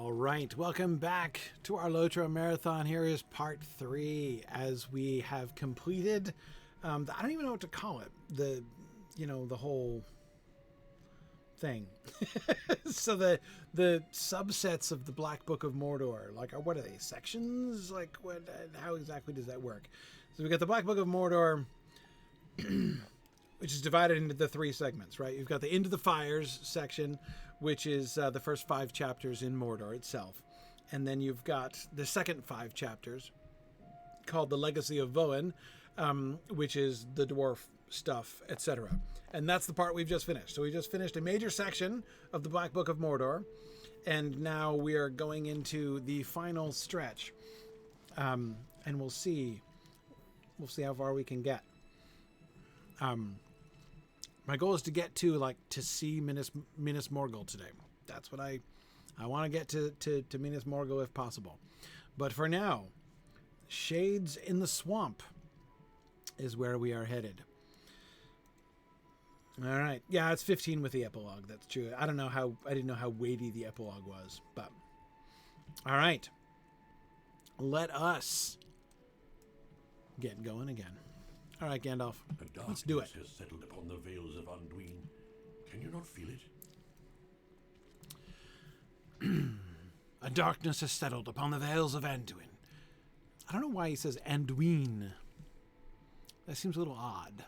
All right, welcome back to our LOTRO marathon. Here is part 3 as we have completed, I don't even know what to call it, the whole thing. So the subsets of the Black Book of Mordor, like, what are they, sections? Like, how exactly does that work? So we got the Black Book of Mordor, which is divided into the 3 segments, right? You've got the Into the Fires section, which is the first 5 chapters in Mordor itself. And then you've got the second 5 chapters called The Legacy of Voin, which is the dwarf stuff, etc. And that's the part we've just finished. So we just finished a major section of the Black Book of Mordor, and now we are going into the final stretch. And we'll see how far we can get. My goal is to get to see Minas Morgul today. That's what I want to get to Minas Morgul if possible. But for now, Shades in the Swamp is where we are headed. All right. Yeah, it's 15 with the epilogue. That's true. I didn't know how weighty the epilogue was, but all right. Let us get going again. All right, Gandalf, let's do it. Has settled upon the vales of Anduin. Can you not feel it? A darkness has settled upon the vales of Anduin. I don't know why he says Anduin. That seems a little odd.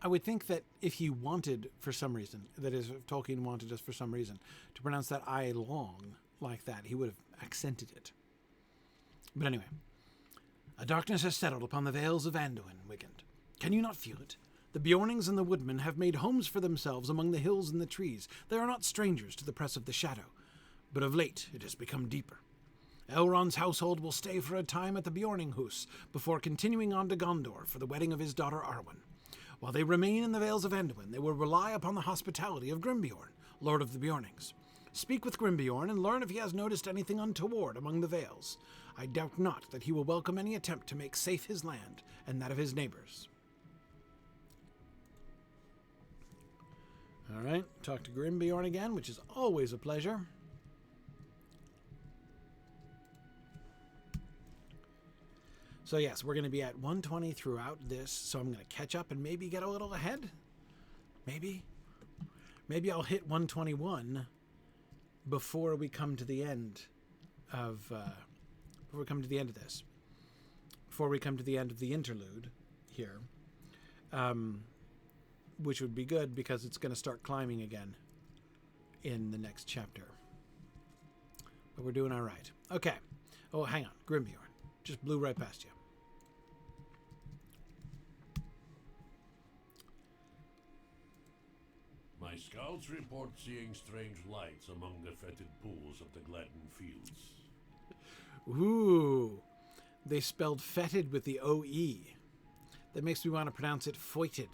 I would think that if he wanted, for some reason, that is, if Tolkien wanted us for some reason to pronounce that I long like that, he would have accented it. But anyway. A darkness has settled upon the vales of Anduin, Wigand. Can you not feel it? The Bjornings and the Woodmen have made homes for themselves among the hills and the trees. They are not strangers to the press of the shadow, but of late it has become deeper. Elrond's household will stay for a time at the Bjorninghus before continuing on to Gondor for the wedding of his daughter Arwen. While they remain in the vales of Anduin, they will rely upon the hospitality of Grimbeorn, Lord of the Bjornings. Speak with Grimbeorn and learn if he has noticed anything untoward among the vales. I doubt not that he will welcome any attempt to make safe his land and that of his neighbors. All right, talk to Grimbeorn again, which is always a pleasure. So yes, we're going to be at 120 throughout this, so I'm going to catch up and maybe get a little ahead. Maybe I'll hit 121 before we come to the end of this. Before we come to the end of the interlude here, which would be good because it's going to start climbing again in the next chapter. But we're doing all right. Okay. Oh, hang on. Grimbeorn. Just blew right past you. My scouts report seeing strange lights among the fetid pools of the Gladden Fields. Ooh. They spelled fetid with the O-E. That makes me want to pronounce it foited.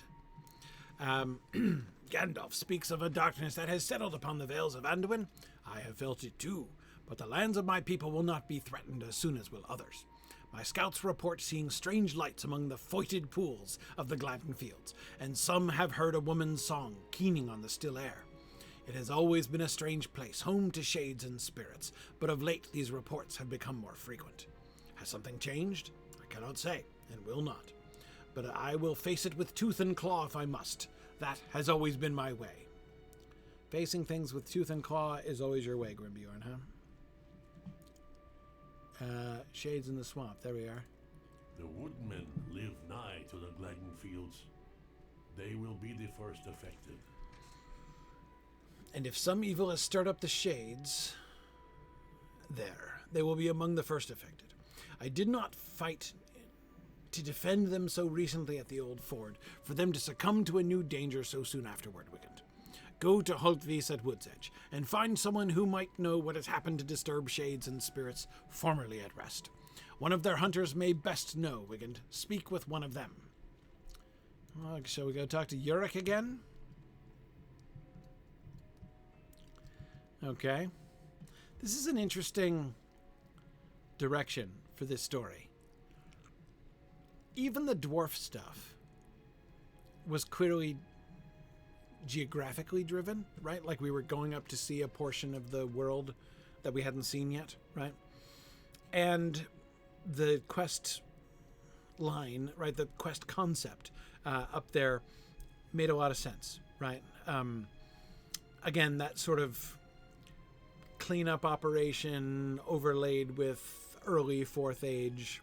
Gandalf speaks of a darkness that has settled upon the vales of Anduin. I have felt it too, but the lands of my people will not be threatened as soon as will others. My scouts report seeing strange lights among the foited pools of the Gladden Fields, and some have heard a woman's song keening on the still air. It has always been a strange place, home to shades and spirits, but of late these reports have become more frequent. Has something changed? I cannot say, and will not. But I will face it with tooth and claw if I must. That has always been my way. Facing things with tooth and claw is always your way, Grimbeorn, huh? Shades in the Swamp. There we are. The woodmen live nigh to the Gladden Fields. They will be the first affected. And if some evil has stirred up the shades, they will be among the first affected. I did not fight to defend them so recently at the old ford, for them to succumb to a new danger so soon afterward, Wigand. Go to Holtvis at Wood's Edge, and find someone who might know what has happened to disturb shades and spirits formerly at rest. One of their hunters may best know, Wigand. Speak with one of them. Shall we go talk to Yurik again? Okay. This is an interesting direction for this story. Even the dwarf stuff was clearly geographically driven, right? Like we were going up to see a portion of the world that we hadn't seen yet, right? And the quest line, right? The quest concept up there made a lot of sense, right? Again, that sort of cleanup operation overlaid with early Fourth Age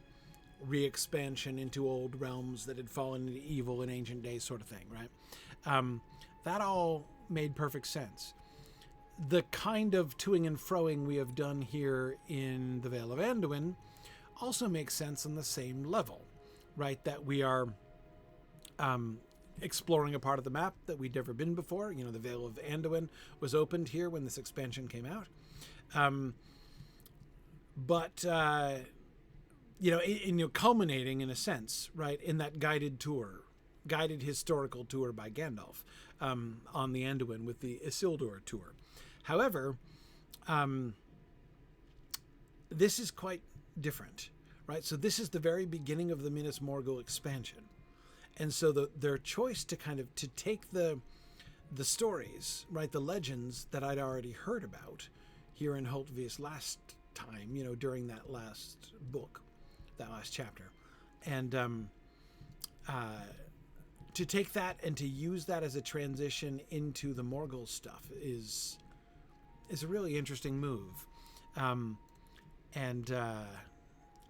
re-expansion into old realms that had fallen into evil in ancient days sort of thing, right? That all made perfect sense. The kind of toing and froing we have done here in the Vale of Anduin also makes sense on the same level, right? That we are exploring a part of the map that we'd never been before. You know, the Vale of Anduin was opened here when this expansion came out. You know, culminating in a sense, right, in that guided historical tour by Gandalf on the Anduin with the Isildur tour. However, this is quite different, right? So this is the very beginning of the Minas Morgul expansion. And so their choice to to take the stories, right, the legends that I'd already heard about here in Holtvius last time, you know, during that last book, that last chapter, and to take that and to use that as a transition into the Morgul stuff is a really interesting move. I'm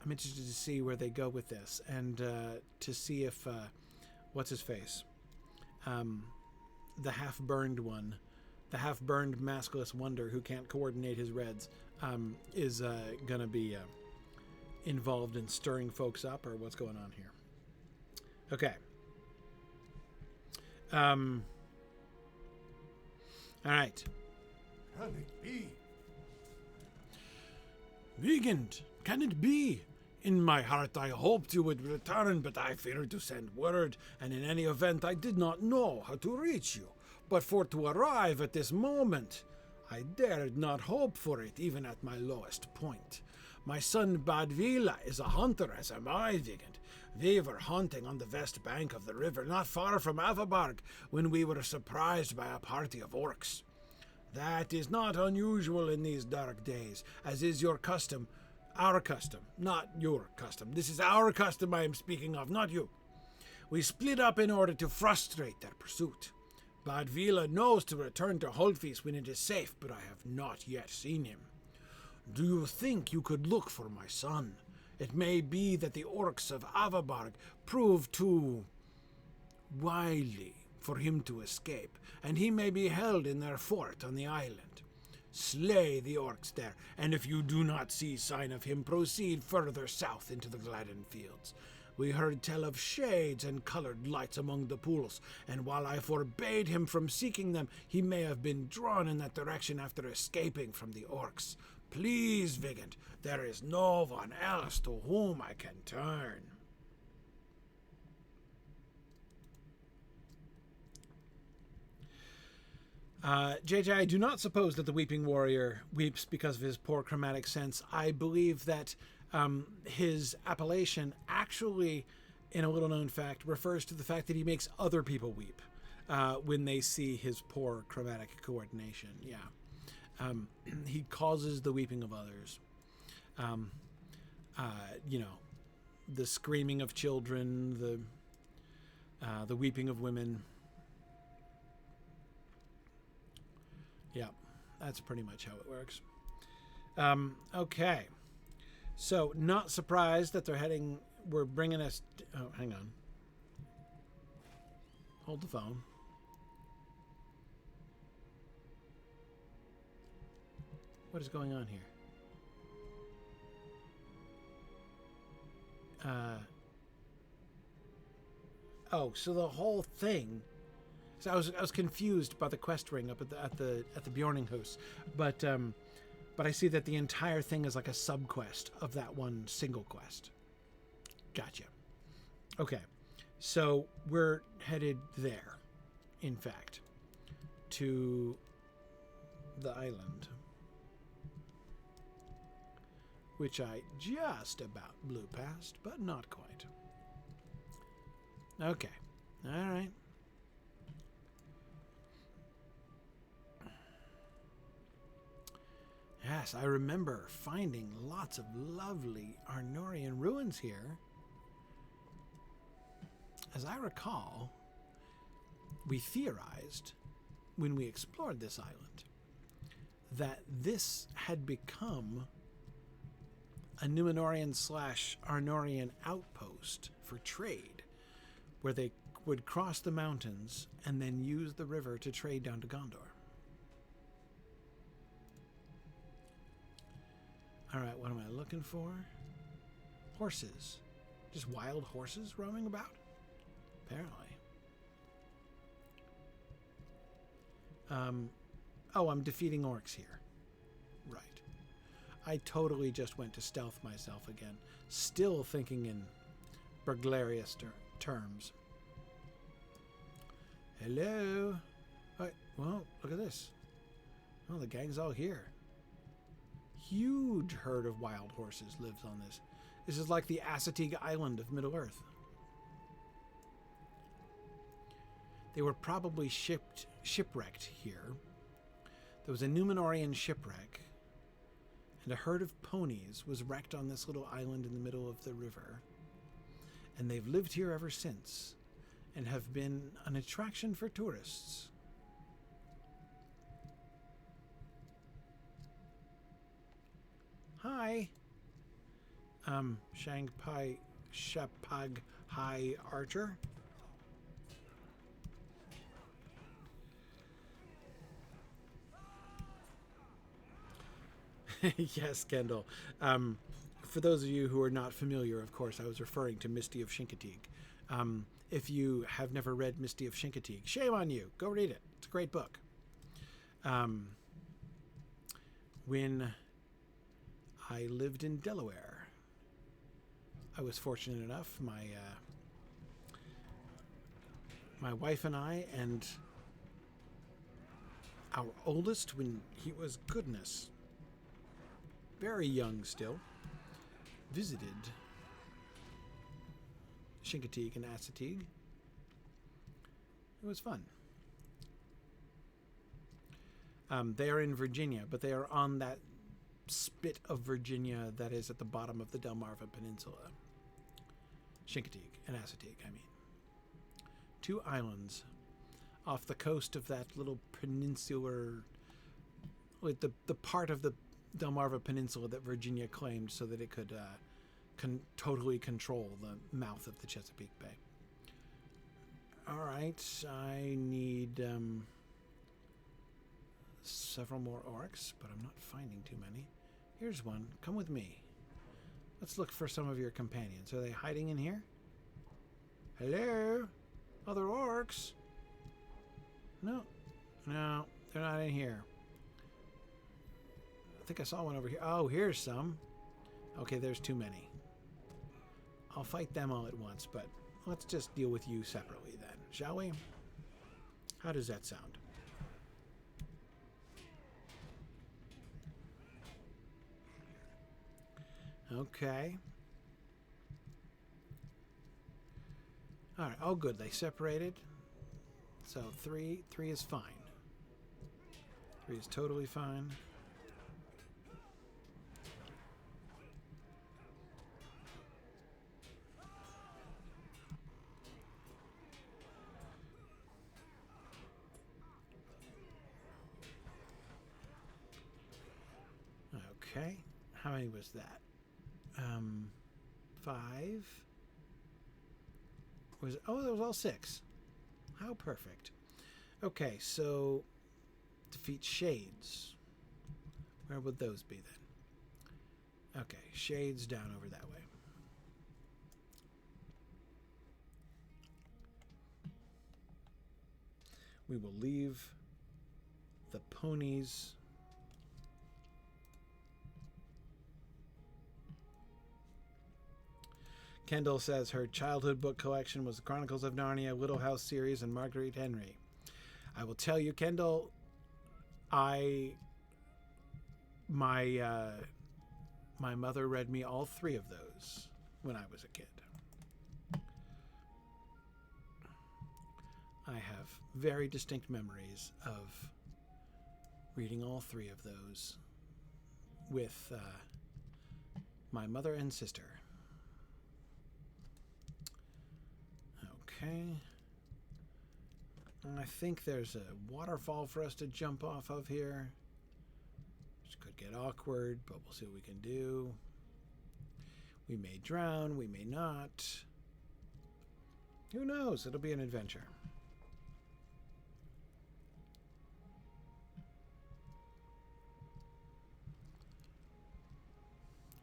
interested to see where they go with this, and to see if what's his face, the half-burned one, the half-burned maskless wonder who can't coordinate his reds, is gonna be involved in stirring folks up, or what's going on here. Okay. All right. Can it be? Vigand, can it be? In my heart I hoped you would return, but I feared to send word, and in any event I did not know how to reach you. But for to arrive at this moment, I dared not hope for it, even at my lowest point. My son Badvila is a hunter, as am I, Vigand. We were hunting on the west bank of the river, not far from Avabarg, when we were surprised by a party of orcs. That is not unusual in these dark days, as is your custom. Our custom, not your custom. This is our custom I am speaking of, not you. We split up in order to frustrate their pursuit. Badvila knows to return to Holtvis when it is safe, but I have not yet seen him. Do you think you could look for my son? It may be that the orcs of Avabarg prove too wily for him to escape, and he may be held in their fort on the island. Slay the orcs there, and if you do not see sign of him, proceed further south into the Gladden fields. We heard tell of shades and colored lights among the pools, and while I forbade him from seeking them, he may have been drawn in that direction after escaping from the orcs. Please, Vigand, there is no one else to whom I can turn. JJ, I do not suppose that the Weeping Warrior weeps because of his poor chromatic sense. I believe that his appellation actually, in a little-known fact, refers to the fact that he makes other people weep when they see his poor chromatic coordination. Yeah. He causes the weeping of others. You know, the screaming of children, the weeping of women. Yeah, that's pretty much how it works. Okay. So, not surprised that we're bringing us... Oh, hang on. Hold the phone. What is going on here? Oh, so the whole thing... So I was confused by the quest ring up at the Bjorninghouse, but I see that the entire thing is like a sub-quest of that one single quest. Gotcha. Okay, so we're headed there, in fact, to the island, which I just about blew past, but not quite. Okay, all right. Yes, I remember finding lots of lovely Arnorian ruins here. As I recall, we theorized when we explored this island that this had become a Numenorian / Arnorian outpost for trade, where they would cross the mountains and then use the river to trade down to Gondor. Alright, what am I looking for? Horses. Just wild horses roaming about? Apparently. Oh, I'm defeating orcs here. Right. I totally just went to stealth myself again. Still thinking in burglarious terms. Hello? Well, look at this. Oh, the gang's all here. Huge herd of wild horses lives on this. This is like the Assateague Island of Middle-earth. They were probably shipwrecked here. There was a Numenorian shipwreck, and a herd of ponies was wrecked on this little island in the middle of the river. And they've lived here ever since, and have been an attraction for tourists. Hi. Shangpai Shapag Hai Archer. Yes, Kendall. For those of you who are not familiar, of course, I was referring to Misty of Chincoteague. If you have never read Misty of Chincoteague, shame on you. Go read it. It's a great book. When I lived in Delaware, I was fortunate enough. My wife and I, and our oldest, when he was, goodness, very young still, visited Chincoteague and Assateague. It was fun. They are in Virginia, but they are on that spit of Virginia that is at the bottom of the Delmarva Peninsula. Chincoteague and Assateague, I mean. Two islands off the coast of that little peninsular, like the part of the Delmarva Peninsula that Virginia claimed so that it could totally control the mouth of the Chesapeake Bay. All right, I need several more orcs, but I'm not finding too many. Here's one. Come with me. Let's look for some of your companions. Are they hiding in here? Hello? Other orcs? No, they're not in here. I think I saw one over here. Oh, here's some. Okay, there's too many. I'll fight them all at once, but let's just deal with you separately then, shall we? How does that sound? Okay. All right. Oh, good. They separated. So three is fine. 3 is totally fine. Okay. How many was that? 5. Oh, that was all 6. How perfect. Okay, so defeat shades. Where would those be then? Okay, shades down over that way. We will leave the ponies Kendall says her childhood book collection was the Chronicles of Narnia, Little House series, and Marguerite Henry. I will tell you, Kendall, my mother read me all 3 of those when I was a kid. I have very distinct memories of reading all 3 of those with my mother and sister. Okay. I think there's a waterfall for us to jump off of here. Which could get awkward, but we'll see what we can do. We may drown, we may not. Who knows? It'll be an adventure.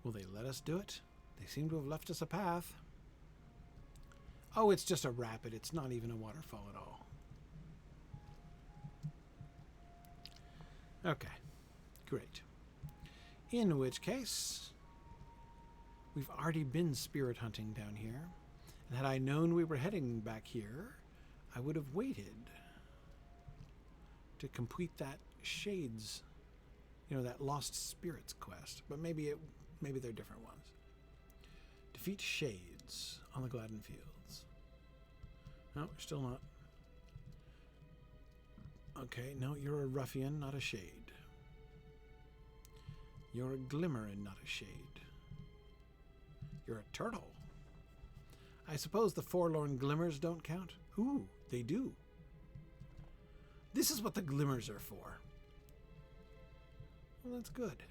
Will they let us do it? They seem to have left us a path. Oh, it's just a rapid. It's not even a waterfall at all. Okay, great. In which case, we've already been spirit hunting down here. And had I known we were heading back here, I would have waited to complete that Shades, that Lost Spirits quest. But maybe they're different ones. Defeat Shades on the Gladden Fields. No, still not. Okay, no, you're a ruffian, not a shade. You're a glimmer and not a shade. You're a turtle. I suppose the forlorn glimmers don't count? Ooh, they do. This is what the glimmers are for. Well, that's good.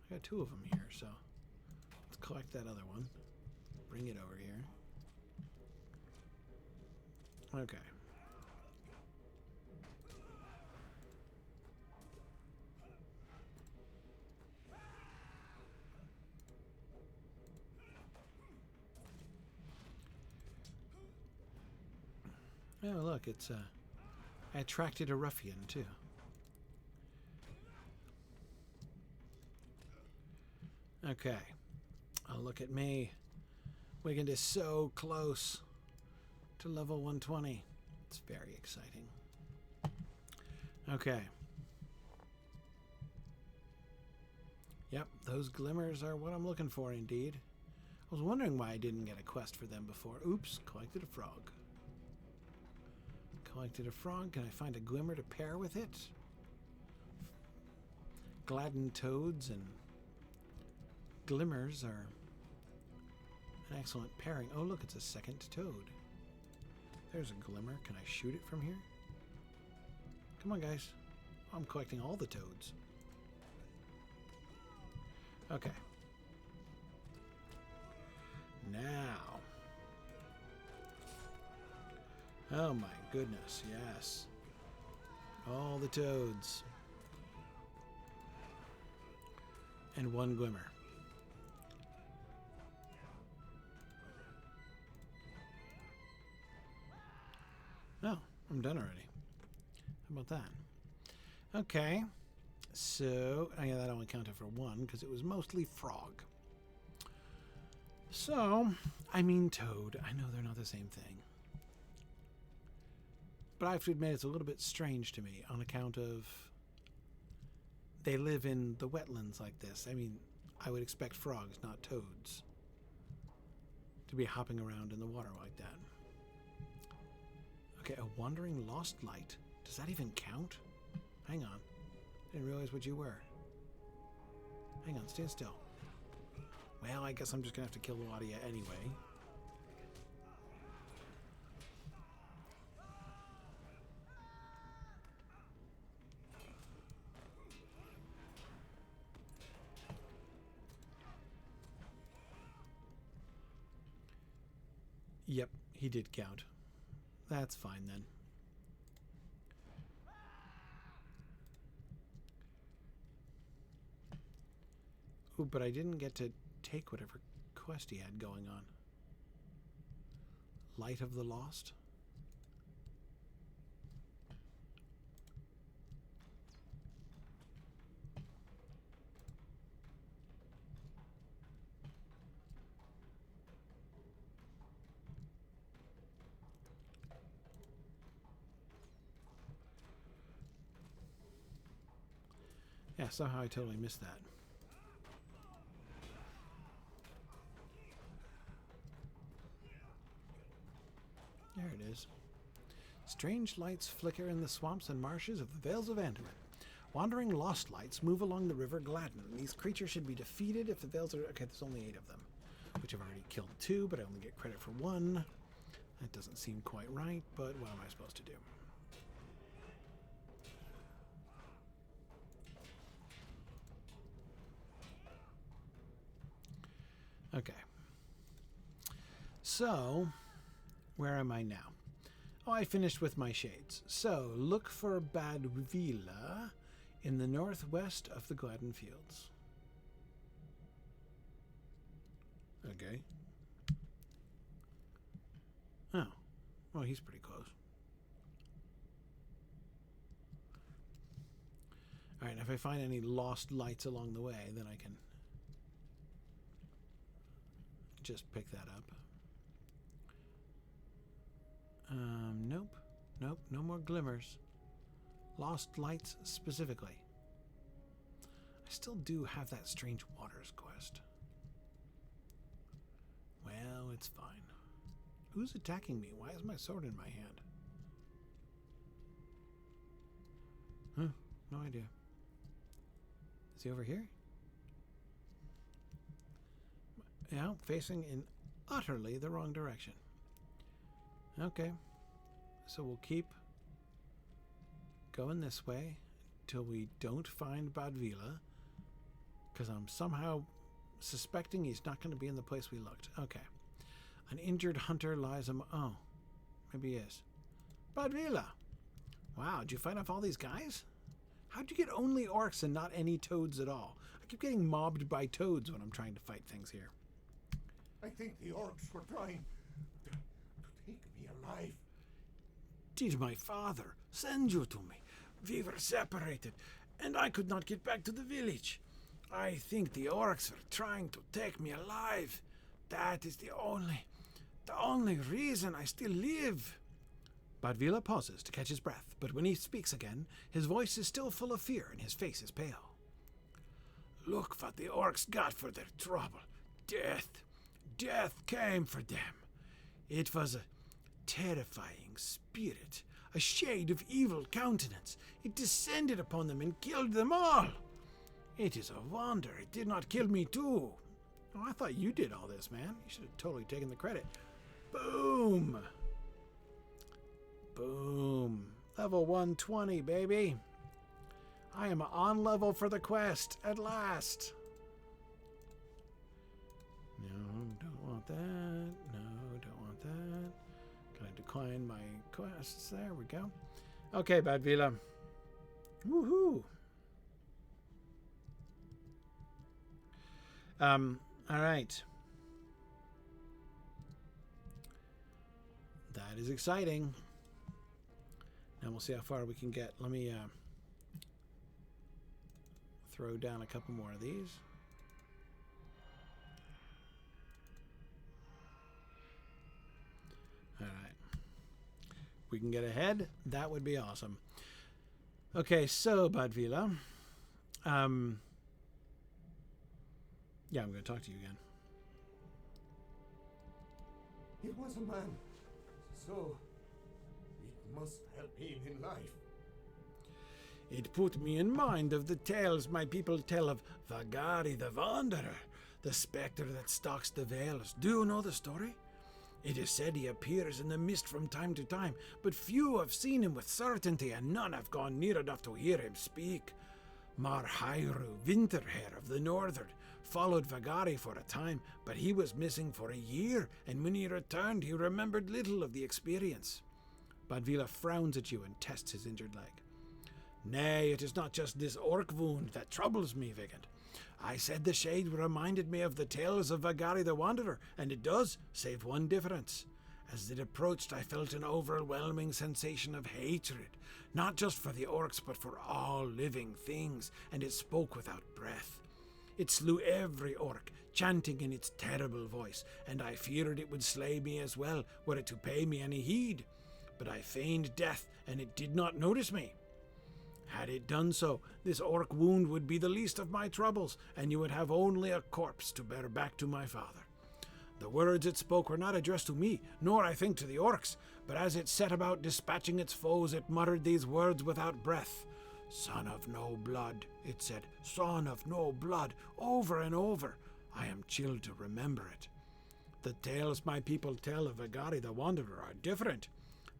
I got 2 of them here, so let's collect that other one. Bring it over here. Okay. Oh, look, it's I attracted a ruffian, too. Okay. Oh, look at me. Wigand is so close to level 120. It's very exciting. Okay. Yep, those glimmers are what I'm looking for, indeed. I was wondering why I didn't get a quest for them before. Oops, collected a frog. Collected a frog. Can I find a glimmer to pair with it? Gladden toads and glimmers are an excellent pairing. Oh, look, it's a second toad. There's a glimmer. Can I shoot it from here? Come on, guys. Oh, I'm collecting all the toads. Okay. Now. Oh my goodness, yes. All the toads. And 1 glimmer. Oh, I'm done already. How about that? Okay. So, oh yeah, that only counted for 1 because it was mostly frog. So, I mean toad. I know they're not the same thing. But I have to admit it's a little bit strange to me on account of they live in the wetlands like this. I mean, I would expect frogs, not toads, to be hopping around in the water like that. Okay, a wandering lost light. Does that even count? Hang on. Didn't realize what you were. Hang on, stand still. Well, I guess I'm just gonna have to kill a lot of you anyway. Yep, he did count. That's fine then. Ooh, but I didn't get to take whatever quest he had going on. Light of the Lost? Yeah, somehow I totally missed that. There it is. Strange lights flicker in the swamps and marshes of the Vales of Anduin. Wandering lost lights move along the river Gladden. These creatures should be defeated if the veils are... Okay, there's only 8 of them, which I've already killed 2, but I only get credit for 1. That doesn't seem quite right, but what am I supposed to do? Okay. So, where am I now? Oh, I finished with my shades. So, look for Badvila in the northwest of the Gladden Fields. Okay. Oh. Well, he's pretty close. Alright, if I find any lost lights along the way, then I can just pick that up. Nope. Nope, no more glimmers. Lost lights specifically. I still do have that Strange Waters quest. Well, it's fine. Who's attacking me? Why is my sword in my hand? Huh, no idea. Is he over here? Yeah, facing in utterly the wrong direction. Okay. So we'll keep going this way until we don't find Badvila, because I'm somehow suspecting he's not going to be in the place we looked. Okay. An injured hunter lies oh, maybe he is. Badvila! Wow, did you fight off all these guys? How'd you get only orcs and not any toads at all? I keep getting mobbed by toads when I'm trying to fight things here. I think the orcs were trying to take me alive. Did my father send you to me? We were separated, and I could not get back to the village. I think the orcs were trying to take me alive. That is the only reason I still live. Badvila pauses to catch his breath, but when he speaks again, his voice is still full of fear and his face is pale. Look what the orcs got for their trouble. Death. Death came for them. It was a terrifying spirit, a shade of evil countenance. It descended upon them and killed them all. It is a wonder it did not kill me too. Oh, I thought you did all this, man. You should have totally taken the credit. Boom. Boom. Level 120, baby. I am on level for the quest at last. No, don't want that. No, don't want that. Can I decline my quests? There we go. Okay, Badvila. Woohoo. All right. That is exciting. Now we'll see how far we can get. Let me throw down a couple more of these. All right. We can get ahead. That would be awesome. Okay, so Badvila. Yeah, I'm going to talk to you again. It was a man, so it must help him in life. It put me in mind of the tales my people tell of Vagari the Wanderer, the spectre that stalks the vales. Do you know the story? It is said he appears in the mist from time to time, but few have seen him with certainty, and none have gone near enough to hear him speak. Marhairu, Winterhair of the Northern, followed Vagari for a time, but he was missing for a year, and when he returned, he remembered little of the experience. Badvila frowns at you and tests his injured leg. Nay, it is not just this orc wound that troubles me, Vigand. I said the shade reminded me of the tales of Vagari the Wanderer, and it does, save one difference. As it approached, I felt an overwhelming sensation of hatred, not just for the orcs, but for all living things, and it spoke without breath. It slew every orc, chanting in its terrible voice, and I feared it would slay me as well, were it to pay me any heed. But I feigned death, and it did not notice me. Had it done so, this orc wound would be the least of my troubles, and you would have only a corpse to bear back to my father. The words it spoke were not addressed to me, nor I think to the orcs, but as it set about dispatching its foes, it muttered these words without breath. Son of no blood, it said. Son of no blood, over and over. I am chilled to remember it. The tales my people tell of Agari the Wanderer are different.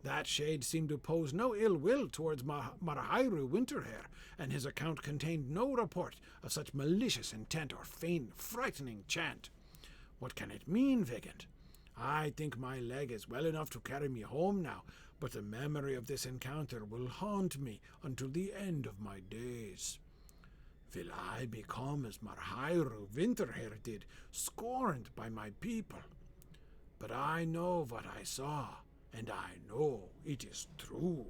That shade seemed to pose no ill will towards Marahairu Winterhair, and his account contained no report of such malicious intent or frightening chant. What can it mean, Vigand? I think my leg is well enough to carry me home now, but the memory of this encounter will haunt me until the end of my days. Will I become as Marahairu Winterhair did, scorned by my people? But I know what I saw, and I know it is true.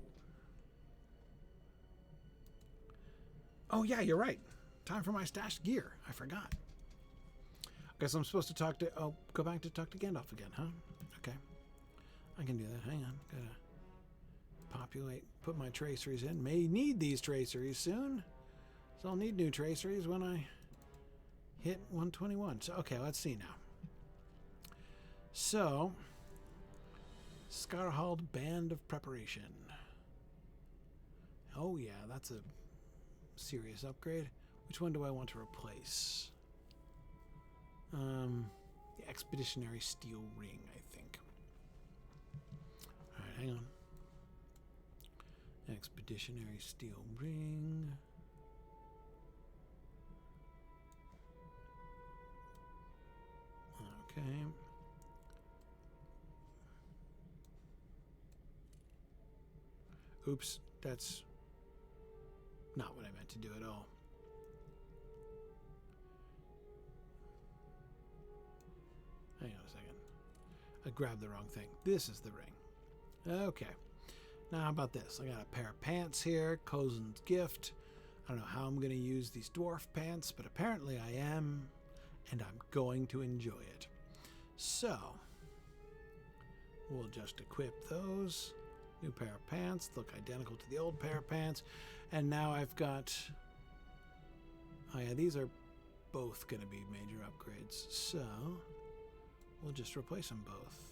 Oh yeah, you're right. Time for my stashed gear. I forgot. Guess I'm supposed to talk to... Oh, go back to talk to Gandalf again, huh? Okay. I can do that. Hang on. Gotta populate, put my traceries in. May need these traceries soon. So I'll need new traceries when I hit 121. So, okay, let's see now. So, Scarhald Band of Preparation. Oh yeah, that's a serious upgrade. Which one do I want to replace? The Expeditionary Steel Ring, I think. Alright, hang on. Expeditionary Steel Ring. Okay. Oops, that's not what I meant to do at all. Hang on a second. I grabbed the wrong thing. This is the ring. Okay. Now how about this? I got a pair of pants here. Cozen's gift. I don't know how I'm going to use these dwarf pants, but apparently I am, and I'm going to enjoy it. So, we'll just equip those. New pair of pants. Look identical to the old pair of pants. And now I've got... Oh yeah, these are both going to be major upgrades. So, we'll just replace them both.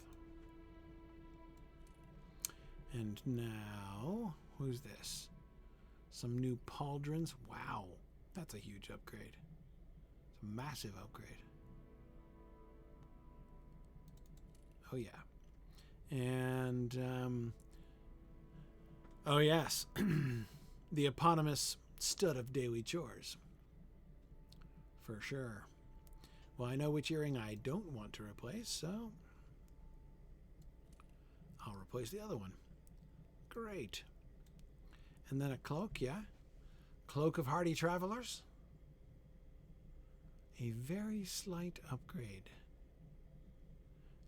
And now, who's this? Some new pauldrons. Wow, that's a huge upgrade. It's a massive upgrade. Oh yeah. And, oh yes, the eponymous stud of daily chores. For sure. Well, I know which earring I don't want to replace, so I'll replace the other one. Great. And then a cloak, yeah? Cloak of Hardy Travelers. A very slight upgrade.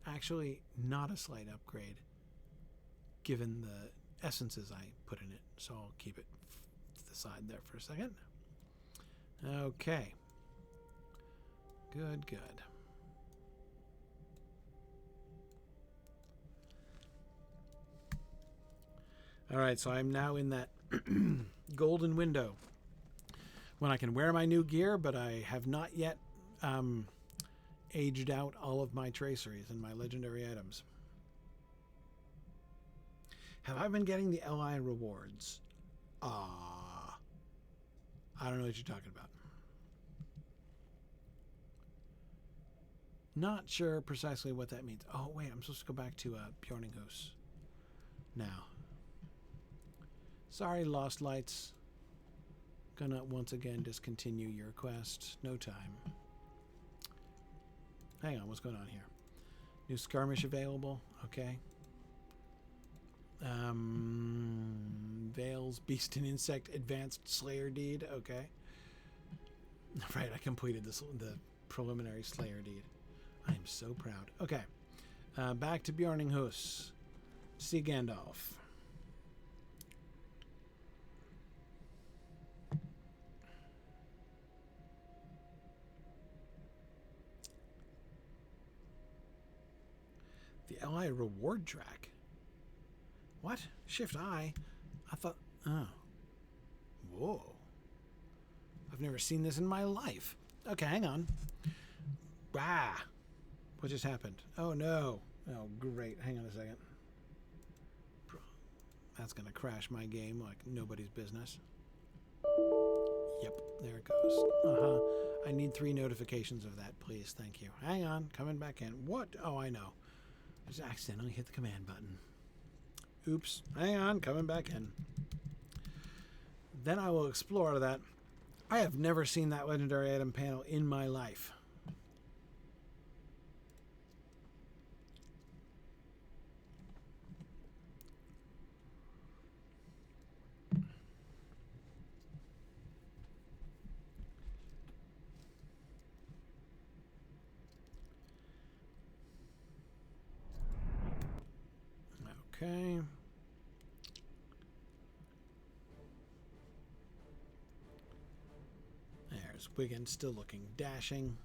Actually, not a slight upgrade, given the essences I put in it. So I'll keep it to the side there for a second. Okay. Good, good. All right, so I'm now in that golden window when I can wear my new gear, but I have not yet aged out all of my traceries and my legendary items. Have I been getting the LI rewards? I don't know what you're talking about. Not sure precisely what that means. Oh, wait, I'm supposed to go back to Bjorninghus now. Sorry, Lost Lights. Gonna once again discontinue your quest. No time. Hang on, what's going on here? New skirmish available. Okay. Vales, Beast and Insect, Advanced Slayer Deed. Okay. Right, I completed the preliminary Slayer Deed. I am so proud. Okay. Back to Bjorninghus. See Gandalf. The LI reward track. What? Shift I? I thought... Oh. Whoa. I've never seen this in my life. Okay, hang on. Ah. What just happened? Oh, no. Oh, great. Hang on a second. That's going to crash my game like nobody's business. There it goes. I need 3 notifications of that, please. Thank you. Hang on. Coming back in. What? Oh, I know. I just accidentally hit the command button. Oops. Hang on. Coming back in. Then I will explore that. I have never seen that legendary item panel in my life. Okay. There's Wiggins still looking dashing.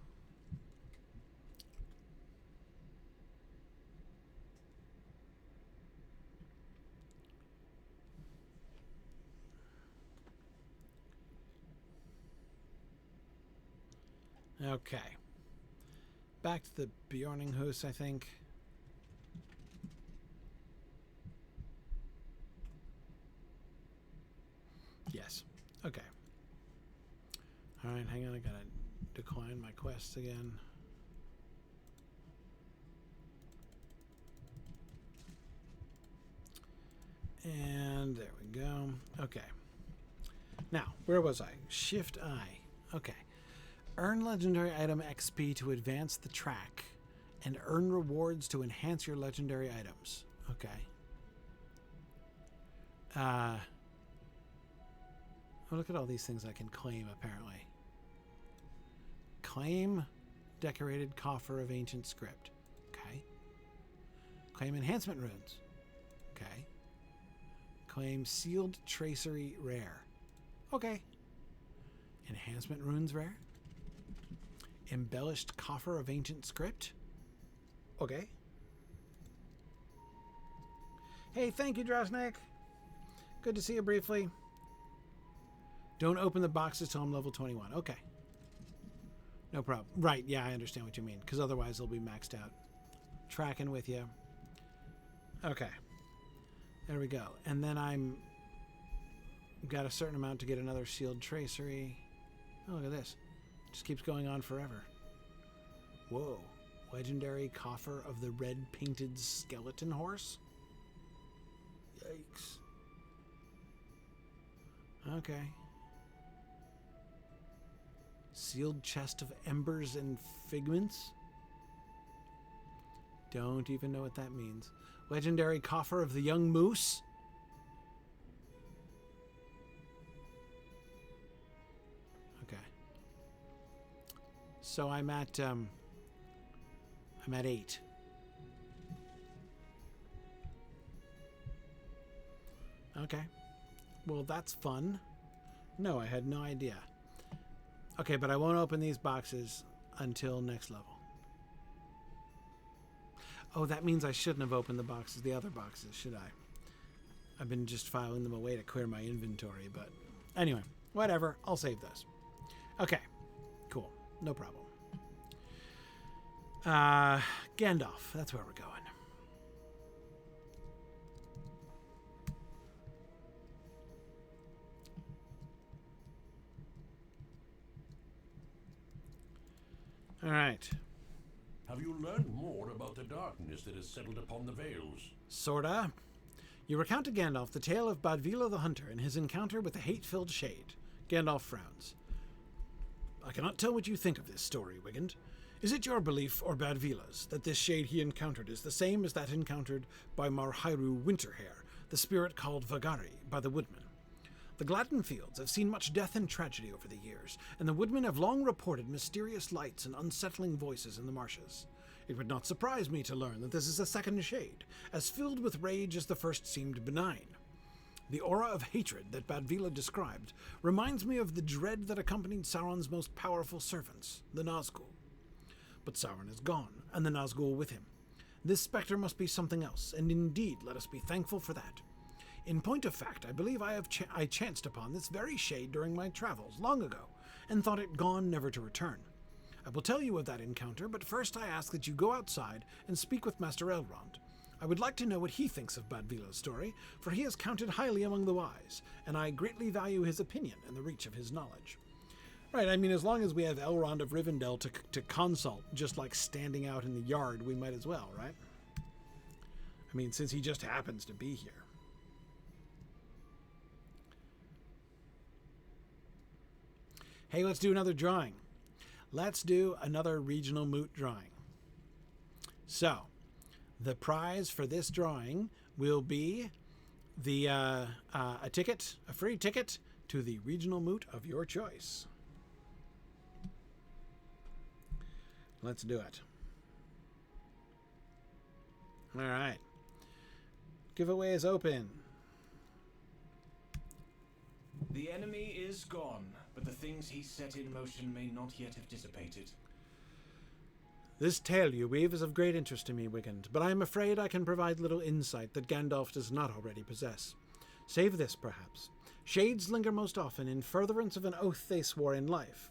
Okay. Back to the Bjorninghuis, I think. Yes. Okay. Alright, hang on. I gotta decline my quests again. And there we go. Okay. Now, where was I? Shift I. Okay. Earn legendary item XP to advance the track and earn rewards to enhance your legendary items. Okay. Oh, look at all these things I can claim, apparently. Claim decorated coffer of ancient script. Okay. Claim enhancement runes. Okay. Claim sealed tracery rare. Okay. Enhancement runes rare. Embellished coffer of ancient script. Okay. Hey, thank you, Drosnik. Good to see you briefly. Don't open the boxes till I'm level 21. Okay. No problem. Right, yeah, I understand what you mean. Because otherwise they'll be maxed out. Tracking with you. Okay. There we go. And then I'm... got a certain amount to get another sealed tracery. Oh, look at this. Just keeps going on forever. Whoa. Legendary coffer of the red painted skeleton horse? Yikes. Okay. Sealed chest of embers and figments? Don't even know what that means. Legendary coffer of the young moose? Okay. So I'm at 8. Okay. Well, that's fun. No, I had no idea. Okay, but I won't open these boxes until next level. Oh, that means I shouldn't have opened the other boxes, should I? I've been just filing them away to clear my inventory, but anyway, whatever. I'll save those. Okay, cool. No problem. Gandalf, that's where we're going. All right. Have you learned more about the darkness that has settled upon the Vales? Sorta. You recount to Gandalf the tale of Badvila the Hunter and his encounter with the hate-filled shade. Gandalf frowns. I cannot tell what you think of this story, Wigand. Is it your belief, or Badvila's, that this shade he encountered is the same as that encountered by Marhairu Winterhair, the spirit called Vagari, by the Woodmen? The Gladden Fields have seen much death and tragedy over the years, and the Woodmen have long reported mysterious lights and unsettling voices in the marshes. It would not surprise me to learn that this is a second shade, as filled with rage as the first seemed benign. The aura of hatred that Badvila described reminds me of the dread that accompanied Sauron's most powerful servants, the Nazgul. But Sauron is gone, and the Nazgul with him. This spectre must be something else, and indeed let us be thankful for that. In point of fact, I believe I chanced upon this very shade during my travels long ago, and thought it gone never to return. I will tell you of that encounter, but first I ask that you go outside and speak with Master Elrond. I would like to know what he thinks of Badvila's story, for he is counted highly among the wise, and I greatly value his opinion and the reach of his knowledge. Right, I mean, as long as we have Elrond of Rivendell to consult, just like standing out in the yard, we might as well, right? I mean, since he just happens to be here. Hey, let's do another drawing. Let's do another regional moot drawing. So, the prize for this drawing will be the a free ticket to the regional moot of your choice. Let's do it. All right. Giveaway is open. The enemy is gone, but the things he set in motion may not yet have dissipated. This tale you weave is of great interest to me, Wigand, but I am afraid I can provide little insight that Gandalf does not already possess. Save this, perhaps. Shades linger most often in furtherance of an oath they swore in life.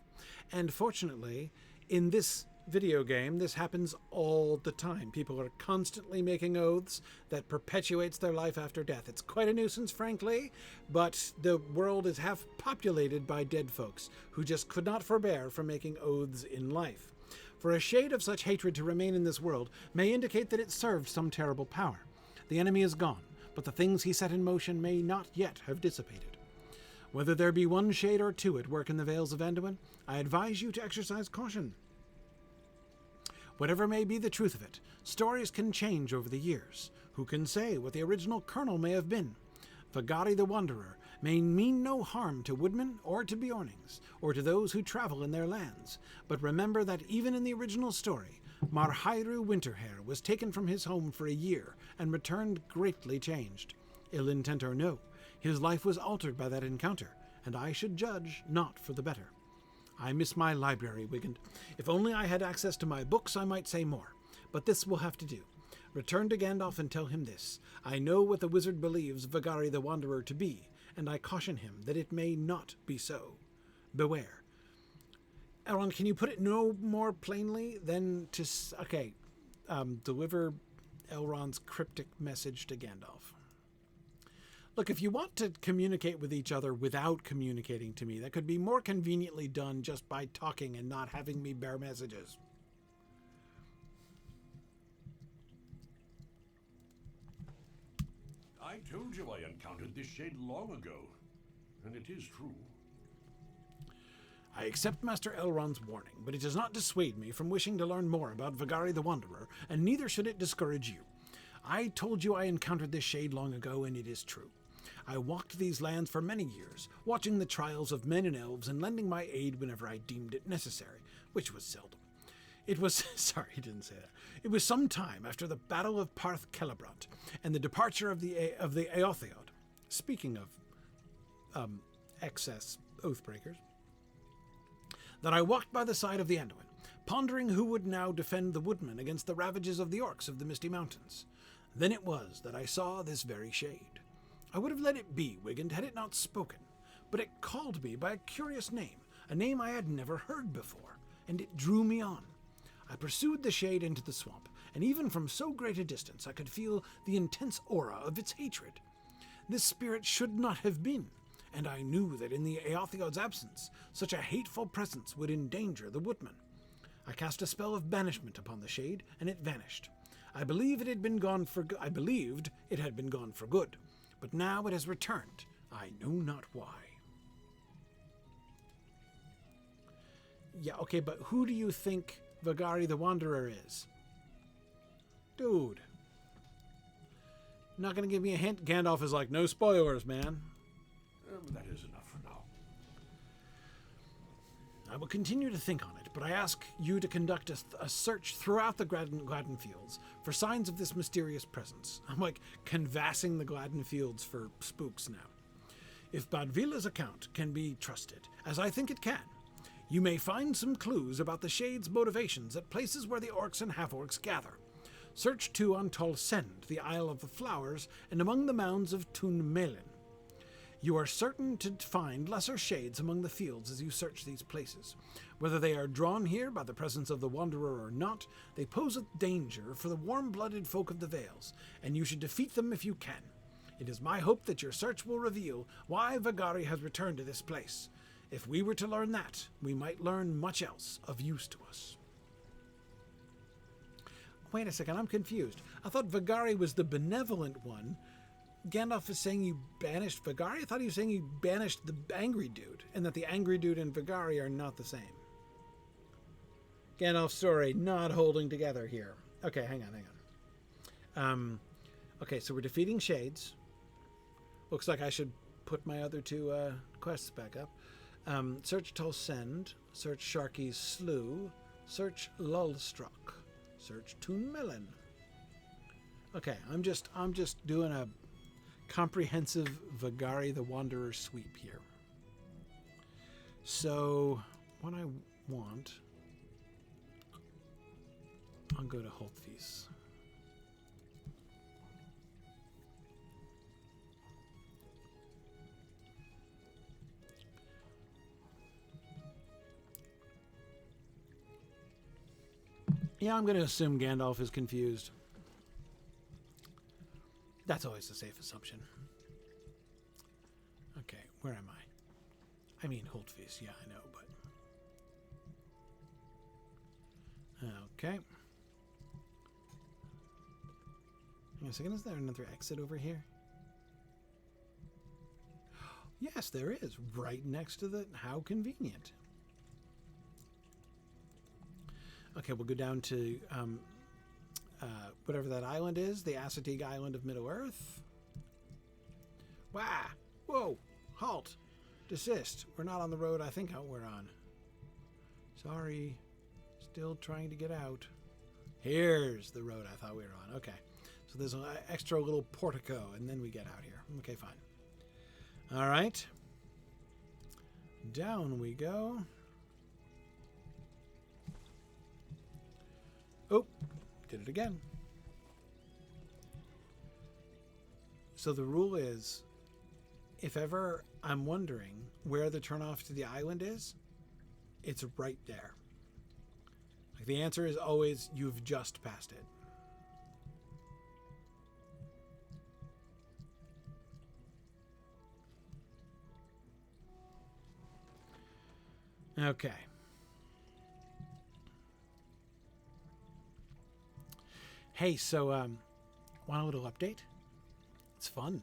And fortunately, in this video game, this happens all the time. People are constantly making oaths that perpetuates their life after death. It's quite a nuisance, frankly, but the world is half populated by dead folks who just could not forbear from making oaths in life. For a shade of such hatred to remain in this world may indicate that it served some terrible power. The enemy is gone, but the things he set in motion may not yet have dissipated. Whether there be one shade or two at work in the Vales of Anduin, I advise you to exercise caution. Whatever may be the truth of it, stories can change over the years. Who can say what the original kernel may have been? Vagari the Wanderer may mean no harm to woodmen or to Bjornings, or to those who travel in their lands. But remember that even in the original story, Marhairu Winterhair was taken from his home for a year and returned greatly changed. Ill intent or no, his life was altered by that encounter, and I should judge not for the better. I miss my library, Wigand. If only I had access to my books, I might say more. But this will have to do. Return to Gandalf and tell him this. I know what the wizard believes Vagari the Wanderer to be, and I caution him that it may not be so. Beware. Elrond, can you put it no more plainly than to... Okay, deliver Elrond's cryptic message to Gandalf. Look, if you want to communicate with each other without communicating to me, that could be more conveniently done just by talking and not having me bear messages. I told you I encountered this shade long ago, and it is true. I accept Master Elrond's warning, but it does not dissuade me from wishing to learn more about Vagari the Wanderer, and neither should it discourage you. I told you I encountered this shade long ago, and it is true. I walked these lands for many years, watching the trials of men and elves and lending my aid whenever I deemed it necessary, which was seldom. It was, sorry, he didn't say that. It was some time after the Battle of Parth Celebrant and the departure of the Eotheod. Speaking of excess oathbreakers, that I walked by the side of the Anduin, pondering who would now defend the woodmen against the ravages of the orcs of the Misty Mountains. Then it was that I saw this very shade. I would have let it be, Wigand, had it not spoken, but it called me by a curious name, a name I had never heard before, and it drew me on. I pursued the shade into the swamp, and even from so great a distance I could feel the intense aura of its hatred. This spirit should not have been, and I knew that in the Eotheod's absence, such a hateful presence would endanger the woodman. I cast a spell of banishment upon the shade, and it vanished. I believed it had been gone for good, but now it has returned. I know not why. Yeah, okay, but who do you think Vagari the Wanderer is? Dude. Not gonna give me a hint? Gandalf is like, no spoilers, man. That is enough for now. I will continue to think on it, but I ask you to conduct a search throughout the Gladden Fields for signs of this mysterious presence. I'm like canvassing the Gladden Fields for spooks now. If Badvila's account can be trusted, as I think it can, you may find some clues about the Shade's motivations at places where the orcs and half-orcs gather. Search too on Tol Send, the Isle of the Flowers, and among the mounds of Tun Melin. You are certain to find lesser shades among the fields as you search these places. Whether they are drawn here by the presence of the Wanderer or not, they pose a danger for the warm-blooded folk of the Vales, and you should defeat them if you can. It is my hope that your search will reveal why Vagari has returned to this place. If we were to learn that, we might learn much else of use to us. Wait a second, I'm confused. I thought Vagari was the benevolent one. Gandalf is saying you banished Vagari? I thought he was saying you banished the angry dude, and that the angry dude and Vagari are not the same. Gandalf's story not holding together here. Okay, hang on. Okay, so we're defeating Shades. Looks like I should put my other two quests back up. Search Tolsend, search Sharky's Slough, search Lullstruck, search Toonmelon. Okay, I'm just doing a comprehensive Vagari the Wanderer sweep here. So what I want, I'll go to Holtvies. Yeah, I'm going to assume Gandalf is confused. That's always a safe assumption. Okay, where am I? I mean, Holtvies, yeah, I know, but... Okay. Hang on a second, is there another exit over here? Yes, there is, right next to the... How convenient. Okay, we'll go down to whatever that island is, the Assateague Island of Middle-earth. Wah! Whoa! Halt! Desist. We're not on the road I think we're on. Sorry. Still trying to get out. Here's the road I thought we were on. Okay. So there's an extra little portico, and then we get out here. Okay, fine. All right. Down we go. Oh, did it again. So the rule is, if ever I'm wondering where the turnoff to the island is, it's right there. Like the answer is always, you've just passed it. Okay. Hey, so want a little update? It's fun.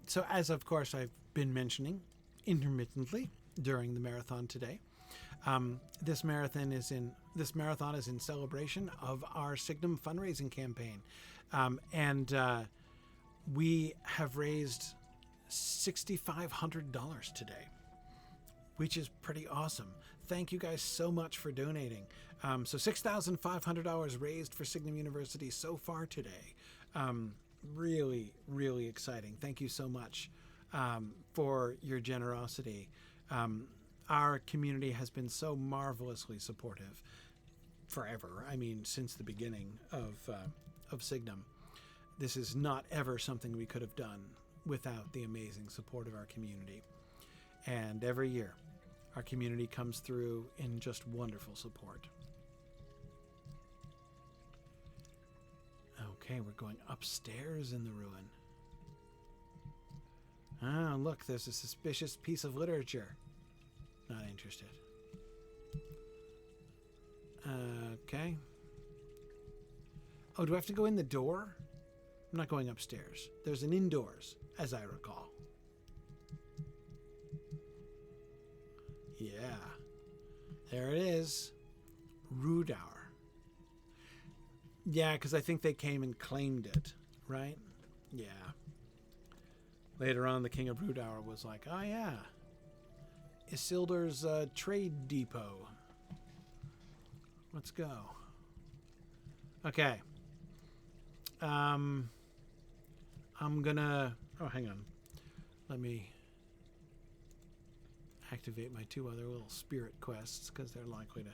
So as of course I've been mentioning intermittently during the marathon today, this marathon is in celebration of our Signum fundraising campaign, and we have raised $6,500 today, which is pretty awesome. Thank you guys so much for donating. So $6,500 raised for Signum University so far today. Really, really exciting. Thank you so much for your generosity. Our community has been so marvelously supportive forever. I mean, since the beginning of Signum. This is not ever something we could have done without the amazing support of our community. And every year, our community comes through in just wonderful support. Okay, we're going upstairs in the ruin. Ah, look, there's a suspicious piece of literature. Not interested. Okay. Oh, do I have to go in the door? I'm not going upstairs. There's an indoors, as I recall. Yeah. There it is. Rudour. Yeah, because I think they came and claimed it, right? Yeah. Later on, the King of Rudour was like, oh yeah, Isildur's trade depot. Let's go. Okay. I'm gonna... Oh, hang on. Let me activate my two other little spirit quests, because they're likely to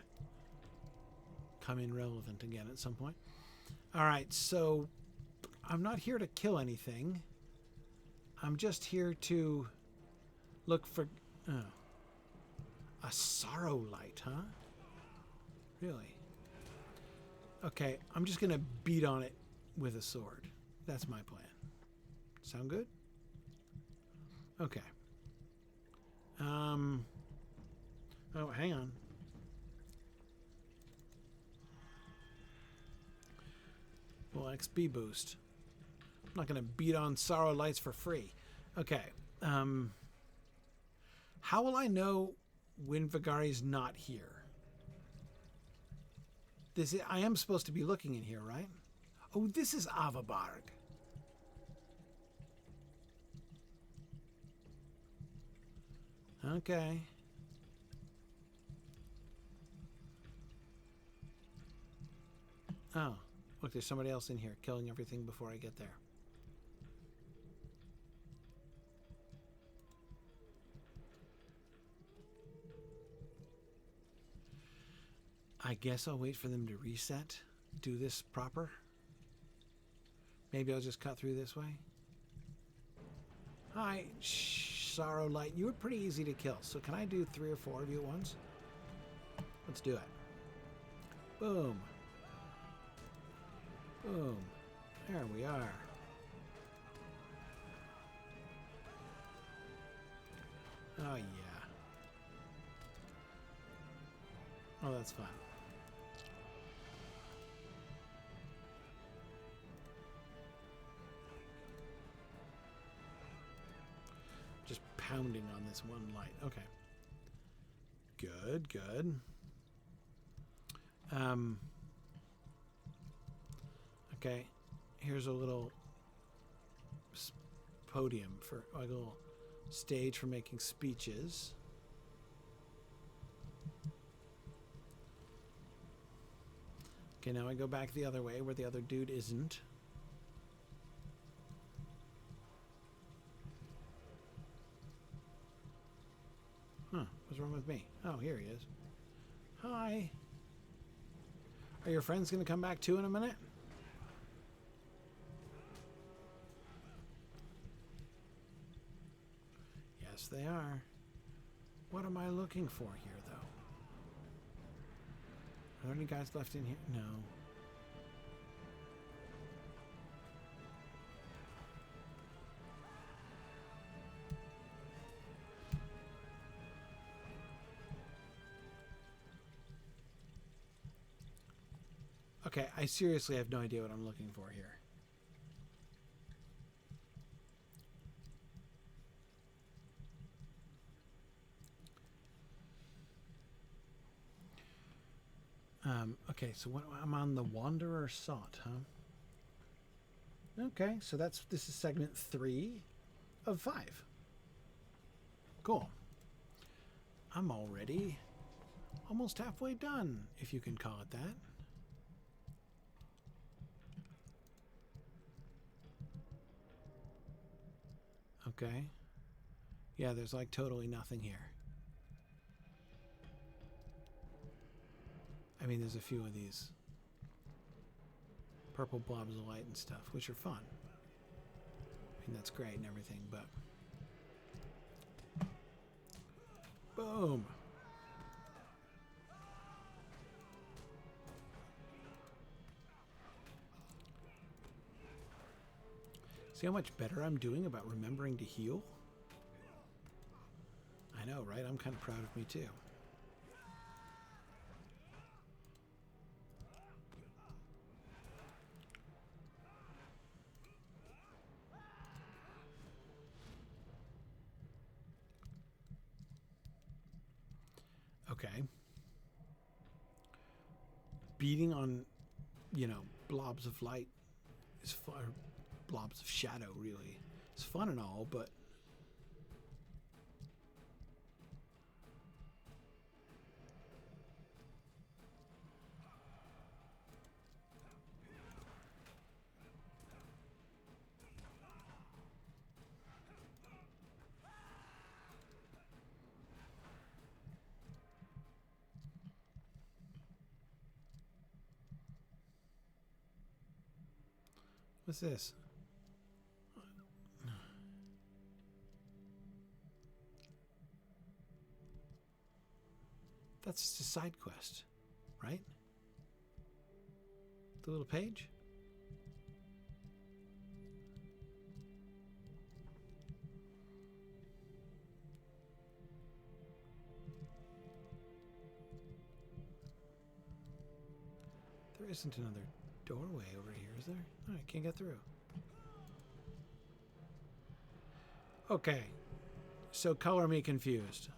come in relevant again at some point. Alright, so I'm not here to kill anything. I'm just here to look for... Oh. A sorrow light, huh? Really? Okay, I'm just gonna beat on it with a sword. That's my plan. Sound good? Okay. Oh, hang on. Well, XP boost. I'm not going to beat on Sorrow Lights for free. Okay. How will I know when Vigari's not here? I am supposed to be looking in here, right? Oh, this is Avabarg. Okay. Oh, look, there's somebody else in here killing everything before I get there. I guess I'll wait for them to reset. Do this proper. Maybe I'll just cut through this way. Hi, Sorrow Light. You were pretty easy to kill, so can I do 3 or 4 of you at once? Let's do it. Boom. Boom. There we are. Oh, yeah. Oh, that's fun. Just pounding on this one light. Okay. Good, good. Okay. Here's a little podium for like a little stage for making speeches. Okay, now I go back the other way where the other dude isn't. Huh, what's wrong with me? Oh, here he is. Hi. Are your friends going to come back too in a minute? Yes, they are. What am I looking for here, though? Are there any guys left in here? No. Okay, I seriously have no idea what I'm looking for here. Okay, so what, I'm on the Wanderer Sought, huh? Okay, so this is segment 3 of 5. Cool. I'm already almost halfway done, if you can call it that. Okay. Yeah, there's like totally nothing here. I mean, there's a few of these purple blobs of light and stuff, which are fun. I mean, that's great and everything, but... Boom! See how much better I'm doing about remembering to heal? I know, right? I'm kind of proud of me, too. Okay. Beating on, blobs of light is fun. Blobs of shadow, really. It's fun and all, but... What's this? That's just a side quest, right? The little page? There isn't another doorway over here, is there? No, I can't get through. Okay. So color me confused.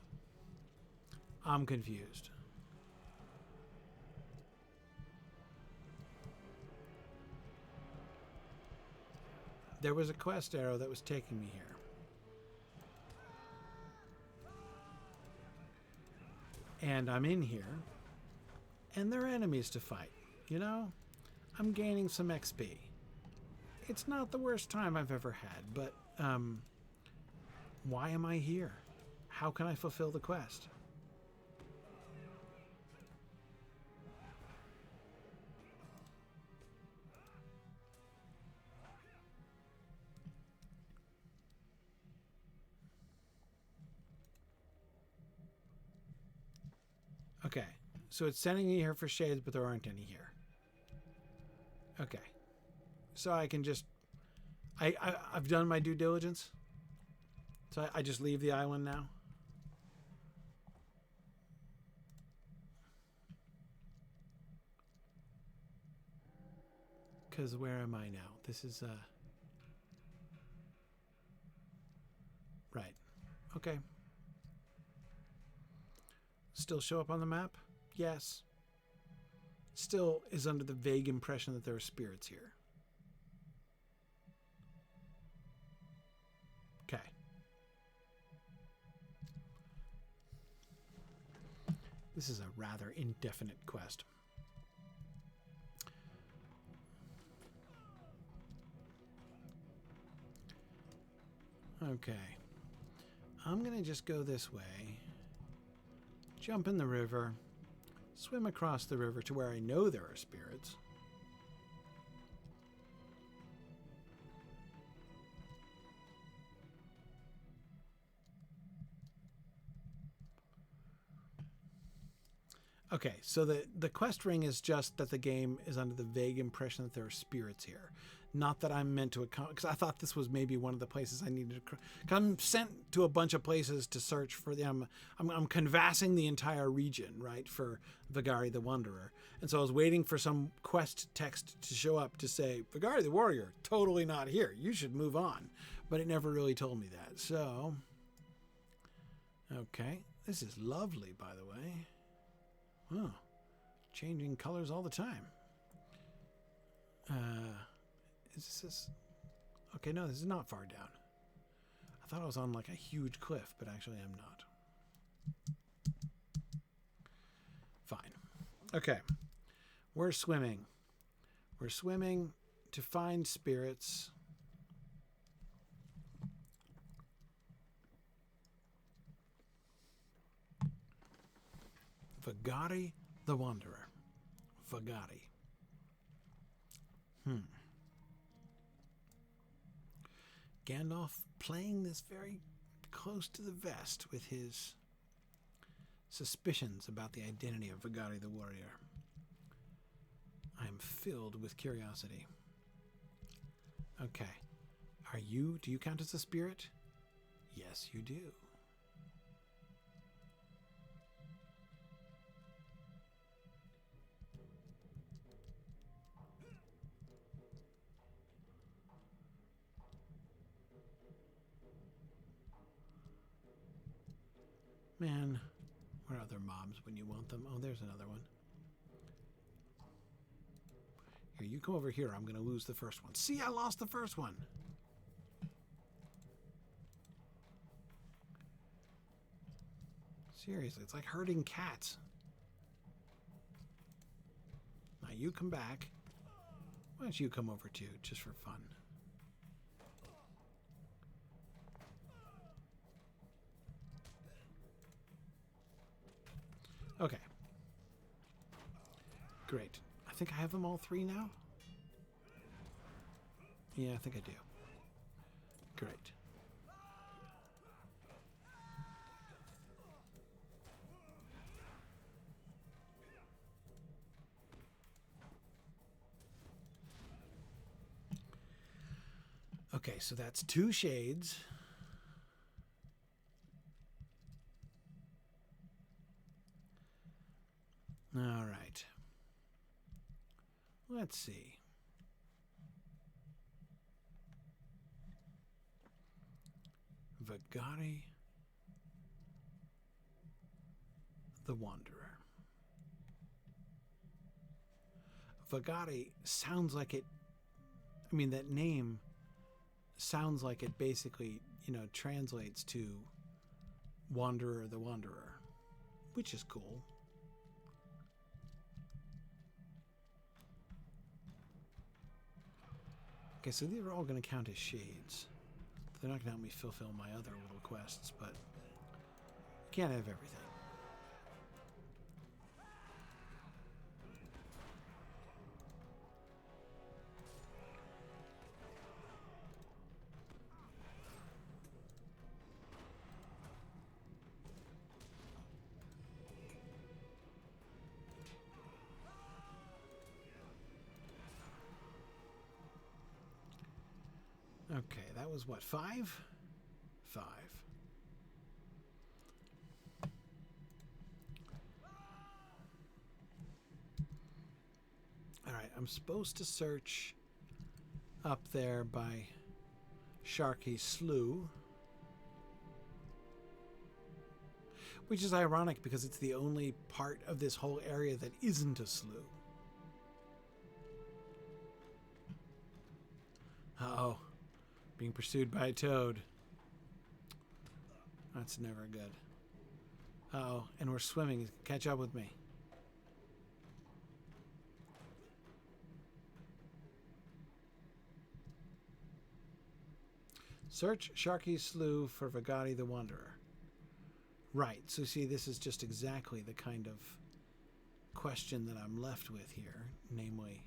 I'm confused. There was a quest arrow that was taking me here. And I'm in here. And there are enemies to fight. You know? I'm gaining some XP. It's not the worst time I've ever had, but, why am I here? How can I fulfill the quest? Okay, so it's sending me here for shades, but there aren't any here. Okay, so I can just... I've done my due diligence. So I just leave the island now. Because where am I now? This is... Right. Okay. Still show up on the map? Yes. Still is under the vague impression that there are spirits here. Okay. This is a rather indefinite quest. Okay. I'm going to just go this way. Jump in the river. Swim across the river to where I know there are spirits. Okay, so the quest ring is just that the game is under the vague impression that there are spirits here. Not that I'm meant to account, because I thought this was maybe one of the places I needed to... I'm sent to a bunch of places to search for them. I'm canvassing the entire region, right, for Vagari the Wanderer. And so I was waiting for some quest text to show up to say, Vagari the Warrior, totally not here. You should move on. But it never really told me that. So, okay. This is lovely, by the way. Oh, changing colors all the time. Is this... Okay, no, this is not far down. I thought I was on like a huge cliff, but actually I'm not. Fine. Okay. We're swimming. We're swimming to find spirits. Vagari the Wanderer. Vagari. Gandalf playing this very close to the vest with his suspicions about the identity of Vagari the Warrior. I am filled with curiosity. Okay. Do you count as a spirit? Yes, you do. Man, where are other mobs when you want them? Oh, there's another one. Here, you come over here. I'm going to lose the first one. See, I lost the first one. Seriously, it's like herding cats. Now you come back. Why don't you come over too, just for fun? Okay. Great. I think I have them all three now. Yeah, I think I do. Great. Okay, so that's 2 shades. All right. Let's see. Vagari the Wanderer. Vagari sounds like it, I mean, that name sounds like it basically, translates to Wanderer the Wanderer, which is cool. Okay, so these are all going to count as shades. They're not going to help me fulfill my other little quests, but you can't have everything. Okay, that was what, 5? 5. Alright, I'm supposed to search up there by Sharky Slough. Which is ironic because it's the only part of this whole area that isn't a slough. Uh-oh. Being pursued by a toad. That's never good. Uh-oh, and we're swimming. Catch up with me. Search Sharky Slough for Vagari the Wanderer. Right, so see, this is just exactly the kind of question that I'm left with here. Namely,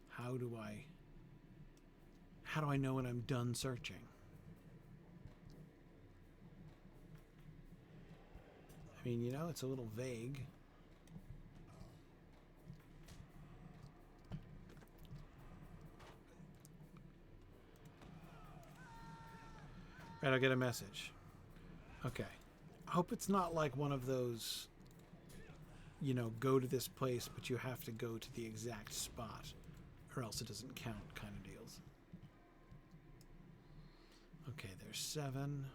how do I know when I'm done searching? I mean, it's a little vague. Right, I'll get a message. Okay. I hope it's not like one of those, go to this place, but you have to go to the exact spot, or else it doesn't count kind of deals. Okay, there's 7.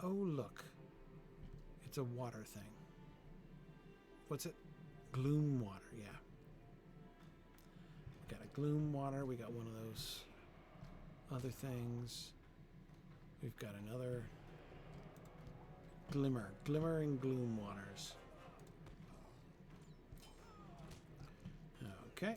Oh, look. It's a water thing. What's it? Gloom water, yeah. We got a gloom water. We got one of those other things. We've got another glimmer and gloom waters. Okay.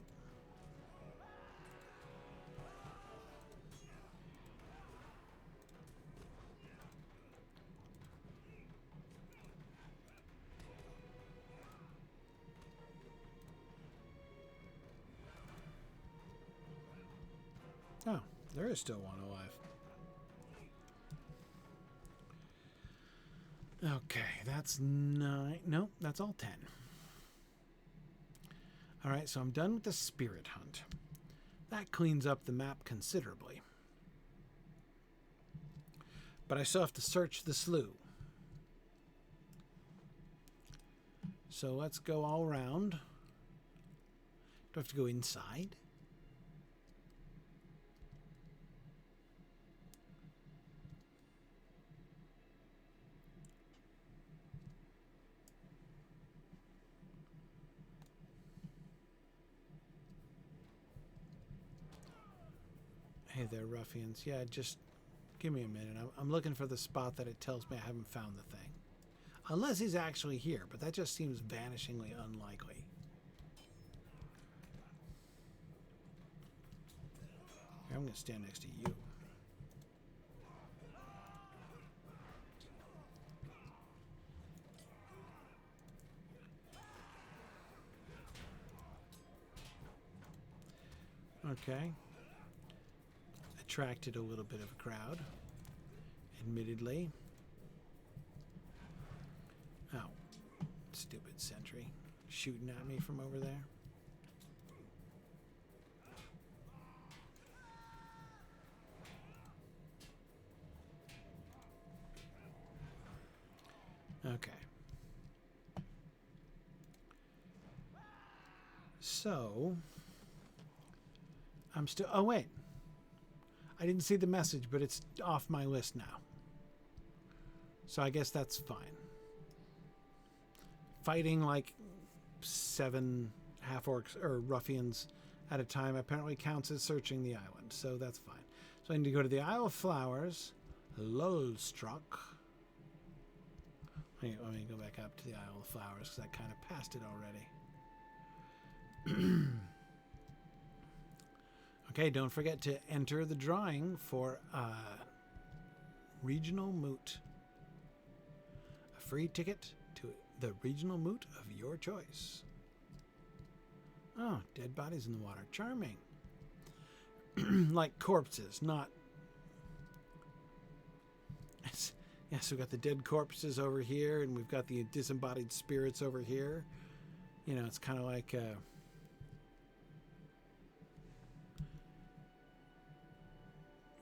Oh, there is still one alive. Okay, that's 9. No, that's all 10. All right, so I'm done with the spirit hunt. That cleans up the map considerably. But I still have to search the slough. So let's go all around. Do I have to go inside? Hey there, ruffians. Yeah, just give me a minute. I'm looking for the spot that it tells me I haven't found the thing. Unless he's actually here, but that just seems vanishingly unlikely. Here, I'm going to stand next to you. Okay. Attracted a little bit of a crowd, admittedly. Oh, stupid sentry shooting at me from over there. Okay. So, I'm still... Oh, wait. I didn't see the message, but it's off my list now. So I guess that's fine. Fighting like 7 half-orcs or ruffians at a time apparently counts as searching the island, so that's fine. So I need to go to the Isle of Flowers, Lulstruck. Let me go back up to the Isle of Flowers because I kind of passed it already. Okay, don't forget to enter the drawing for Regional Moot. A free ticket to the regional moot of your choice. Oh, dead bodies in the water. Charming. Like corpses, not... Yes, we've got the dead corpses over here, and we've got the disembodied spirits over here. You know, it's kind of like...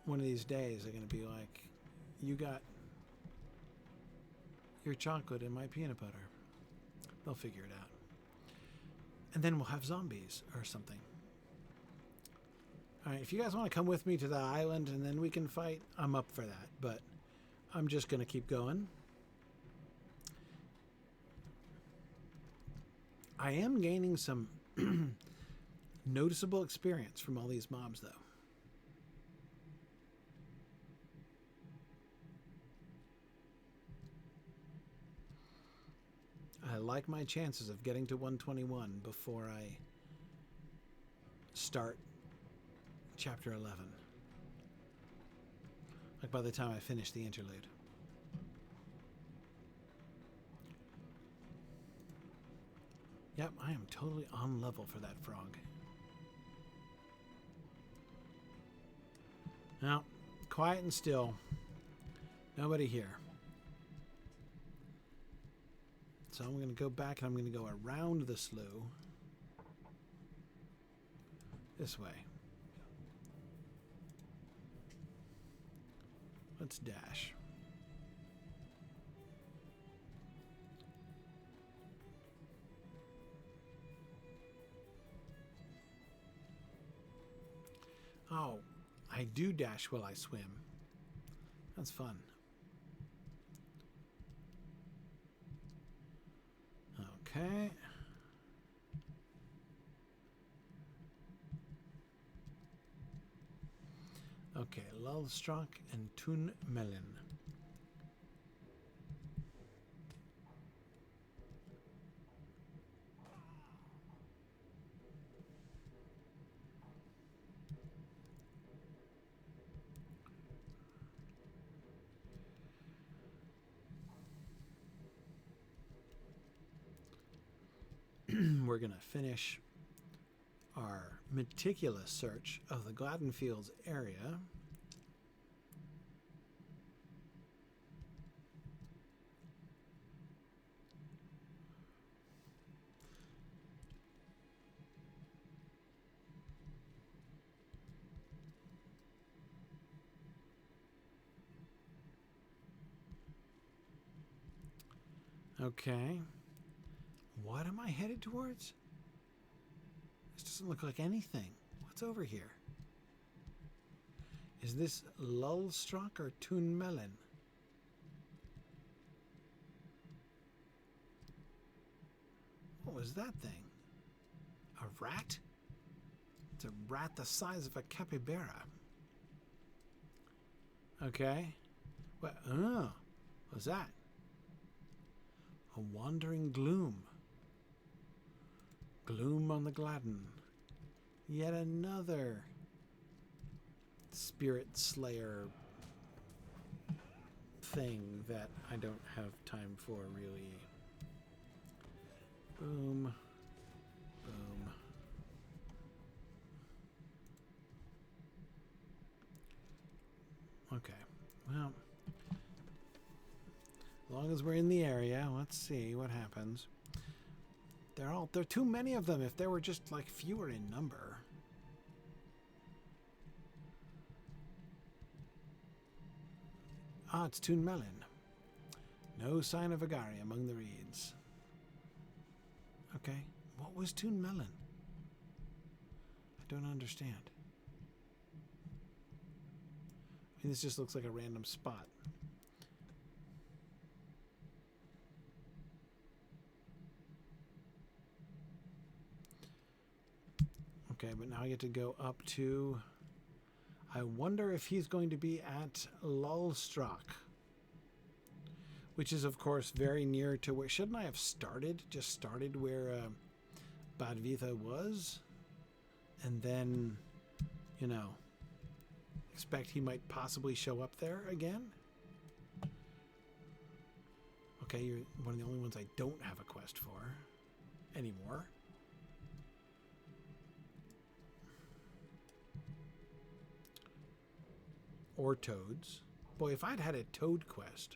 one of these days, they're going to be like, you got your chocolate and my peanut butter. They'll figure it out. And then we'll have zombies or something. All right, if you guys want to come with me to the island and then we can fight, I'm up for that. But I'm just going to keep going. I am gaining some noticeable experience from all these mobs, though. I like my chances of getting to 121 before I start chapter 11. Like by the time I finish the interlude. Yep, I am totally on level for that frog. Now, quiet and still. Nobody here. So I'm going to go back and I'm going to go around the slough. This way. Let's dash. Oh, I do dash while I swim. That's fun. Okay. Okay, Lulstruck and Tun Melon. We're going to finish our meticulous search of the Gladdenfields area. Okay. What am I headed towards? This doesn't look like anything. What's over here? Is this Lulstruck or Tun Melon? What was that thing? A rat? It's a rat the size of a capybara. Okay. What? Oh, what was that? A wandering gloom. Gloom on the Gladden. Yet another spirit slayer thing that I don't have time for, really. Boom. Boom. Okay. Well, as long as we're in the area, let's see what happens. There are too many of them. If there were just like fewer in number. Ah, it's Tun Melon. No sign of Agari among the reeds. Okay, what was Tun Melon? I don't understand. mean, this just looks like a random spot. Okay, but now I get to go up to... I wonder if he's going to be at Lulstrock, which is, of course, very near to where... Shouldn't I have started? Just started where Badvitha was? And then, you know, expect he might possibly show up there again? Okay, you're one of the only ones I don't have a quest for anymore. Or toads. Boy, if I'd had a toad quest.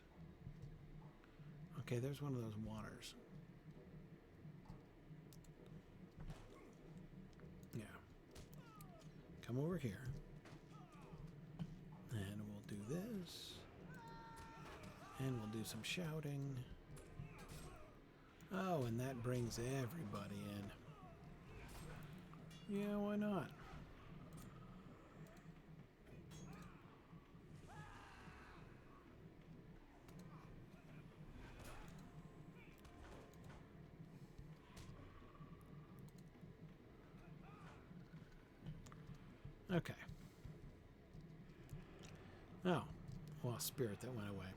Okay, there's one of those waters. Yeah. Come over here. And we'll do this. And we'll do some shouting. Oh, and that brings everybody in. Yeah, why not? Okay. Oh, lost spirit that went away.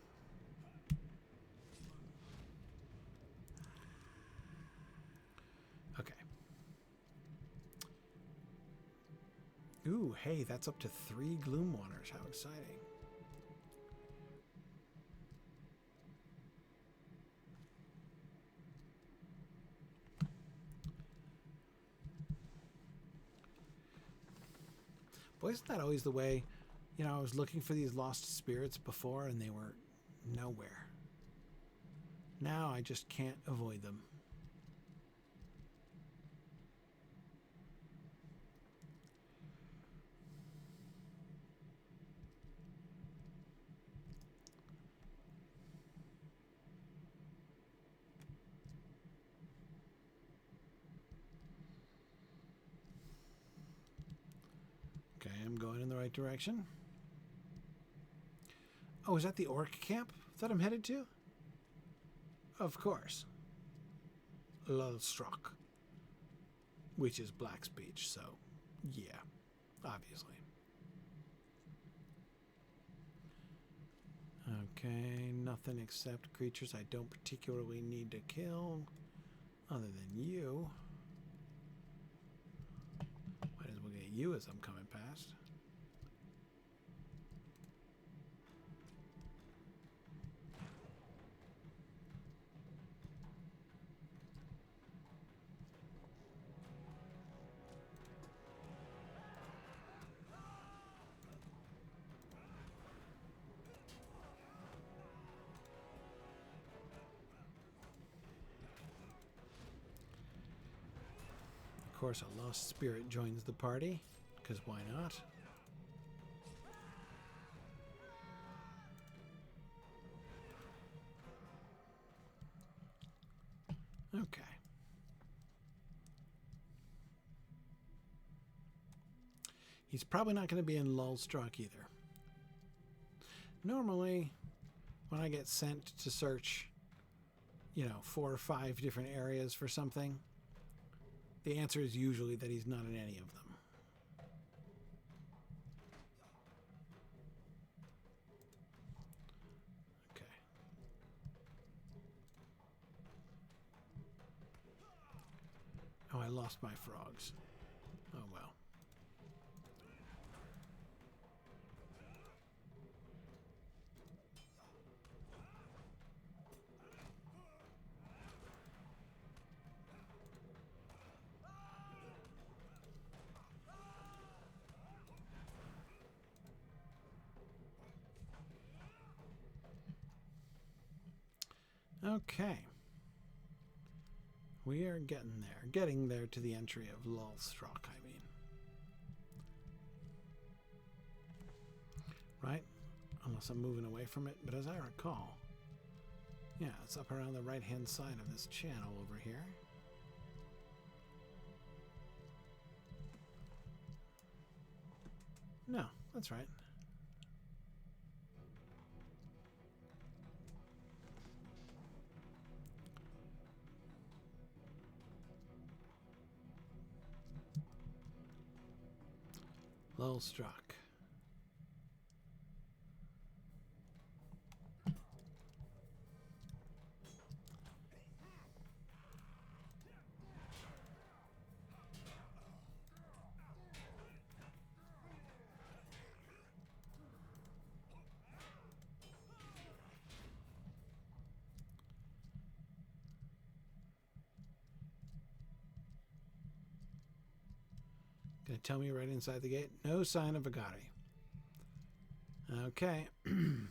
Okay. Ooh, hey, that's up to 3 gloom waters. How exciting. Boy, isn't that always the way? You know, I was looking for these lost spirits before and they were nowhere. Now I just can't avoid them. Okay, I'm going in the right direction. Oh, is that the orc camp that I'm headed to? Of course. Lulstrock. Which is black speech, so yeah, obviously. Okay, nothing except creatures I don't particularly need to kill other than you. Might as well get you as I'm coming past. Of course, a lost spirit joins the party, because why not? Okay. He's probably not going to be in Lulstrock either. Normally, when I get sent to search, you know, 4 or 5 different areas for something, the answer is usually that he's not in any of them. Okay. Oh, I lost my frogs. Oh well. Okay. We are getting there. Getting there to the entry of Lulstrock, I mean. Right? Unless I'm moving away from it. But as I recall, yeah, it's up around the right-hand side of this channel over here. No, that's right. Well struck. Gonna tell me right inside the gate? No sign of Vigari. Okay.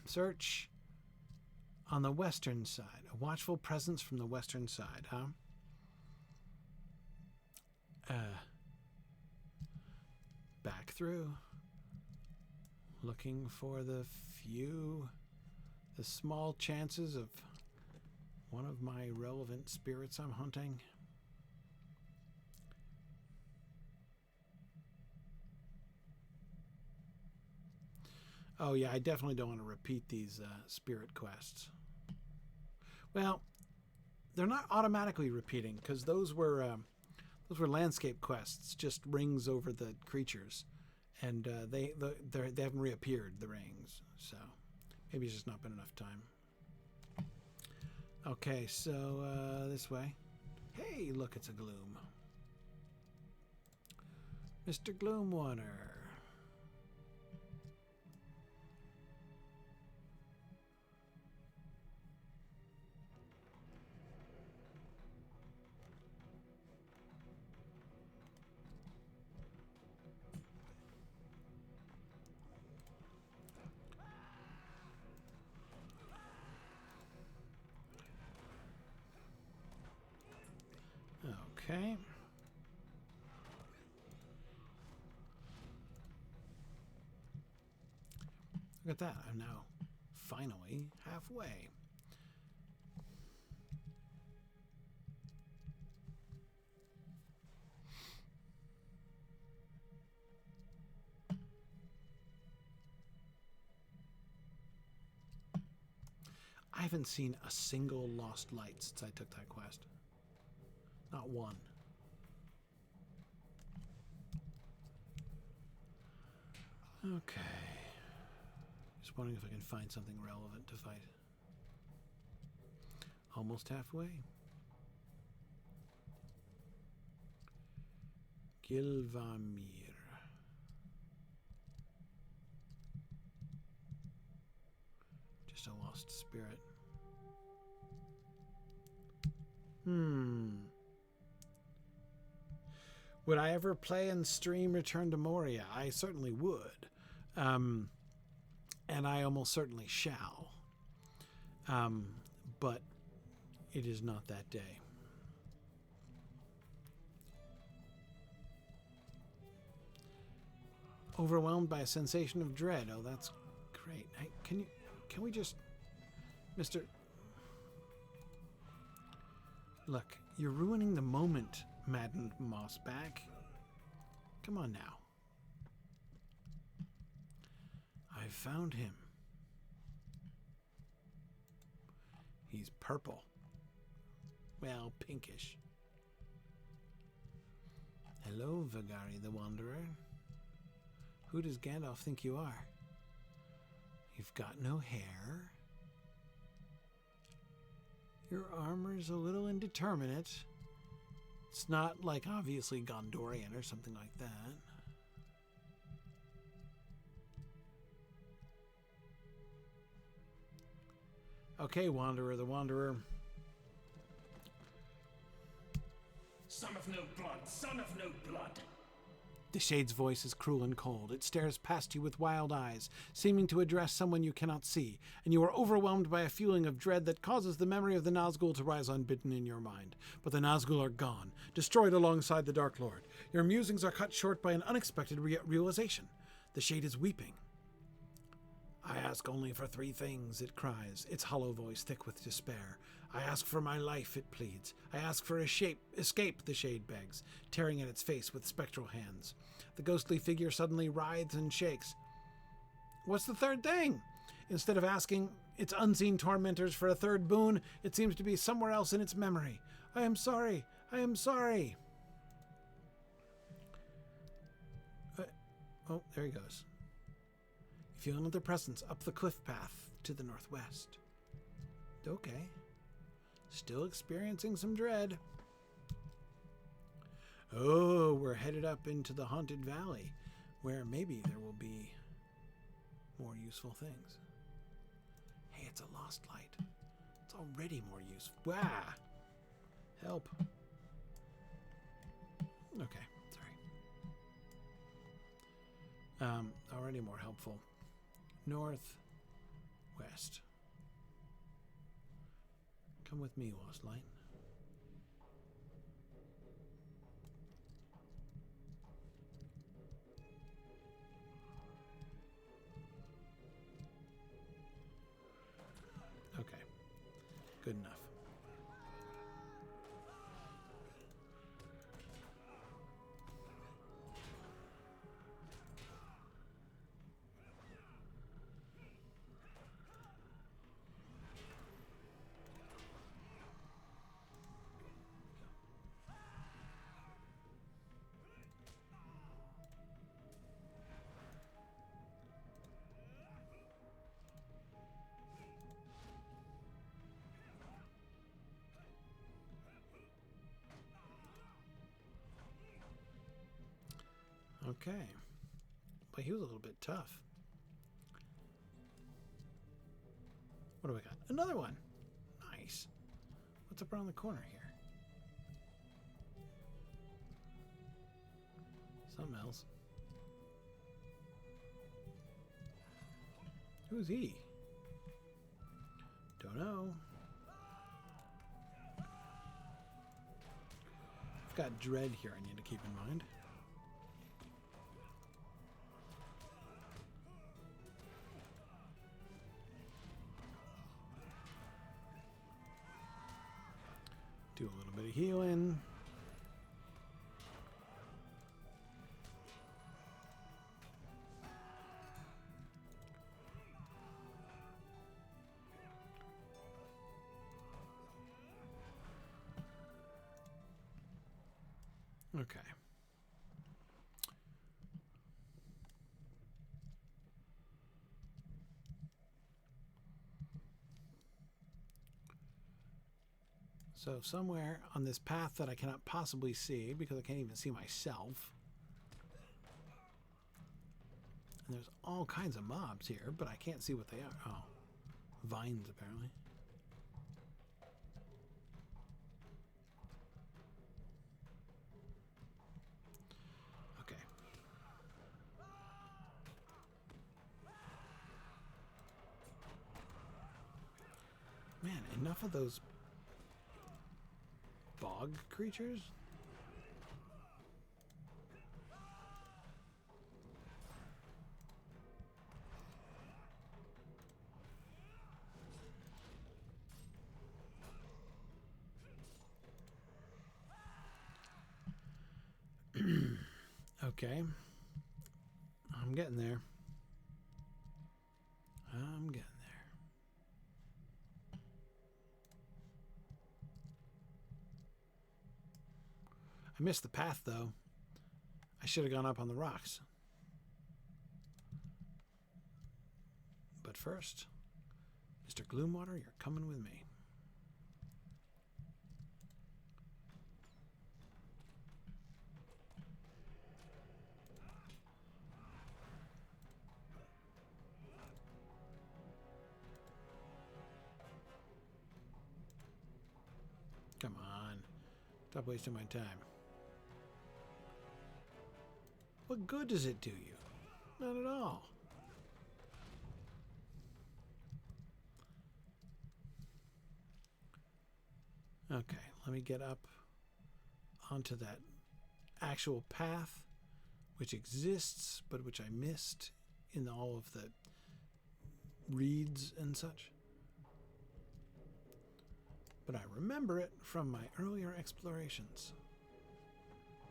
Search on the western side. A watchful presence from the western side, huh? Back through. Looking for the small chances of one of my relevant spirits I'm hunting. Oh yeah, I definitely don't want to repeat these spirit quests. Well, they're not automatically repeating because those were landscape quests, just rings over the creatures, and they haven't reappeared, the rings. So maybe it's just not been enough time. Okay, so this way. Hey, look, it's a Gloom. Mr. Gloomwater. Okay. Look at that. I'm now finally halfway. I haven't seen a single lost light since I took that quest. Not one. Okay. Just wondering if I can find something relevant to fight. Almost halfway. Gilvamir. Just a lost spirit. Would I ever play and stream Return to Moria? I certainly would. And I almost certainly shall. But it is not that day. Overwhelmed by a sensation of dread. Oh, that's great. Hey, can we just... Mr. Look, you're ruining the moment, maddened Mossback. Come on now. I've found him. He's purple. Well, pinkish. Hello, Vigari the Wanderer. Who does Gandalf think you are? You've got no hair. Your armor's a little indeterminate. It's not like obviously Gondorian or something like that. Okay, Wanderer the Wanderer. Son of no blood, son of no blood. The Shade's voice is cruel and cold. It stares past you with wild eyes, seeming to address someone you cannot see, and you are overwhelmed by a feeling of dread that causes the memory of the Nazgul to rise unbidden in your mind. But the Nazgul are gone, destroyed alongside the Dark Lord. Your musings are cut short by an unexpected realization. The Shade is weeping. I ask only for three things, it cries, its hollow voice thick with despair. I ask for my life, it pleads. I ask for escape, the Shade begs, tearing at its face with spectral hands. The ghostly figure suddenly writhes and shakes. What's the third thing? Instead of asking its unseen tormentors for a third boon, it seems to be somewhere else in its memory. I am sorry. I am sorry. Oh, there he goes. You feel another presence up the cliff path to the northwest. Okay. Still experiencing some dread. Oh, we're headed up into the haunted valley, where maybe there will be more useful things. Hey, it's a lost light. It's already more useful. Wah! Help. Okay, sorry. Already more helpful. North, west. Come with me, Lost Light. Okay, good enough. Okay. But he was a little bit tough. What do we got? Another one. Nice. What's up around the corner here? Something else. Who's he? Don't know. I've got dread here I need to keep in mind. Do a little bit of healing. Okay. So somewhere on this path that I cannot possibly see because I can't even see myself. And there's all kinds of mobs here, but I can't see what they are. Oh, vines apparently. Okay. Man, enough of those bog creatures? Okay. I'm getting there. I'm getting there. I missed the path, though. I should have gone up on the rocks. But first, Mr. Gloomwater, you're coming with me. Come on. Stop wasting my time. What good does it do you? Not at all. Okay, let me get up onto that actual path, which exists, but which I missed in all of the reeds and such. But I remember it from my earlier explorations.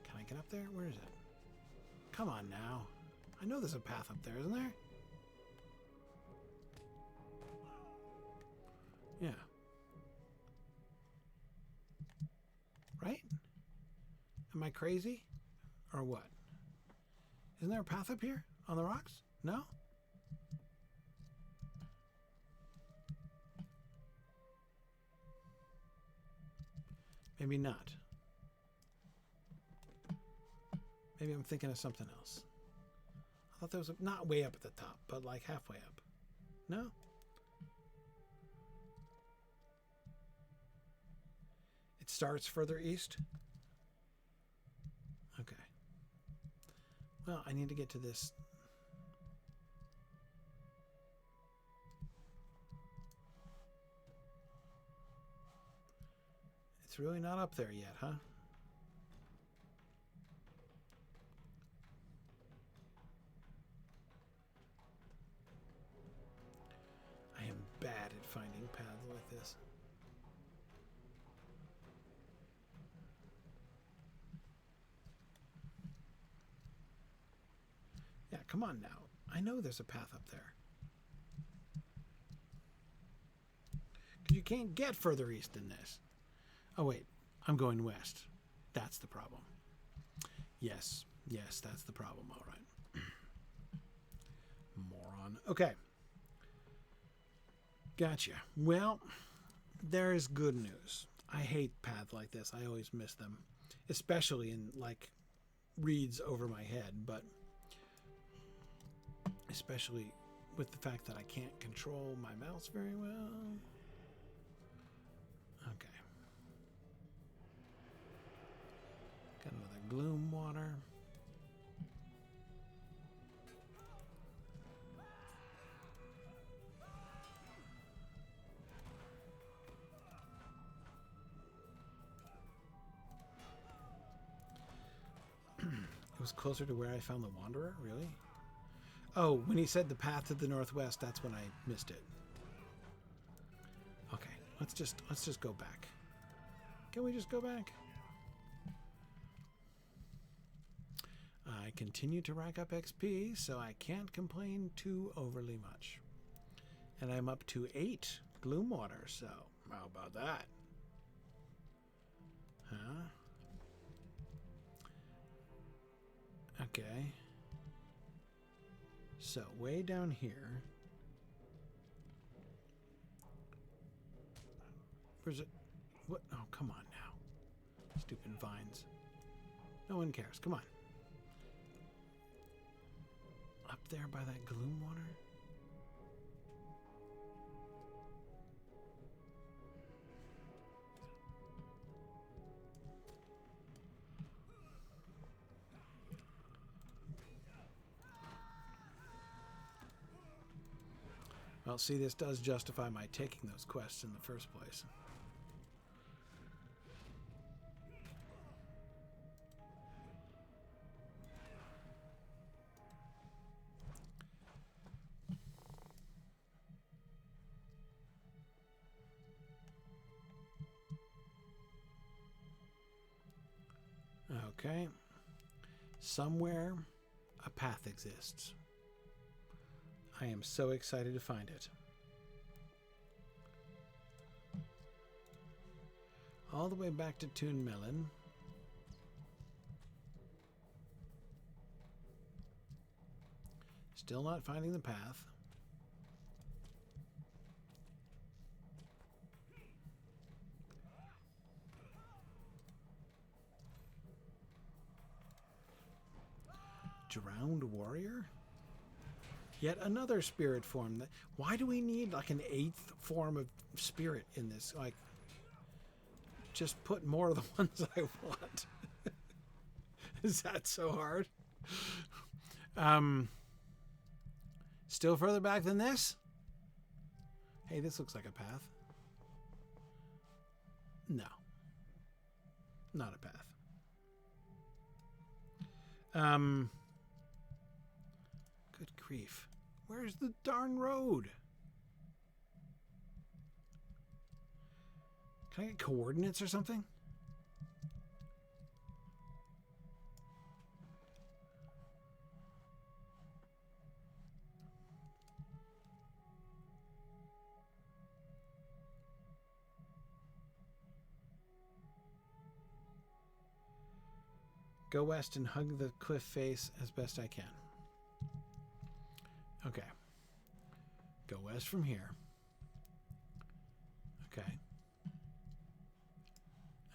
Can I get up there? Where is it? Come on now. I know there's a path up there, isn't there? Yeah. Right? Am I crazy? Or what? Isn't there a path up here? on the rocks? No? Maybe not. Maybe I'm thinking of something else. I thought there was not way up at the top, but like halfway up. No? It starts further east? Okay. Well, I need to get to this. It's really not up there yet, huh? I am bad at finding paths like this. Yeah, come on now. I know there's a path up there. Because you can't get further east than this. Oh, wait. I'm going west. That's the problem. Yes. Yes, that's the problem. All right. Moron. Okay. Gotcha. Well, there is good news. I hate paths like this. I always miss them. Especially in, like, reads over my head. But especially with the fact that I can't control my mouse very well. Okay. Got another gloom water. It was closer to where I found the Wanderer? Really? Oh, when he said the path to the northwest, that's when I missed it. Okay, let's just go back. Can we just go back? I continue to rack up XP, so I can't complain too overly much. And I'm up to 8 gloom water, so how about that? Huh? Okay. So, way down here. Where's it? What? Oh, come on now. Stupid vines. No one cares. Come on. Up there by that gloom water? Well, see, this does justify my taking those quests in the first place. Okay. Somewhere a path exists. I am so excited to find it. All the way back to Toon Melon. Still not finding the path. Drowned warrior? Yet another spirit form. Why do we need like an 8th form of spirit in this? Like, just put more of the ones I want. Is that so hard? Still further back than this? Hey, this looks like a path. No. Not a path. Good grief. Where's the darn road? Can I get coordinates or something? Go west and hug the cliff face as best I can. Okay. Go west from here. Okay.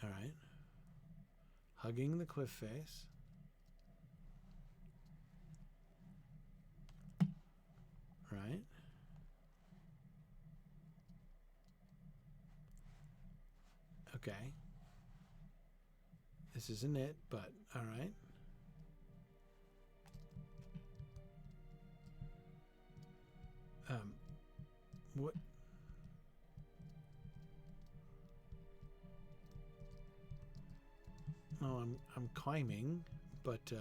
All right. Hugging the cliff face. Right. Okay. This isn't it, but all right. What? Oh, I'm climbing, but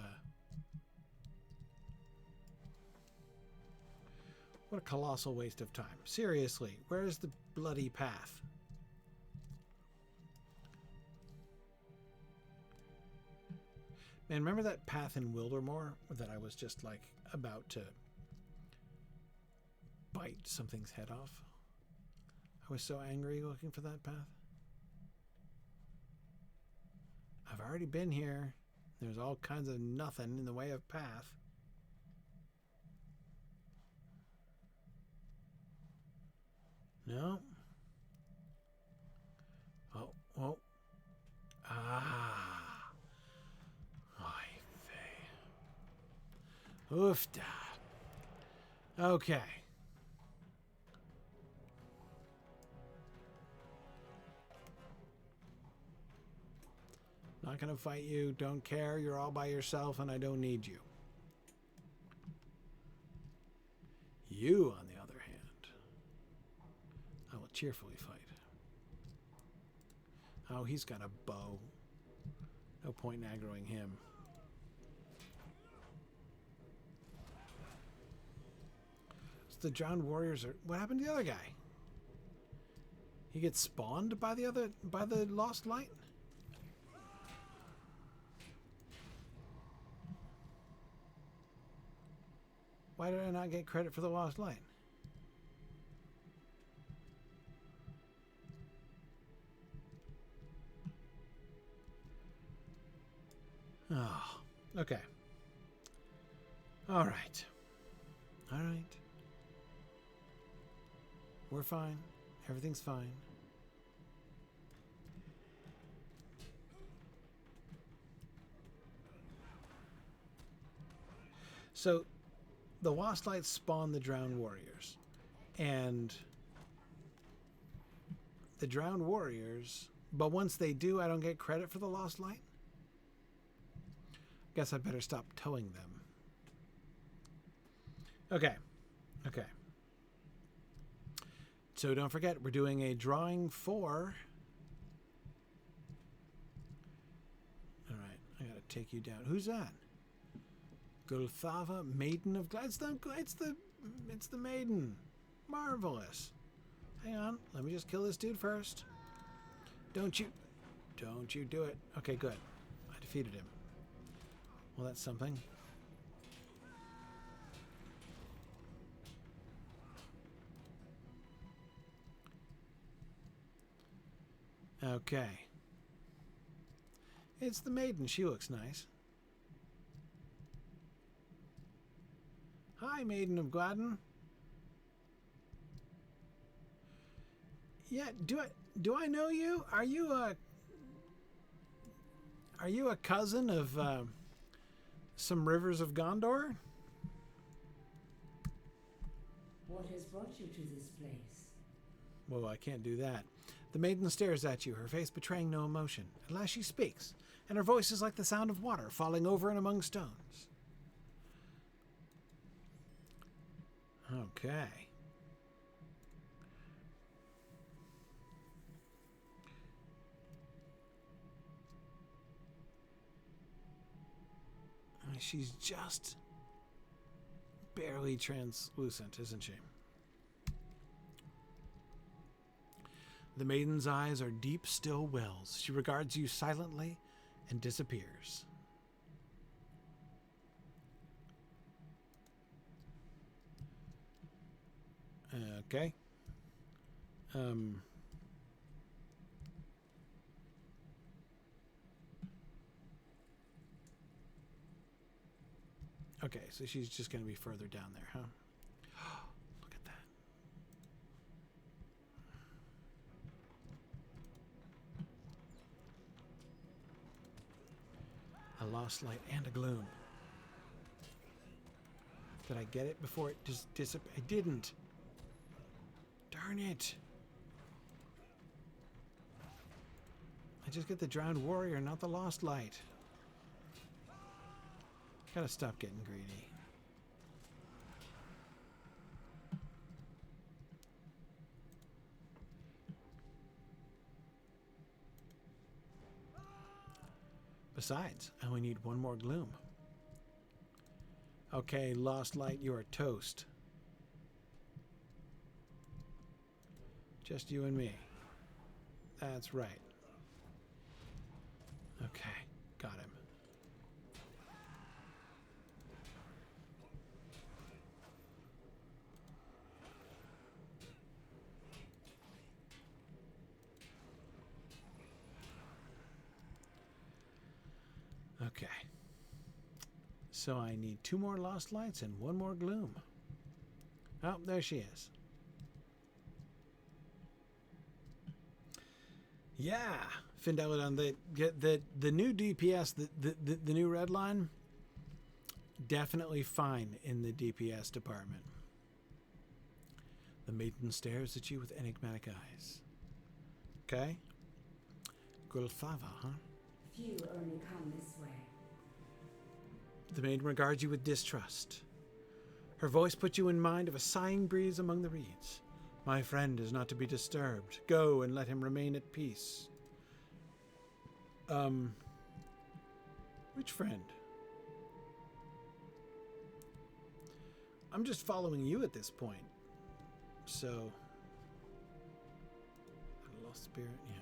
what a colossal waste of time. Seriously, where is the bloody path? Man, remember that path in Wildermore that I was just like about to bite something's head off? I was so angry looking for that path. I've already been here. There's all kinds of nothing in the way of path. No. Oh, oh. Ah. Oy vey. Oofda. Okay. Not gonna fight you. Don't care. You're all by yourself and I don't need you. You, on the other hand, I will cheerfully fight. Oh, he's got a bow. No point in aggroing him. So the drowned warriors are... What happened to the other guy? He gets spawned by the lost light? Why did I not get credit for the lost light? Oh, okay. All right. All right. We're fine. Everything's fine. So, the Lost Lights spawn the Drowned Warriors. And the Drowned Warriors... But once they do, I don't get credit for the Lost Light? Guess I better stop towing them. Okay. Okay. So don't forget, we're doing a drawing for... Alright, I gotta take you down. Who's that? Gulthava, Maiden of Glad. It's the Maiden. Marvelous. Hang on, let me just kill this dude first. Don't you do it. Okay, good. I defeated him. Well, that's something. Okay. It's the Maiden. She looks nice. Hi, Maiden of Gladden. Yeah, do I know you? Are you a cousin of some rivers of Gondor? What has brought you to this place? Well, I can't do that. The maiden stares at you, her face betraying no emotion. At last she speaks, and her voice is like the sound of water falling over and among stones. Okay. She's just barely translucent, isn't she? The maiden's eyes are deep, still wells. She regards you silently and disappears. Okay. Okay, so she's just going to be further down there, huh? A lost light and a gloom. Did I get it before it just disappeared? I didn't. Darn it. I just get the drowned warrior, not the lost light. Gotta stop getting greedy. Besides, I only need one more gloom. Okay, lost light, you are toast. Just you and me. That's right. Okay, got him. Okay. So I need 2 more lost lights and 1 more gloom. Oh, there she is. Yeah, Findelidon, the new DPS, the new red line, definitely fine in the DPS department. The maiden stares at you with enigmatic eyes. Okay. Gulfava, huh? Few only come this way. The maiden regards you with distrust. Her voice puts you in mind of a sighing breeze among the reeds. My friend is not to be disturbed. Go and let him remain at peace. Which friend? I'm just following you at this point. So... a lost spirit, yeah.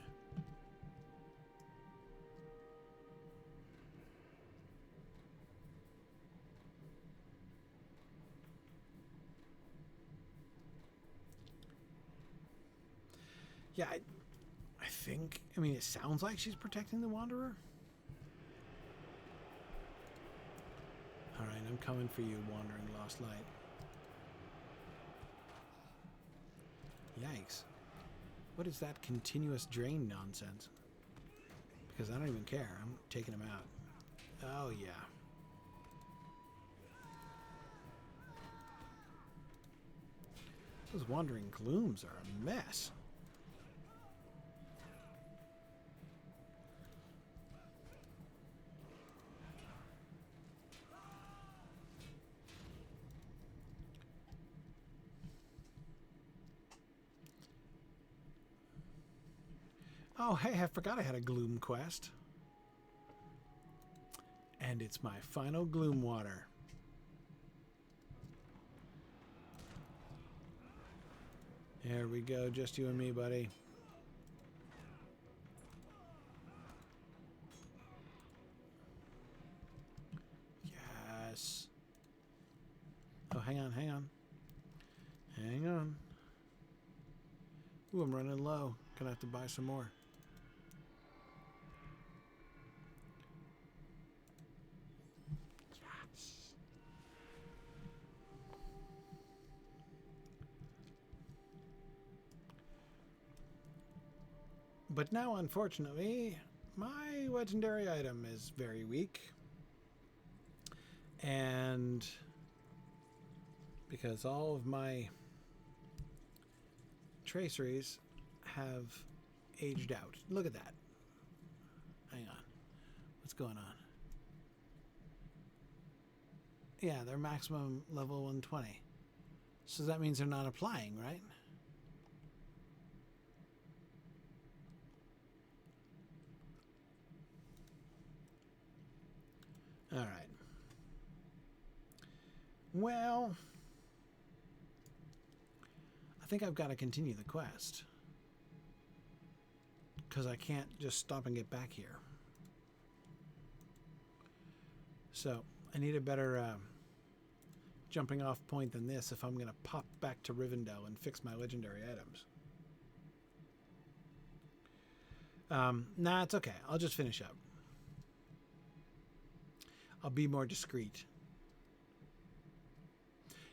Yeah, I think, I mean, it sounds like she's protecting the Wanderer. Alright, I'm coming for you, Wandering Lost Light. Yikes. What is that continuous drain nonsense? Because I don't even care. I'm taking him out. Oh, yeah. Those Wandering Glooms are a mess. Oh, hey, I forgot I had a Gloom quest. And it's my final Gloom water. There we go, just you and me, buddy. Yes. Oh, hang on, hang on. Hang on. Ooh, I'm running low. Gonna have to buy some more. But now, unfortunately, my legendary item is very weak. And because all of my traceries have aged out. Look at that. Hang on. What's going on? Yeah, they're maximum level 120. So that means they're not applying, right? All right. Well, I think I've got to continue the quest. Because I can't just stop and get back here. So, I need a better jumping off point than this if I'm going to pop back to Rivendell and fix my legendary items. Nah, it's okay. I'll just finish up. I'll be more discreet.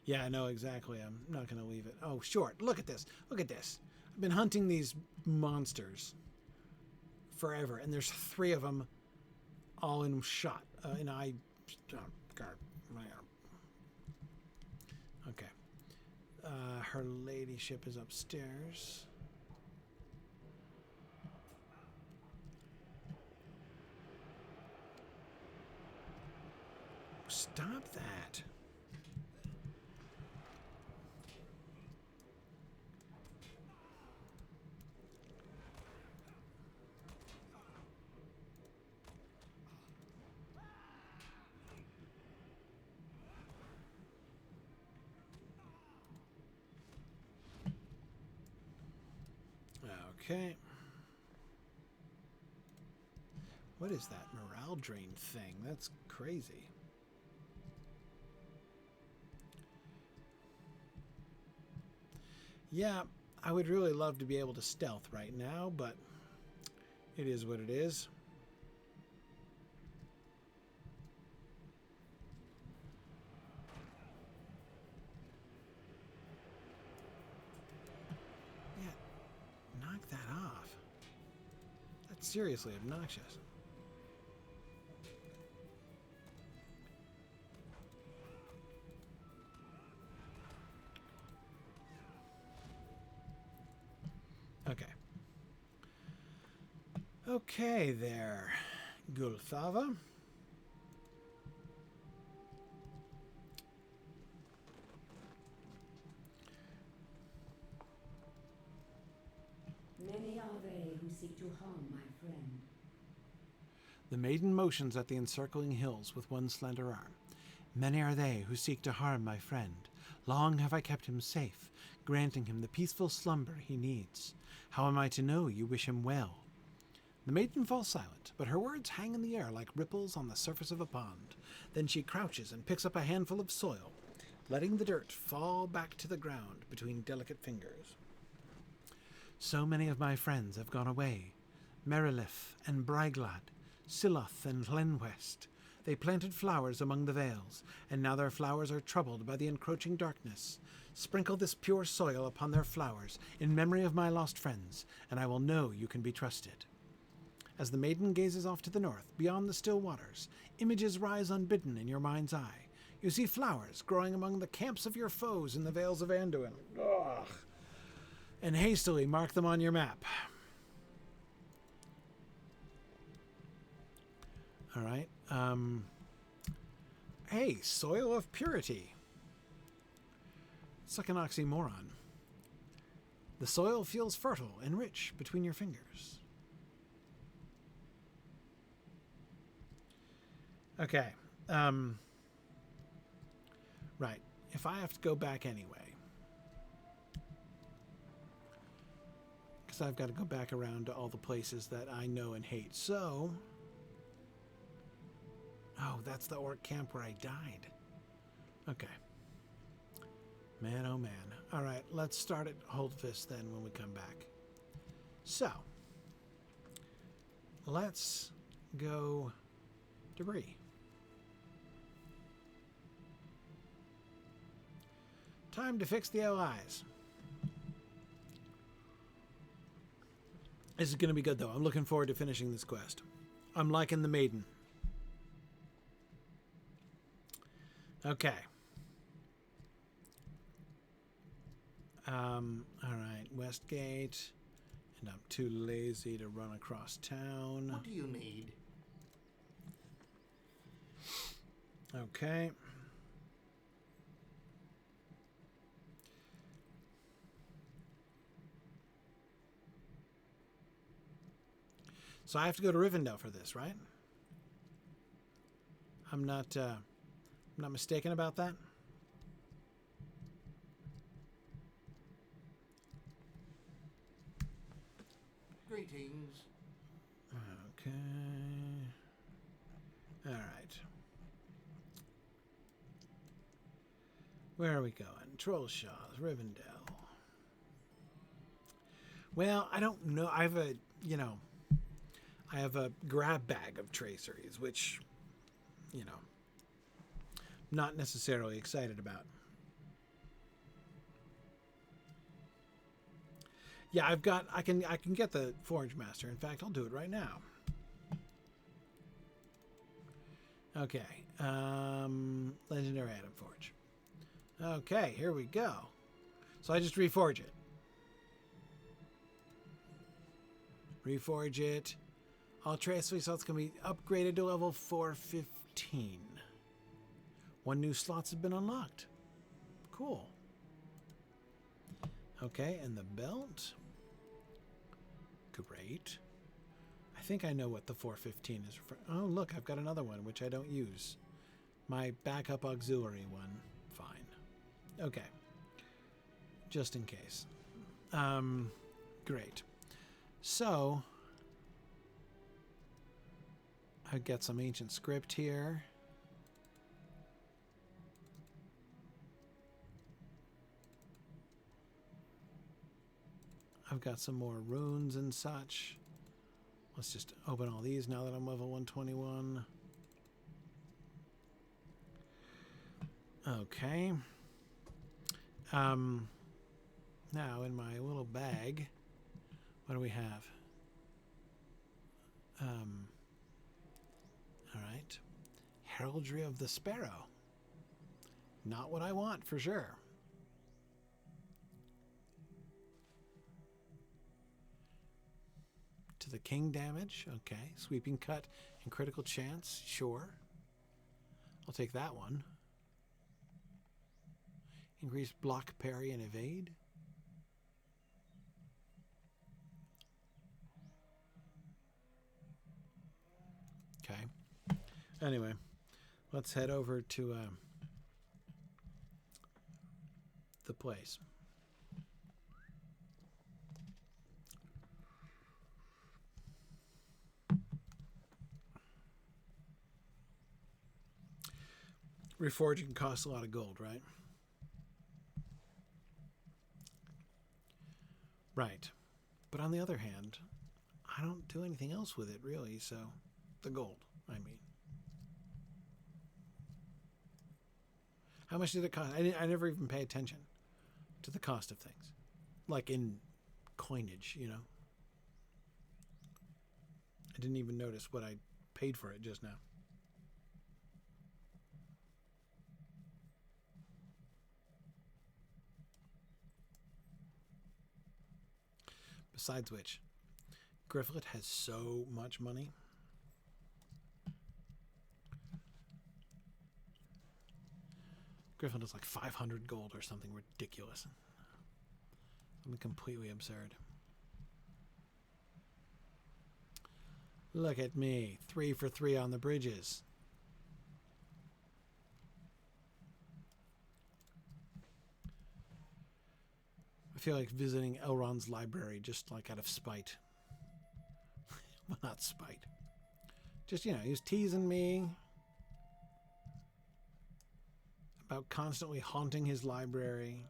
Yeah, I know exactly. I'm not going to leave it. Oh, short. Look at this. Look at this. I've been hunting these monsters forever, and there's 3 of them all in shot. Okay. Her ladyship is upstairs. Stop that. Okay. What is that morale drain thing? That's crazy. Yeah, I would really love to be able to stealth right now, but it is what it is. Yeah, knock that off. That's seriously obnoxious. Okay. Okay there, Gulthava. Many are they who seek to harm my friend. The maiden motions at the encircling hills with one slender arm. Many are they who seek to harm my friend. Long have I kept him safe, granting him the peaceful slumber he needs. How am I to know you wish him well? The maiden falls silent, but her words hang in the air like ripples on the surface of a pond. Then she crouches and picks up a handful of soil, letting the dirt fall back to the ground between delicate fingers. So many of my friends have gone away. Merilith and Bryglad, Siloth and Lenwest. They planted flowers among the vales, and now their flowers are troubled by the encroaching darkness. Sprinkle this pure soil upon their flowers in memory of my lost friends, and I will know you can be trusted. As the maiden gazes off to the north, beyond the still waters, images rise unbidden in your mind's eye. You see flowers growing among the camps of your foes in the vales of Anduin. Ugh. And hastily mark them on your map. All right. Hey, soil of purity. It's like an oxymoron. The soil feels fertile and rich between your fingers. Okay. Right. If I have to go back anyway, because I've got to go back around to all the places that I know and hate. So, oh, that's the orc camp where I died. Okay. Man, oh man. All right, let's start at Holdfist then when we come back. So, let's go debris. Time to fix the LIs. This is going to be good, though. I'm looking forward to finishing this quest. I'm liking the maiden. Okay. All right, Westgate. And I'm too lazy to run across town. What do you need? Okay. So I have to go to Rivendell for this, right? I'm not mistaken about that. Greetings. Okay. All right. Where are we going? Trollshaws, Rivendell. Well, I don't know. I have a grab bag of traceries, which, not necessarily excited about. Yeah, I can get the Forge Master. In fact, I'll do it right now. Okay. Legendary item forge. Okay, here we go. So I just reforge it. Reforge it. All trace results can be upgraded to level 415. One new slot has been unlocked. Cool. Okay, and the belt. Great. I think I know what the 415 is. Oh, look, I've got another one, which I don't use. My backup auxiliary one. Fine. Okay. Just in case. Great. So, I've got some ancient script here. I've got some more runes and such. Let's just open all these now that I'm level 121. Okay. Now in my little bag, what do we have? All right. Heraldry of the Sparrow. Not what I want for sure. To the king damage. Okay. Sweeping cut and critical chance. Sure. I'll take that one. Increase block, parry, and evade. Okay. Anyway, let's head over to the place. Reforging costs a lot of gold, right? Right. But on the other hand, I don't do anything else with it, really, so the gold, I mean. How much did it cost? I never even pay attention to the cost of things. Like in coinage, you know. I didn't even notice what I paid for it just now. Besides which, Grifflet has so much money. Grifflet is like 500 gold or something ridiculous. I mean, completely absurd. Look at me. 3 for 3 on the bridges. I feel like visiting Elrond's library just like out of spite. Well, not spite. Just, you know, he was teasing me about constantly haunting his library.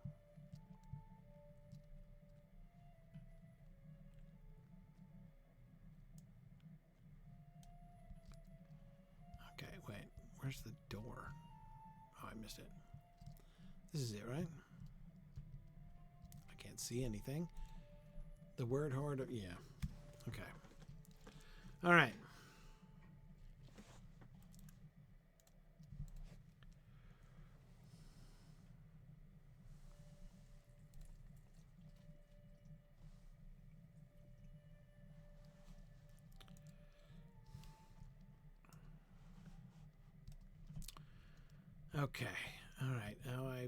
Okay, wait. Where's the door? Oh, I missed it. This is it, right? I can't see anything. The word horde. Yeah. Okay. All right. Okay. All right. Now I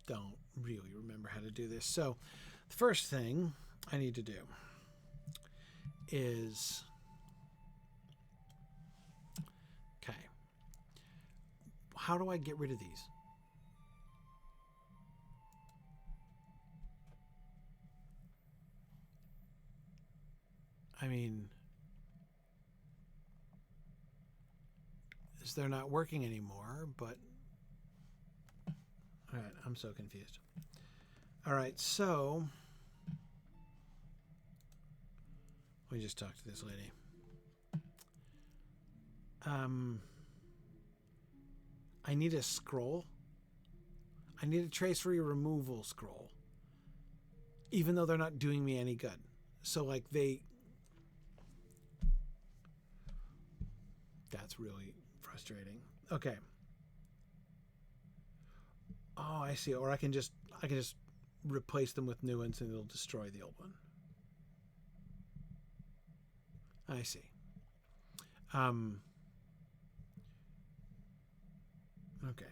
don't really remember how to do this. So the first thing I need to do is, okay, how do I get rid of these? I mean, they're not working anymore, but all right, I'm so confused. All right, so let me just talk to this lady. I need a scroll. I need a tracery removal scroll, even though they're not doing me any good. So, like, that's really frustrating. frustrating. Okay. Oh, I see. Or I can just replace them with new ones and it'll destroy the old one. I see. Okay.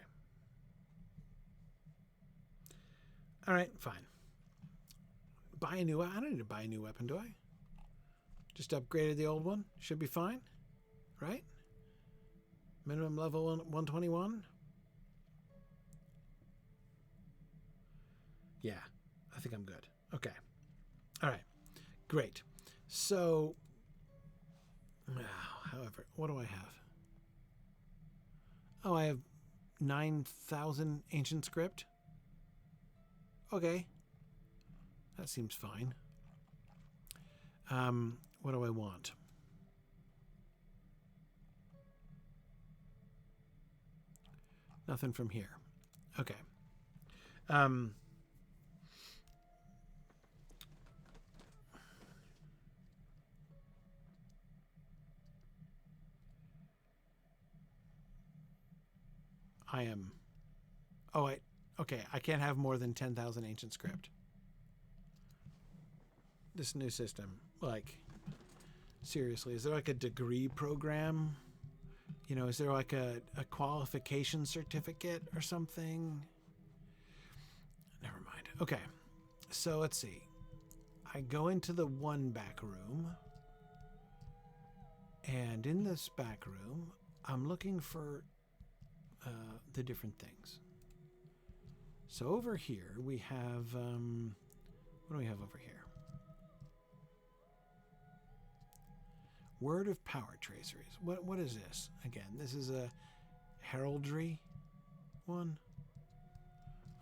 All right, fine. Buy a new. I don't need to buy a new weapon, do I? Just upgraded the old one. Should be fine, right? Minimum level 121. Yeah, I think I'm good. Okay. All right. Great. So, however, what do I have? Oh, I have 9,000 ancient script. Okay. That seems fine. What do I want? Nothing from here. Okay. I am... Oh, wait. Okay, I can't have more than 10,000 ancient script. This new system, like, seriously, is there like a degree program? You know, is there like a qualification certificate or something? Never mind. Okay, so let's see. I go into the one back room, and in this back room, I'm looking for the different things. So over here we have, what do we have over here? Word of Power Traceries. What is this? Again, this is a heraldry one.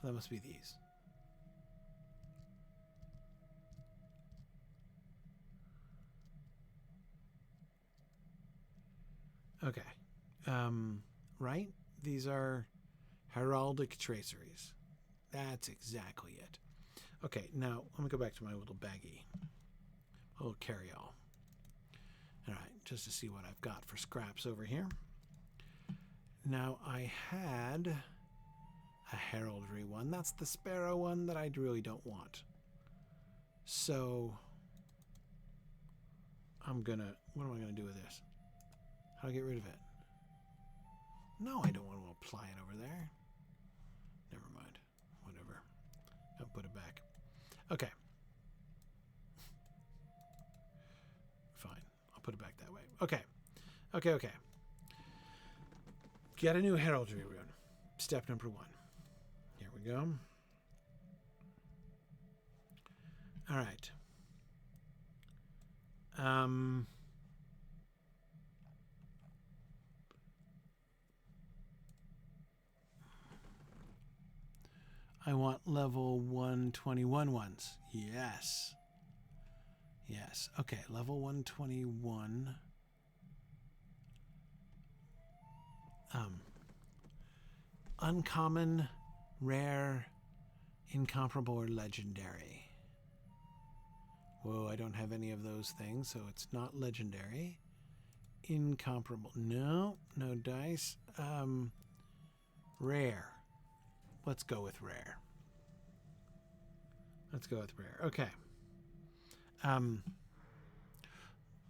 Oh, that must be these. Okay. Right? These are heraldic traceries. That's exactly it. Okay, now let me go back to my little baggie. A little carry-all. All right, just to see what I've got for scraps over here. Now, I had a heraldry one. That's the sparrow one that I really don't want. So, what am I going to do with this? How do I get rid of it? No, I don't want to apply it over there. Never mind. Whatever. I'll put it back. Okay. Fine. I'll put it back that way. Okay. Okay. Get a new heraldry rune. Step number 1. Here we go. All right. I want level 121 ones. Yes. Yes. Okay, level 121. Uncommon, rare, incomparable, or legendary. Whoa, I don't have any of those things, so it's not legendary. Incomparable. No dice. Rare. Let's go with rare. Okay.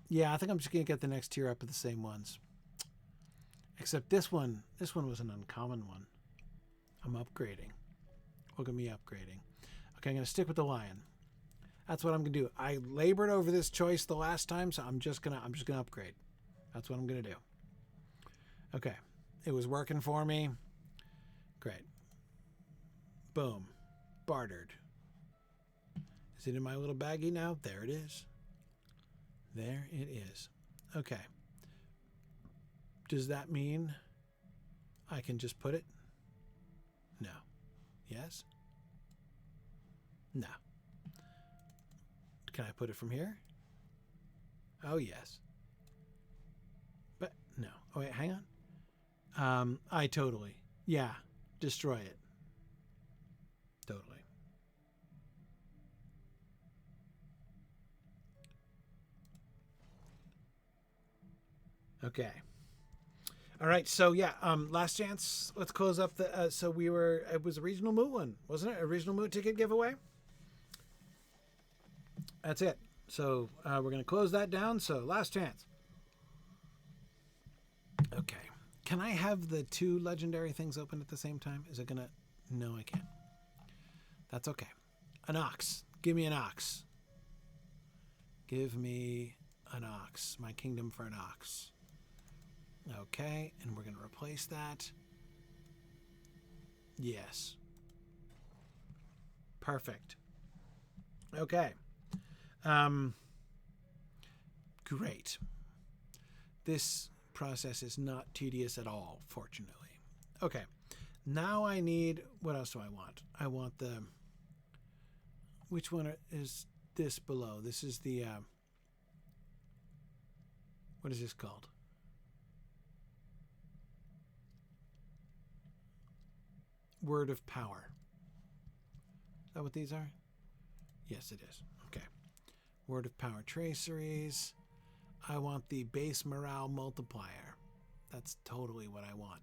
Yeah, I think I'm just going to get the next tier up with the same ones. Except this one was an uncommon one. I'm upgrading. Look at me upgrading. Okay, I'm going to stick with the lion. That's what I'm going to do. I labored over this choice the last time, so I'm just going to upgrade. That's what I'm going to do. Okay. It was working for me. Great. Boom. Bartered. Is it in my little baggie now? There it is. There it is. Okay. Does that mean I can just put it? No. Yes? No. Can I put it from here? Oh, yes. But no. Oh, wait, hang on. I totally. Yeah. Destroy it. Totally. Okay. All right, so yeah, last chance. Let's close up the. So we were. It was a regional moot one, wasn't it? A regional moot ticket giveaway. That's it. So we're gonna close that down. So last chance. Okay. Can I have the two legendary things open at the same time? Is it gonna? No, I can't. That's okay. An ox. Give me an ox. Give me an ox. My kingdom for an ox. Okay, and we're going to replace that. Yes. Perfect. Okay. Great. This process is not tedious at all, fortunately. Okay. Now I need... What else do I want? I want the... Which one is this below? This is the... what is this called? Word of Power. Is that what these are? Yes, it is. Okay. Word of Power traceries. I want the base morale multiplier. That's totally what I want.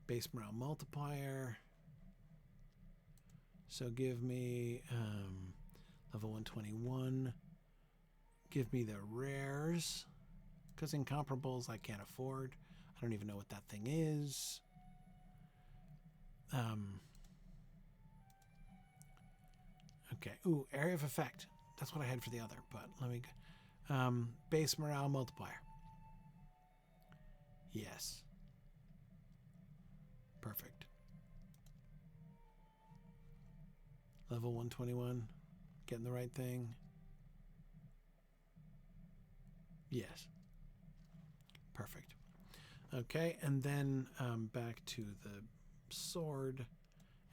Base morale multiplier. So give me level 121. Give me the rares. Because incomparables I can't afford. I don't even know what that thing is. Okay. Ooh, area of effect. That's what I had for the other, but let me... base morale multiplier. Yes. Perfect. Level 121. Getting the right thing. Yes. Perfect. Okay, and then back to the sword,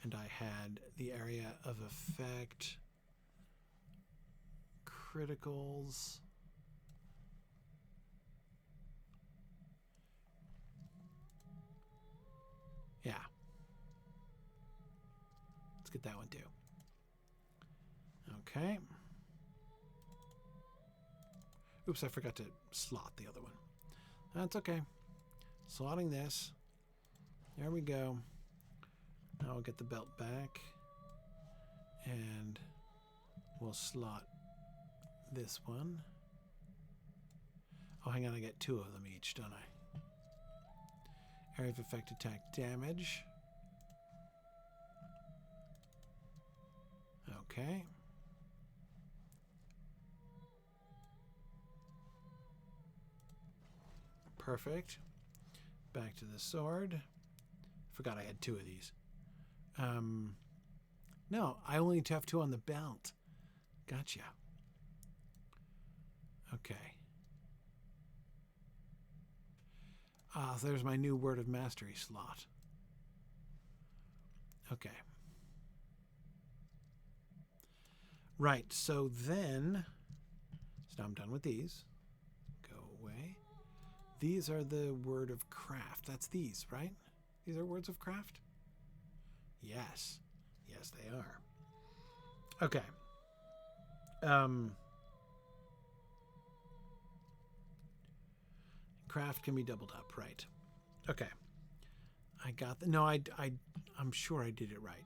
and I had the area of effect, criticals, yeah, let's get that one too. Okay, oops, I forgot to slot the other one. That's okay. Slotting this. There we go. Now I'll get the belt back. And we'll slot this one. Oh, hang on. I get two of them each, don't I? Area of effect attack damage. Okay. Perfect. Back to the sword. Forgot I had two of these. No, I only have two on the belt. Gotcha. Okay. Ah, so there's my new Word of Mastery slot. Okay. Right, so then... So now I'm done with these. Go away. These are the word of craft. That's these, right? These are words of craft? Yes. Yes, they are. Okay. Craft can be doubled up, right? Okay. I got the... No, I'm sure I did it right.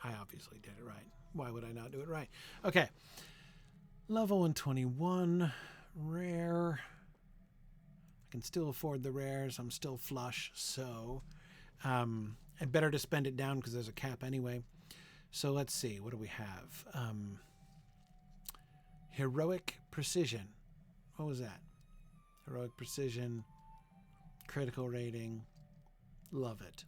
I obviously did it right. Why would I not do it right? Okay. Level 121. Rare. I can still afford the rares. I'm still flush, so I'd better to spend it down because there's a cap anyway. So let's see. What do we have? Heroic Precision. What was that? Heroic Precision. Critical rating. Love it.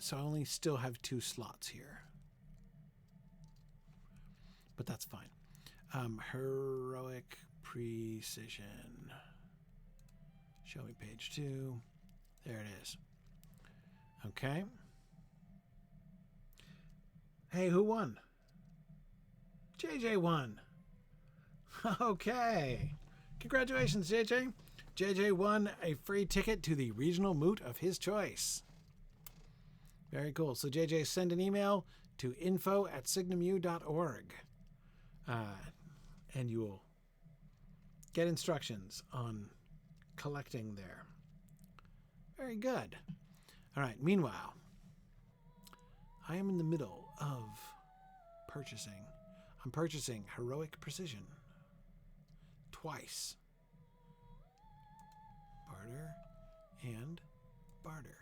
So I only still have two slots here. But that's fine. Heroic Precision. Show me page 2. There it is. Okay. Hey, who won? JJ won. Okay. Congratulations, JJ. JJ won a free ticket to the regional moot of his choice. Very cool. So JJ, send an email to info@signumu.org. And you will get instructions on collecting there. Very good. All right, meanwhile, I am in the middle of purchasing. I'm purchasing Heroic Precision. Twice. Barter and barter.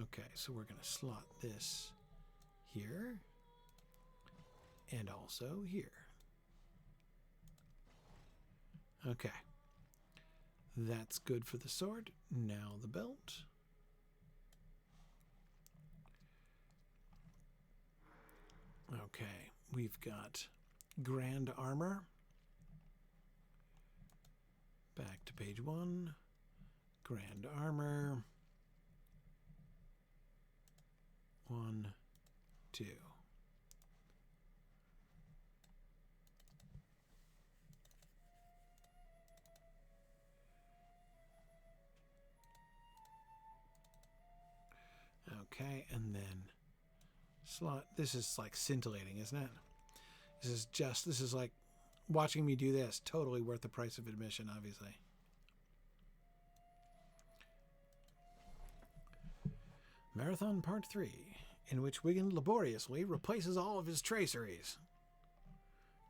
Okay, so we're going to slot this here and also here. Okay. That's good for the sword. Now the belt. Okay, we've got Grand Armor. Back to page 1. Grand Armor. 1, 2. Okay, and then slot. This is like scintillating, isn't it? This is like watching me do this. Totally worth the price of admission, obviously. Marathon Part 3, in which Wigan laboriously replaces all of his traceries.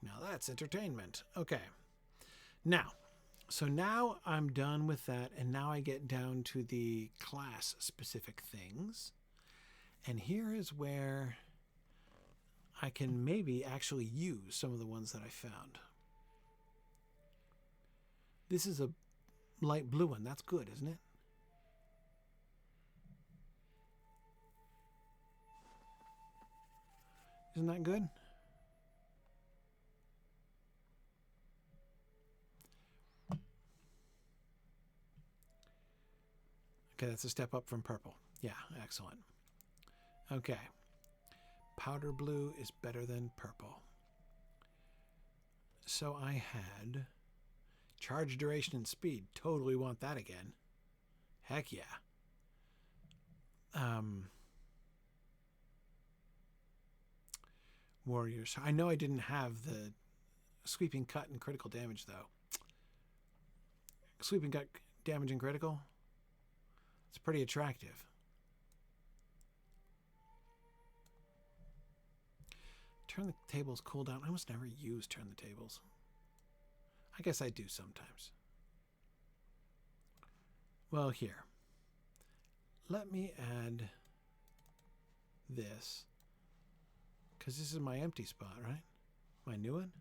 Now that's entertainment. Okay. Now I'm done with that, and now I get down to the class-specific things. And here is where I can maybe actually use some of the ones that I found. This is a light blue one. That's good, isn't it? Isn't that good? Okay, that's a step up from purple. Yeah, excellent. Okay. Powder blue is better than purple. So I had charge duration and speed. Totally want that again. Heck yeah. Warriors. I know I didn't have the sweeping cut and critical damage, though. Sweeping cut damage and critical? It's pretty attractive. Turn the tables cooldown. I almost never use turn the tables. I guess I do sometimes. Well, here. Let me add this. Because this is my empty spot, right? My new one?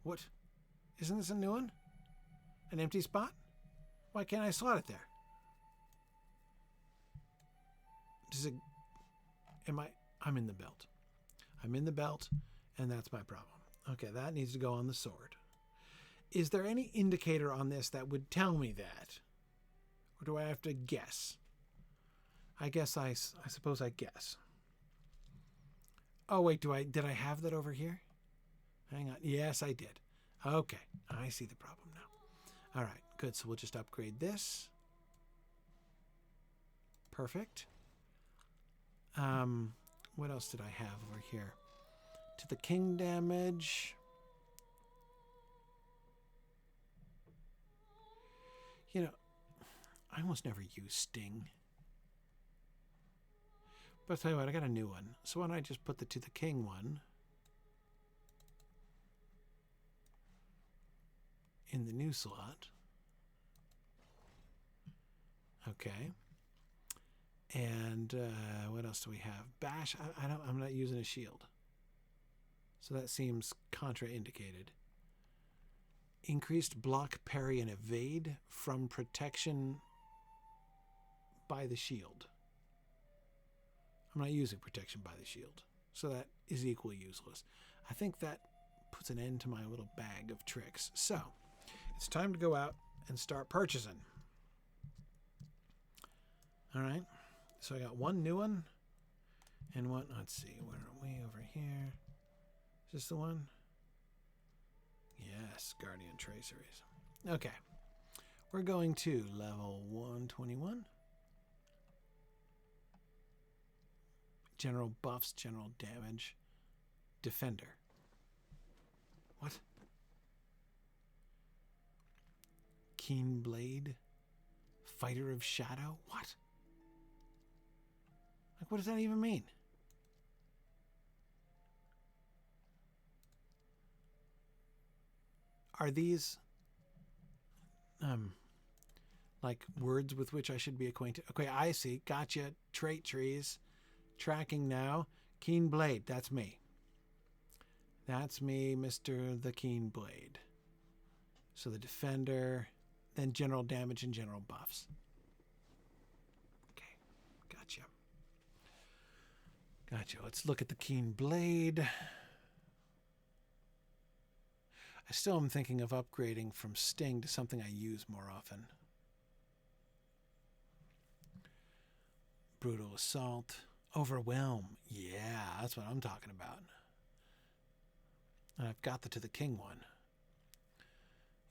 What? Isn't this a new one? An empty spot? Why can't I slot it there? Does it... I'm in the belt. I'm in the belt, and that's my problem. Okay, that needs to go on the sword. Is there any indicator on this that would tell me that? Or do I have to guess? I suppose I guess. Oh, wait, did I have that over here? Hang on. Yes, I did. Okay, I see the problem now. All right, good. So we'll just upgrade this. Perfect. What else did I have over here? To the king damage. You know, I almost never use sting. But I'll tell you what, I got a new one. So why don't I just put the to the king one in the new slot. Okay. And what else do we have? Bash. I'm not using a shield, so that seems contraindicated. Increased block, parry, and evade from protection by the shield. I'm not using protection by the shield, so that is equally useless. I think that puts an end to my little bag of tricks. So it's time to go out and start purchasing. All right. So I got one new one and one. Let's see. Where are we? Over here. Is this the one? Yes. Guardian Traceries. Okay. We're going to level 121. General buffs, general damage, defender. What? Keen blade, fighter of shadow. What? Like, what does that even mean? Are these like words with which I should be acquainted? Okay, I see. Gotcha. Trait trees. Tracking now. Keen blade. That's me. That's me, Mr. the Keen Blade. So the defender, then general damage and general buffs. Okay, gotcha. Gotcha. Let's look at the Keen Blade. I still am thinking of upgrading from Sting to something I use more often. Brutal Assault. Overwhelm. Yeah, that's what I'm talking about. And I've got the To the King one.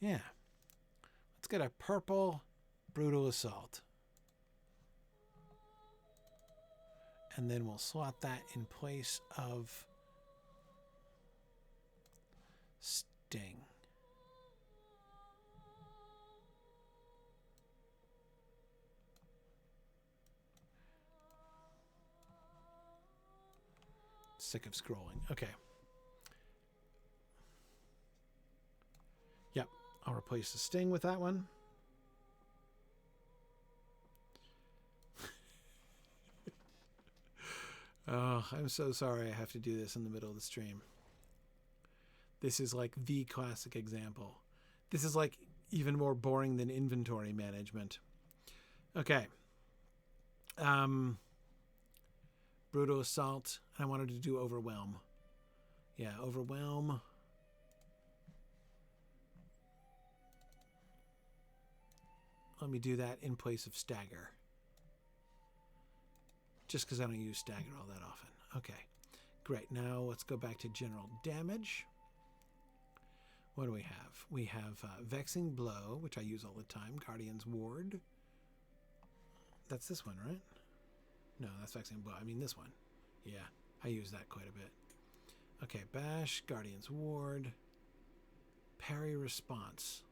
Yeah. Let's get a purple Brutal Assault. And then we'll slot that in place of Sting. Sick of scrolling. Okay. Yep. I'll replace the Sting with that one. Oh, I'm so sorry I have to do this in the middle of the stream. This is like the classic example. This is like even more boring than inventory management. Okay. Brutal Assault. I wanted to do Overwhelm. Yeah, Overwhelm. Let me do that in place of Stagger. Just because I don't use Stagger all that often. Okay, great. Now let's go back to general damage. What do we have? We have Vexing Blow, which I use all the time. Guardian's Ward. That's this one, right? No, that's Vexing Blow. I mean this one. Yeah, I use that quite a bit. Okay, Bash, Guardian's Ward. Parry Response.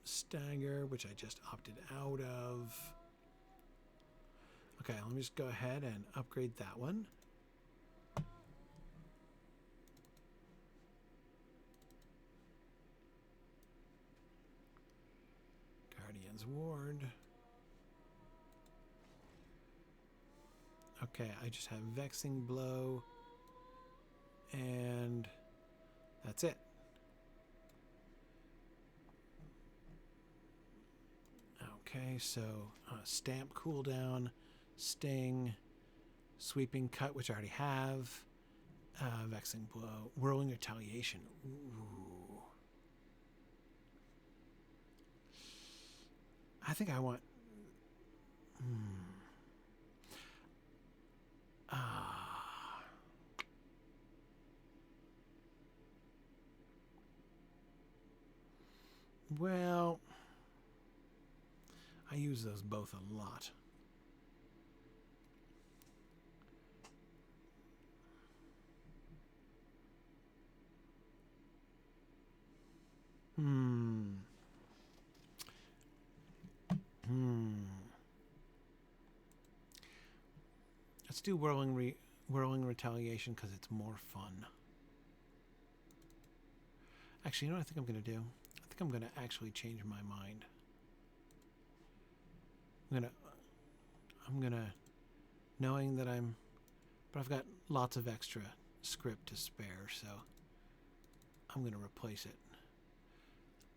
Stagger, which I just opted out of. Okay, let me just go ahead and upgrade that one. Guardian's Ward. Okay, I just have Vexing Blow. And that's it. Okay, so Stamp cooldown, Sting, Sweeping Cut, which I already have, Vexing Blow, Whirling Retaliation. Ooh. I think I want... Well... I use those both a lot. Let's do Whirling Retaliation because it's more fun. Actually, you know what I think I'm going to do? I think I'm going to actually change my mind. I'm gonna, knowing that but I've got lots of extra script to spare, so I'm gonna replace it.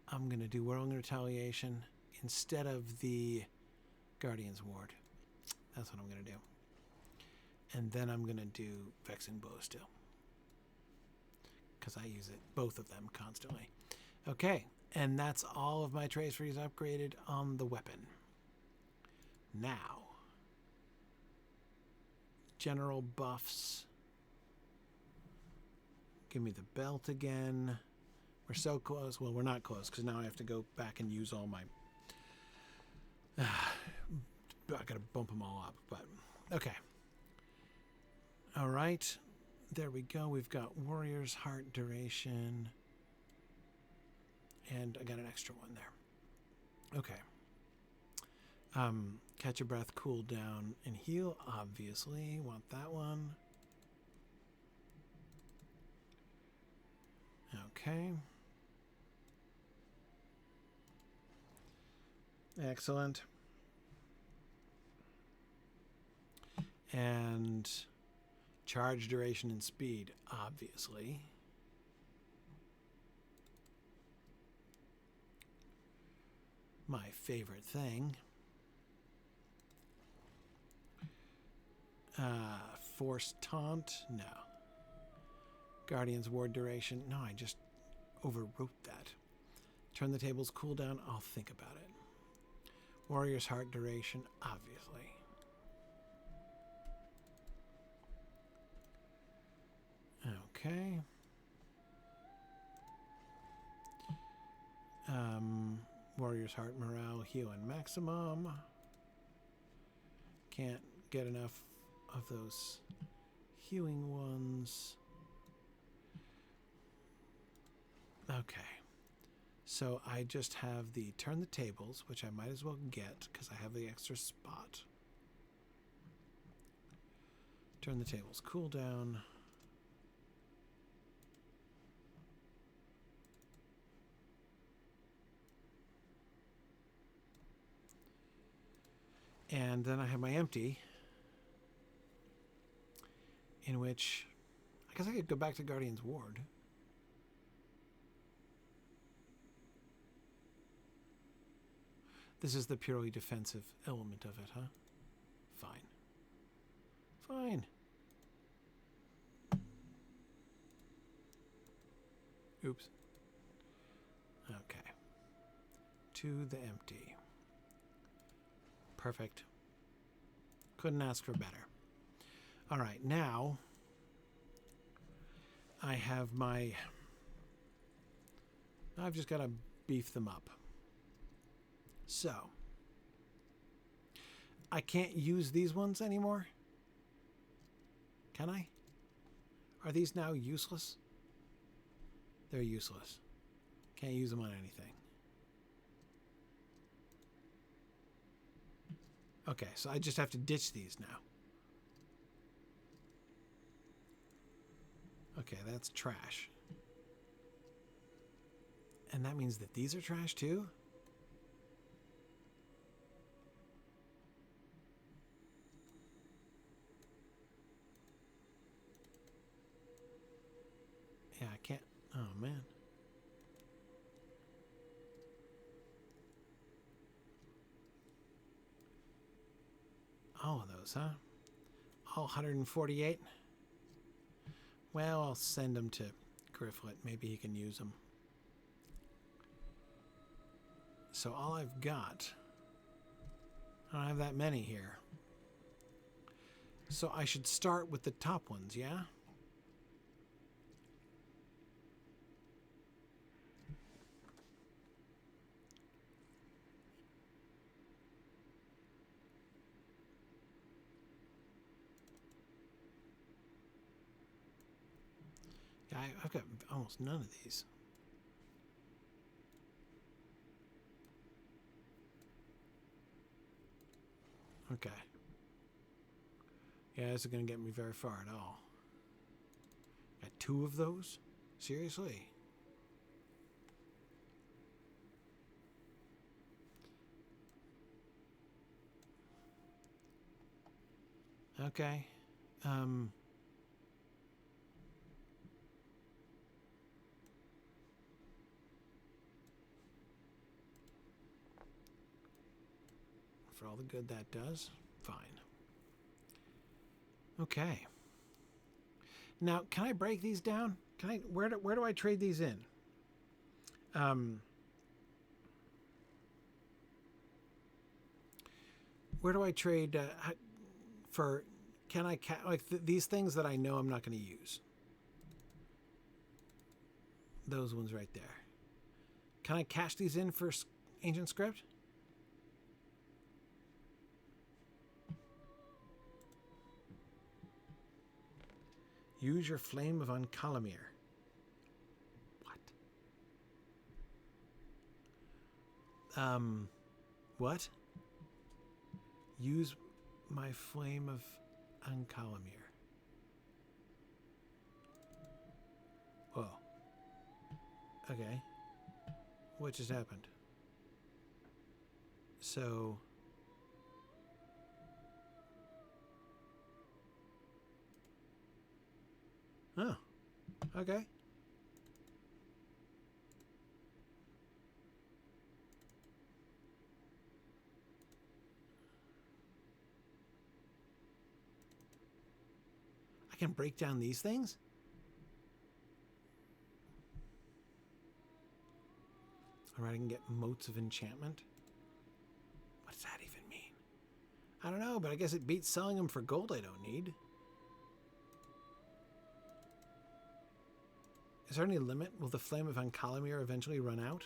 I'm gonna do Whirling Retaliation instead of the Guardian's Ward. That's what I'm gonna do. And then I'm gonna do Vexing Blow still, because I use it, both of them, constantly. Okay, and that's all of my trace trees upgraded on the weapon. Now, general buffs. Give me the belt again. We're so close. Well, we're not close because now I have to go back and use all my... I gotta bump them all up, but okay. All right. There we go. We've got Warrior's Heart duration. And I got an extra one there. Okay. Catch your breath, cool down, and heal. Obviously, want that one. Okay. Excellent. And charge duration and speed, obviously. My favorite thing. Force taunt? No. Guardian's ward duration? No, I just overwrote that. Turn the tables, cooldown? I'll think about it. Warrior's Heart duration? Obviously. Okay. Warrior's Heart morale, heal and maximum. Can't get enough of those healing ones. Okay. So I just have the turn the tables, which I might as well get because I have the extra spot. Turn the tables, cooldown. And then I have my empty, in which I guess I could go back to Guardian's Ward. This is the purely defensive element of it, huh? Fine. Fine. Oops. Okay. To the empty. Perfect. Couldn't ask for better. All right, now I have my... I've just got to beef them up. So, I can't use these ones anymore? Can I? Are these now useless? They're useless. Can't use them on anything. Okay, so I just have to ditch these now. Okay, that's trash. And that means that these are trash too? Yeah, I can't... Oh, man. All of those, huh? All 148? Well, I'll send them to Grifflet. Maybe he can use them. So all I've got... I don't have that many here. So I should start with the top ones, yeah? Yeah, I've got almost none of these. Okay. Yeah, this isn't going to get me very far at all. Got 2 of those? Seriously? Okay. For all the good that does, fine. Okay. Now, can I break these down? Can I? Where do I trade these in? Where do I trade for? Can I like these things that I know I'm not going to use? those ones right there. Can I cash these in for ancient script? Use your flame of Uncalamir. What? Use my flame of Uncalamir. Whoa. Okay. What just happened? So... Oh. Okay. I can break down these things? Alright, I can get motes of enchantment. What does that even mean? I don't know, but I guess it beats selling them for gold I don't need. Is there any limit? Will the flame of Uncalamir eventually run out?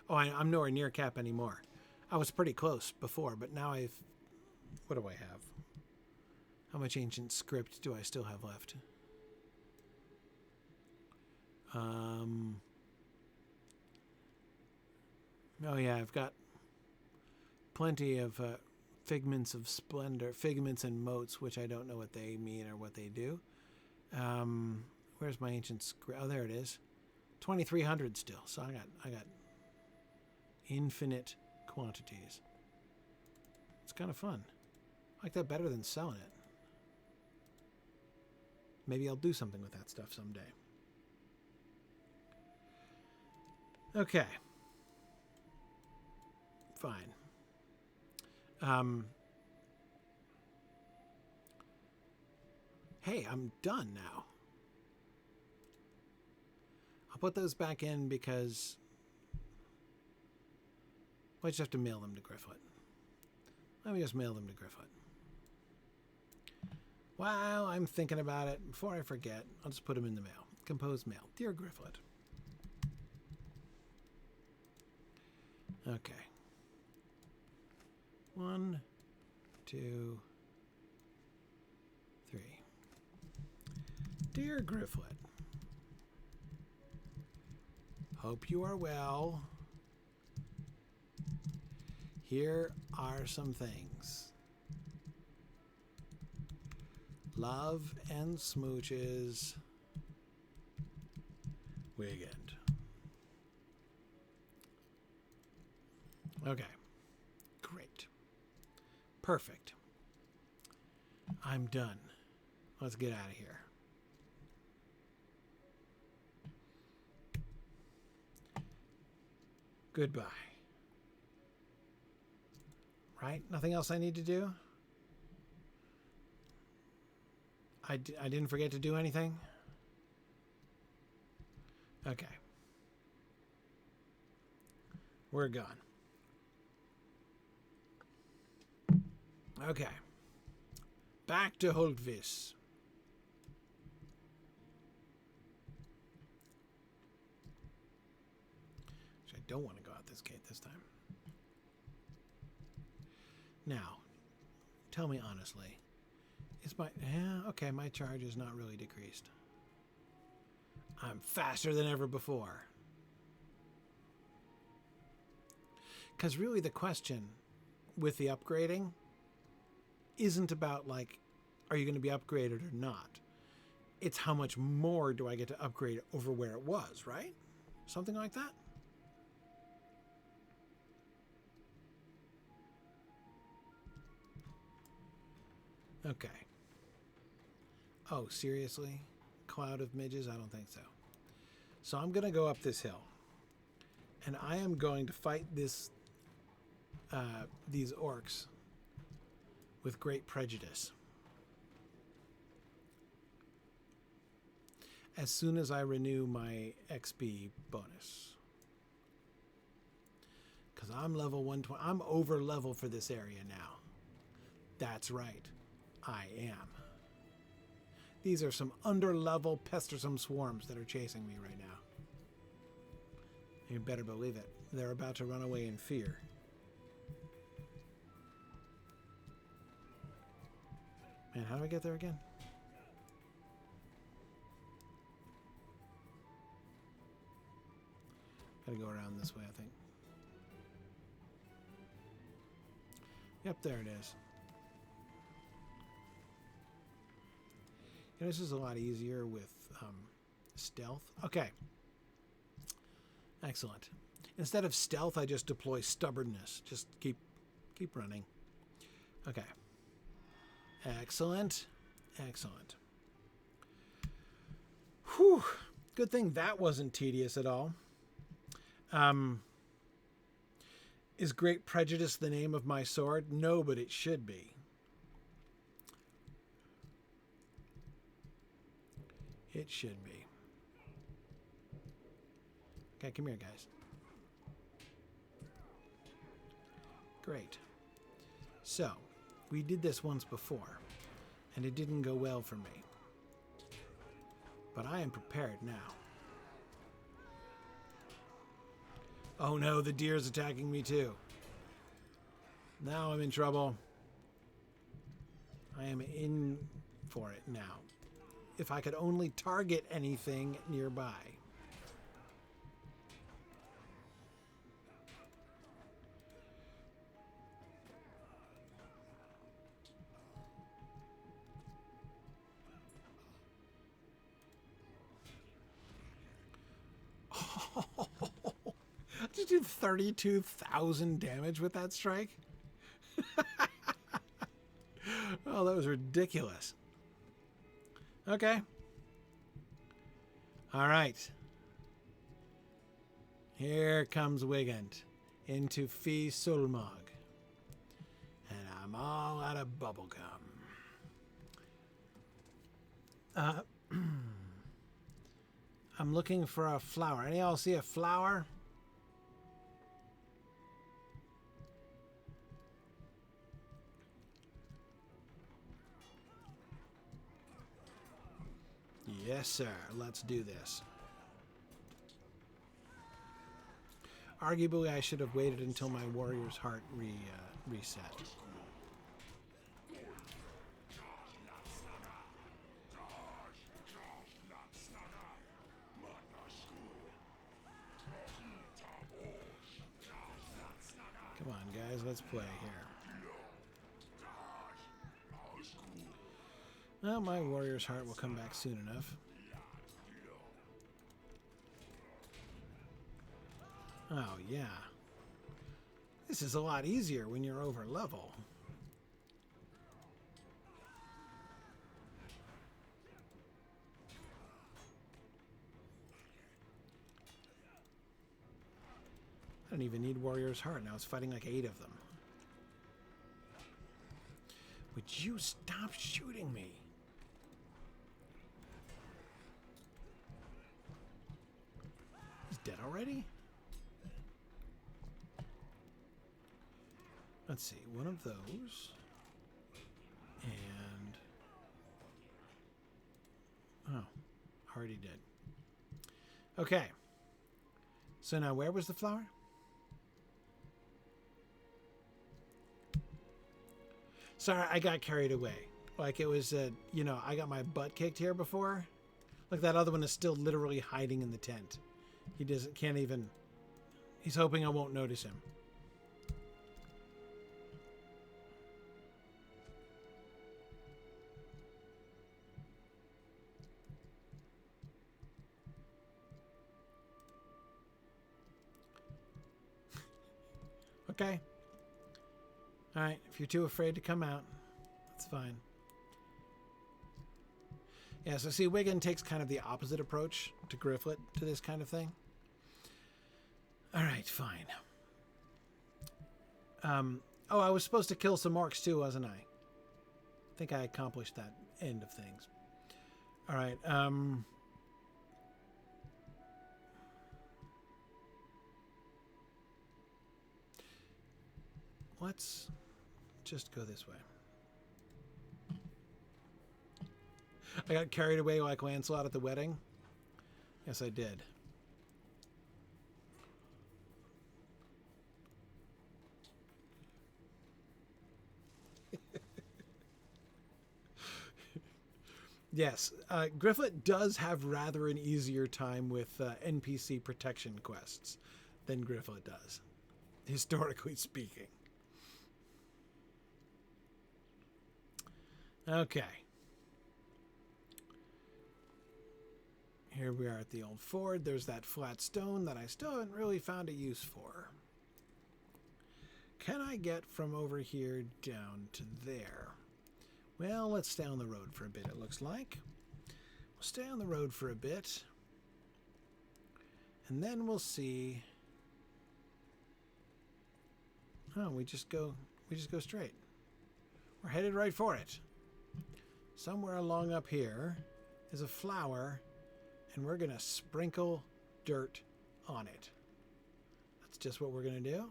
Oh, I'm nowhere near cap anymore. I was pretty close before, but now I've... What do I have? How much ancient script do I still have left? Oh yeah, I've got plenty of figments of splendor, figments and motes, which I don't know what they mean or what they do. Where's my ancient script? Oh, there it is. 2,300 still. So I got infinite quantities. It's kind of fun. I like that better than selling it. Maybe I'll do something with that stuff someday. Okay. Fine. Hey, I'm done now. I'll put those back in because I just have to mail them to Grifflet. Let me just mail them to Grifflet. While I'm thinking about it, before I forget, I'll just put them in the mail. Composed mail. Dear Grifflet. Okay. 1, 2, 3. Dear Grifflet. Hope you are well. Here are some things. Love and smooches. Weekend. Okay. Great. Perfect. I'm done. Let's get out of here. Goodbye. Right? Nothing else I need to do? I didn't forget to do anything? Okay. We're gone. Okay. Back to Holtvis. I don't want to go out this gate this time. Now, tell me honestly, is my... Yeah, okay, my charge is not really decreased. I'm faster than ever before. Because really the question with the upgrading isn't about, like, are you going to be upgraded or not? It's how much more do I get to upgrade over where it was, right? Something like that? Okay. Oh, seriously? Cloud of midges? I don't think so. So I'm going to go up this hill. And I am going to fight these orcs with great prejudice. As soon as I renew my XP bonus. Because I'm level 120. I'm over level for this area now. That's right. I am. These are some under-level pestersome swarms that are chasing me right now. You better believe it. They're about to run away in fear. Man, how do I get there again? Gotta go around this way, I think. Yep, there it is. This is a lot easier with stealth. Okay. Excellent. Instead of stealth, I just deploy stubbornness. Just keep running. Okay. Excellent. Excellent. Whew. Good thing that wasn't tedious at all. Is Great Prejudice the name of my sword? No, but it should be. It should be. Okay, come here, guys. Great. So, we did this once before, and it didn't go well for me. But I am prepared now. Oh no, the deer's attacking me too. Now I'm in trouble. I am in for it now. If I could only target anything nearby. Did you do 32,000 damage with that strike? Oh, that was ridiculous. Okay. All right. Here comes Wigand into Fee Sulmog. And I'm all out of bubblegum. I'm looking for a flower. Any of y'all see a flower? Yes, sir. Let's do this. Arguably, I should have waited until my warrior's heart reset. Come on, guys. Let's play here. Well, my warrior's heart will come back soon enough. Oh, yeah. This is a lot easier when you're over level. I don't even need warrior's heart. Now it's fighting like 8 of them. Would you stop shooting me? He's dead already? Let's see, one of those. And... oh, already dead. Okay. So now where was the flower? Sorry, I got carried away. Like it was, you know, I got my butt kicked here before. Look, that other one is still literally hiding in the tent. He can't even, he's hoping I won't notice him. Okay. All right, if you're too afraid to come out, that's fine. Yeah, so see, Wigan takes kind of the opposite approach to Grifflet to this kind of thing. All right, fine. Oh, I was supposed to kill some orcs too, wasn't I? I think I accomplished that end of things. All right, let's just go this way. I got carried away like Lancelot at the wedding. Yes, I did. Yes, Grifflet does have rather an easier time with NPC protection quests than Grifflet does, historically speaking. Okay. Here we are at the old ford. There's that flat stone that I still haven't really found a use for. Can I get from over here down to there? Well, let's stay on the road for a bit, it looks like. We'll stay on the road for a bit. And then we'll see. Oh, we just go straight. We're headed right for it. Somewhere along up here is a flower, and we're going to sprinkle dirt on it. That's just what we're going to do.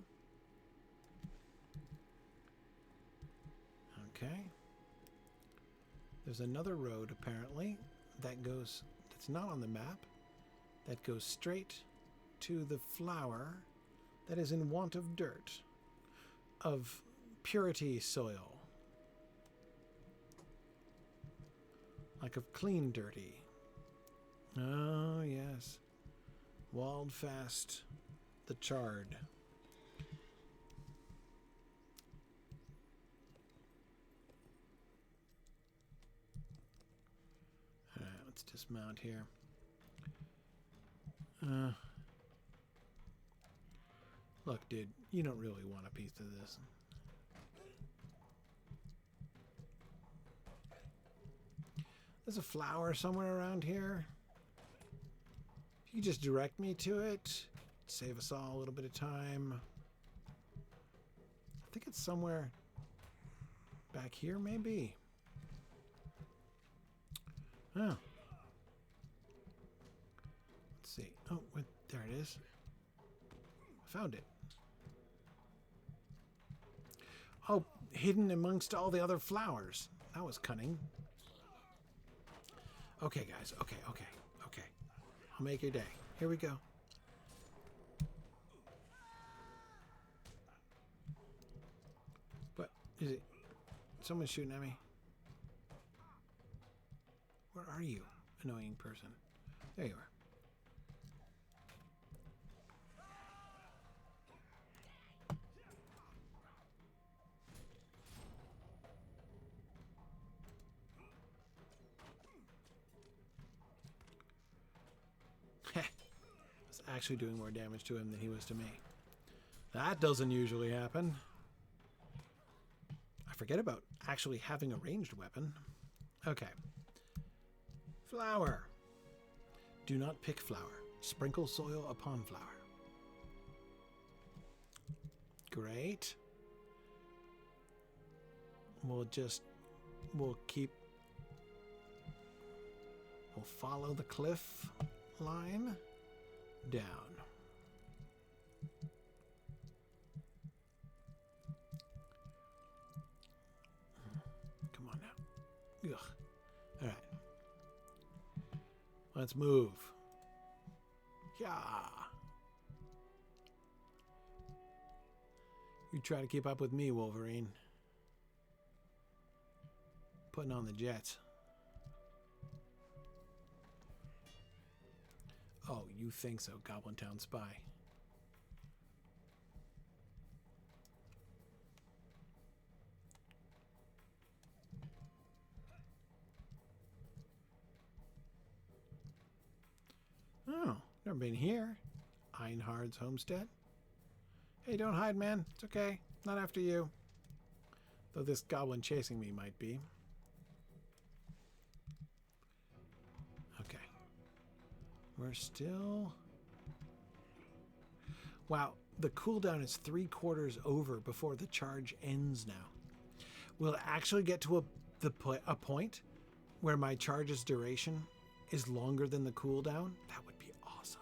Okay. There's another road, apparently, that's not on the map, that goes straight to the flower that is in want of dirt, of purity soil. Like of clean dirty. Oh, yes. Walled fast, the charred. Alright, let's dismount here. Look, dude, you don't really want a piece of this. There's a flower somewhere around here. If you just direct me to it, save us all a little bit of time. I think it's somewhere back here, maybe. Oh. Let's see. Oh, wait, there it is. I found it. Oh, hidden amongst all the other flowers. That was cunning. Okay, guys. Okay. I'll make your day. Here we go. What is it? Someone's shooting at me. Where are you, annoying person? There you are. Actually doing more damage to him than he was to me. That doesn't usually happen. I forget about actually having a ranged weapon. Okay. Flower. Do not pick flower. Sprinkle soil upon flower. Great. We'll follow the cliff line down. Come on now. Ugh. All right. Let's move. Yeah. You try to keep up with me, Wolverine. Putting on the jets. Oh, you think so, Goblin Town Spy. Oh, never been here. Einhard's homestead. Hey, don't hide, man. It's okay. Not after you. Though this goblin chasing me might be. Okay. We're still... Wow, the cooldown is 3/4 over before the charge ends now. Will it actually get to a point where my charge's duration is longer than the cooldown? That would be awesome.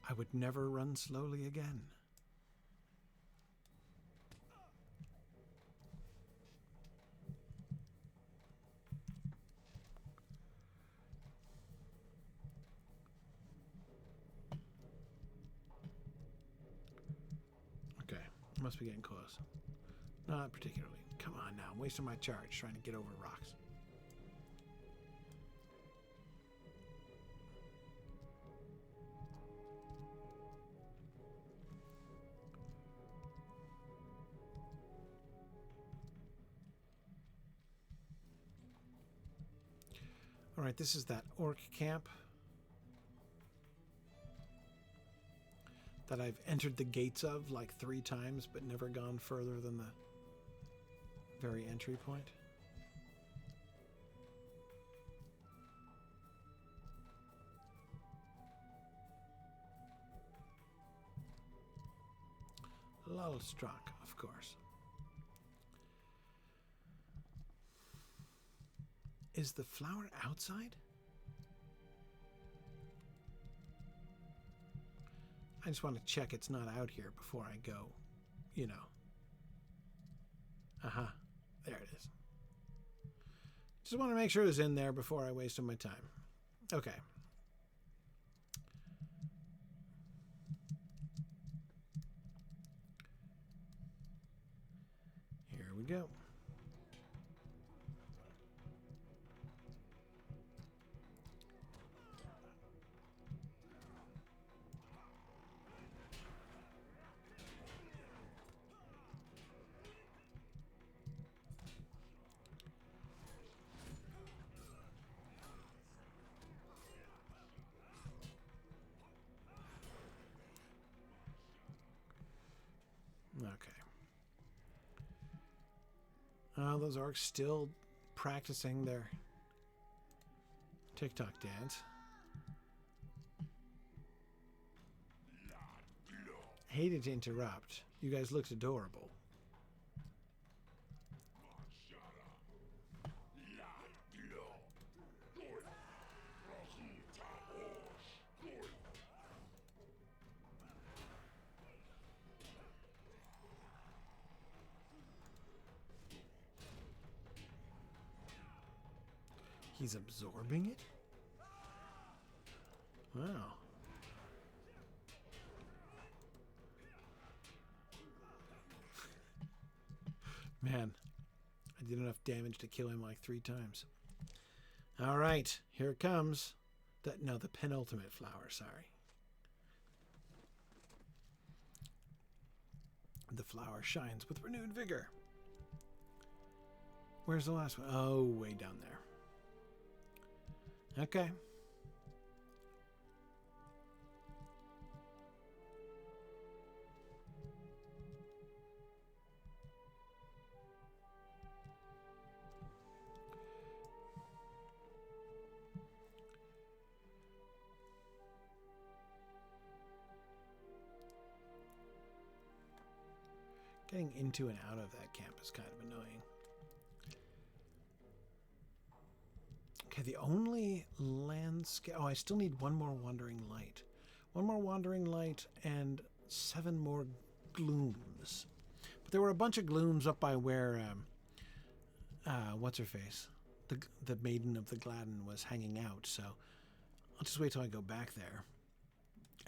I would never run slowly again. Must be getting close. Not particularly. Come on now. I'm wasting my charge trying to get over rocks. All right, this is that orc camp that I've entered the gates of like 3 times, but never gone further than the very entry point. Lulstruck, of course. Is the flower outside? I just want to check it's not out here before I go, you know. There it is. Just want to make sure it's in there before I waste my time. Okay. Here we go. Okay. Oh, those orcs still practicing their TikTok dance. Hated to interrupt. You guys looked adorable. He's absorbing it? Wow. Man, I did enough damage to kill him like 3 times. All right, here it comes. No, the penultimate flower, sorry. The flower shines with renewed vigor. Where's the last one? Oh, way down there. Okay. Getting into and out of that camp is kind of annoying. Okay, the only landscape... Oh, I still need 1 more wandering light. 1 more wandering light and 7 more glooms. But there were a bunch of glooms up by where... what's-her-face? The Maiden of the Gladden was hanging out, so I'll just wait till I go back there.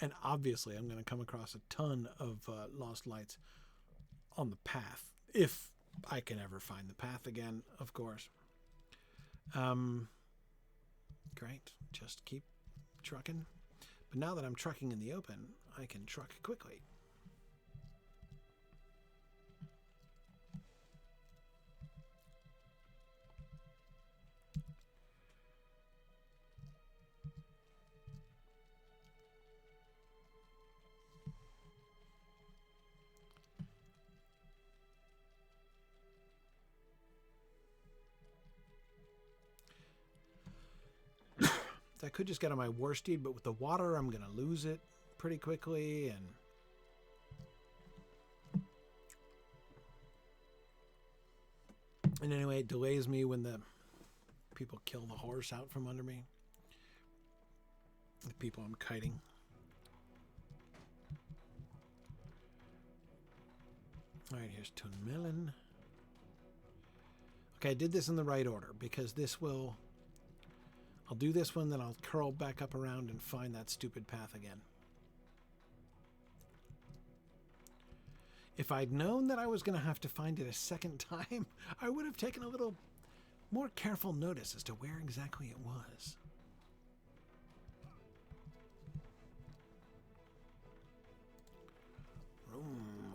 And obviously I'm going to come across a ton of lost lights on the path. If I can ever find the path again, of course. Great. Just keep trucking. But now that I'm trucking in the open, I can truck quickly. I could just get on my war steed, but with the water, I'm going to lose it pretty quickly. And anyway, it delays me when the people kill the horse out from under me. The people I'm kiting. All right, here's Tunmelin. Okay, I did this in the right order because this will... I'll do this one, then I'll curl back up around and find that stupid path again. If I'd known that I was going to have to find it a second time, I would have taken a little more careful notice as to where exactly it was. Room.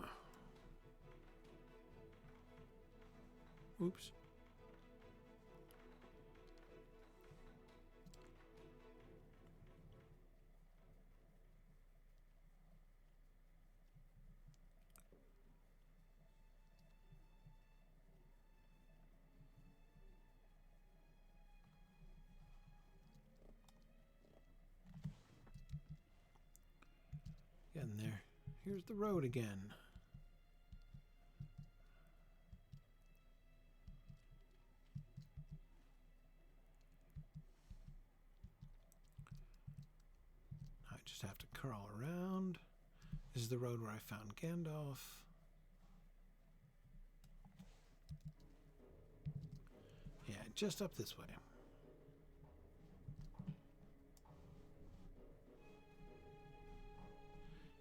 Oops. Getting there. Here's the road again. I just have to crawl around. This is the road where I found Gandalf. Yeah, just up this way.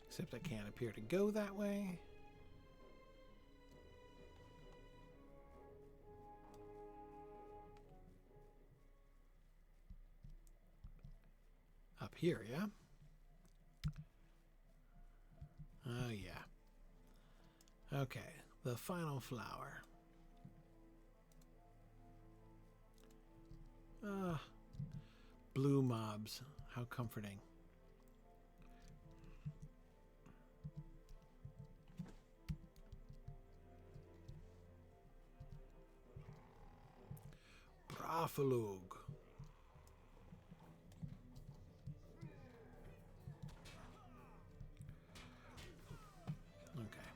Except I can't appear to go that way. Up here, yeah? Oh, yeah. Okay, the final flower. Blue mobs. How comforting. Brafalug. Okay.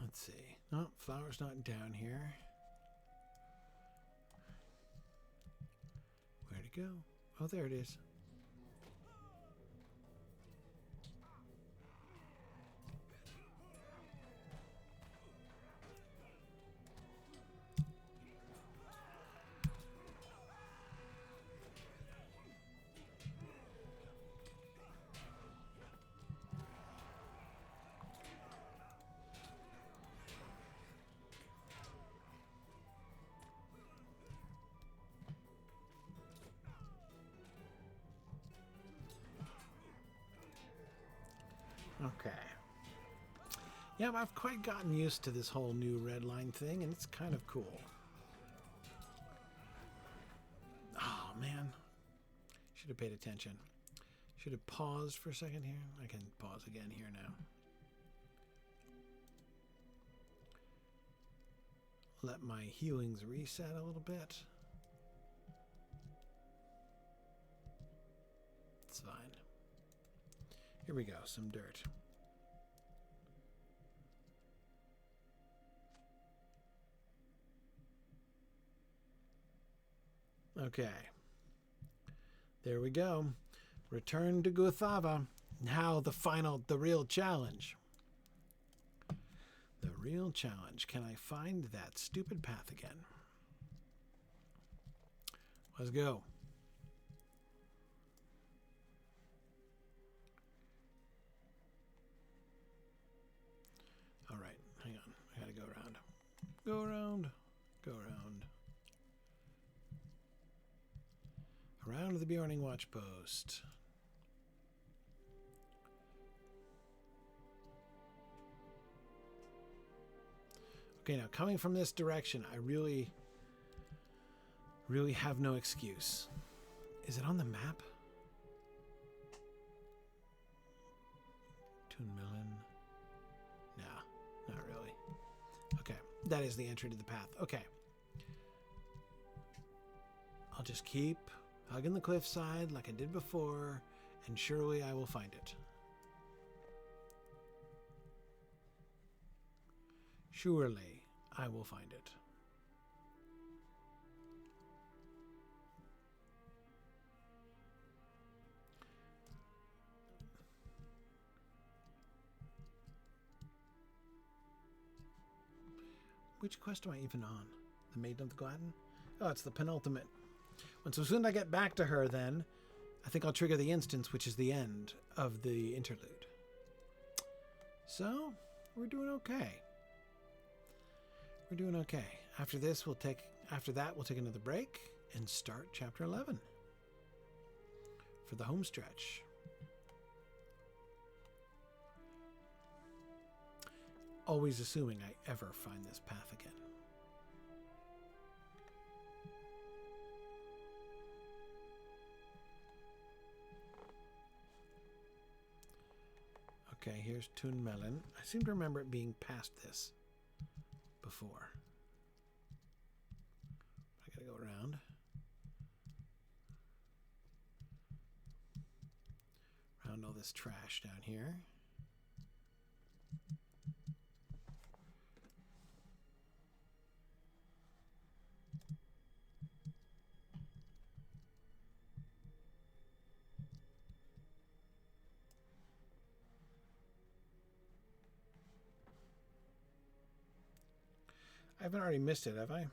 Let's see. No, flower's not down here. Where'd it go? Oh, there it is. Okay. Yeah, I've quite gotten used to this whole new red line thing, and it's kind of cool. Oh, man. Should have paid attention. Should have paused for a second here. I can pause again here now. Let my healings reset a little bit. It's fine. Here we go, some dirt. Okay. There we go. Return to Guthava. Now the real challenge. The real challenge. Can I find that stupid path again? Let's go. All right, hang on. I gotta go around. Go around. Go around. Around the Bjorning Watch Post. Okay, now coming from this direction, I really have no excuse. Is it on the map? Toonmillen? No, not really. Okay, that is the entry to the path. Okay. I'll just keep hugging the cliffside like I did before, and surely I will find it. Surely I will find it. Which quest am I even on? The Maiden of the Gladden? Oh, it's the penultimate. And so soon as I get back to her, then I think I'll trigger the instance, which is the end of the interlude. So we're doing okay. We're doing okay. After that, we'll take another break and start chapter 11 for the home stretch. Always assuming I ever find this path again. Okay, here's Toon Melon. I seem to remember it being past this before. I gotta go around. Around all this trash down here. I haven't already missed it, have I?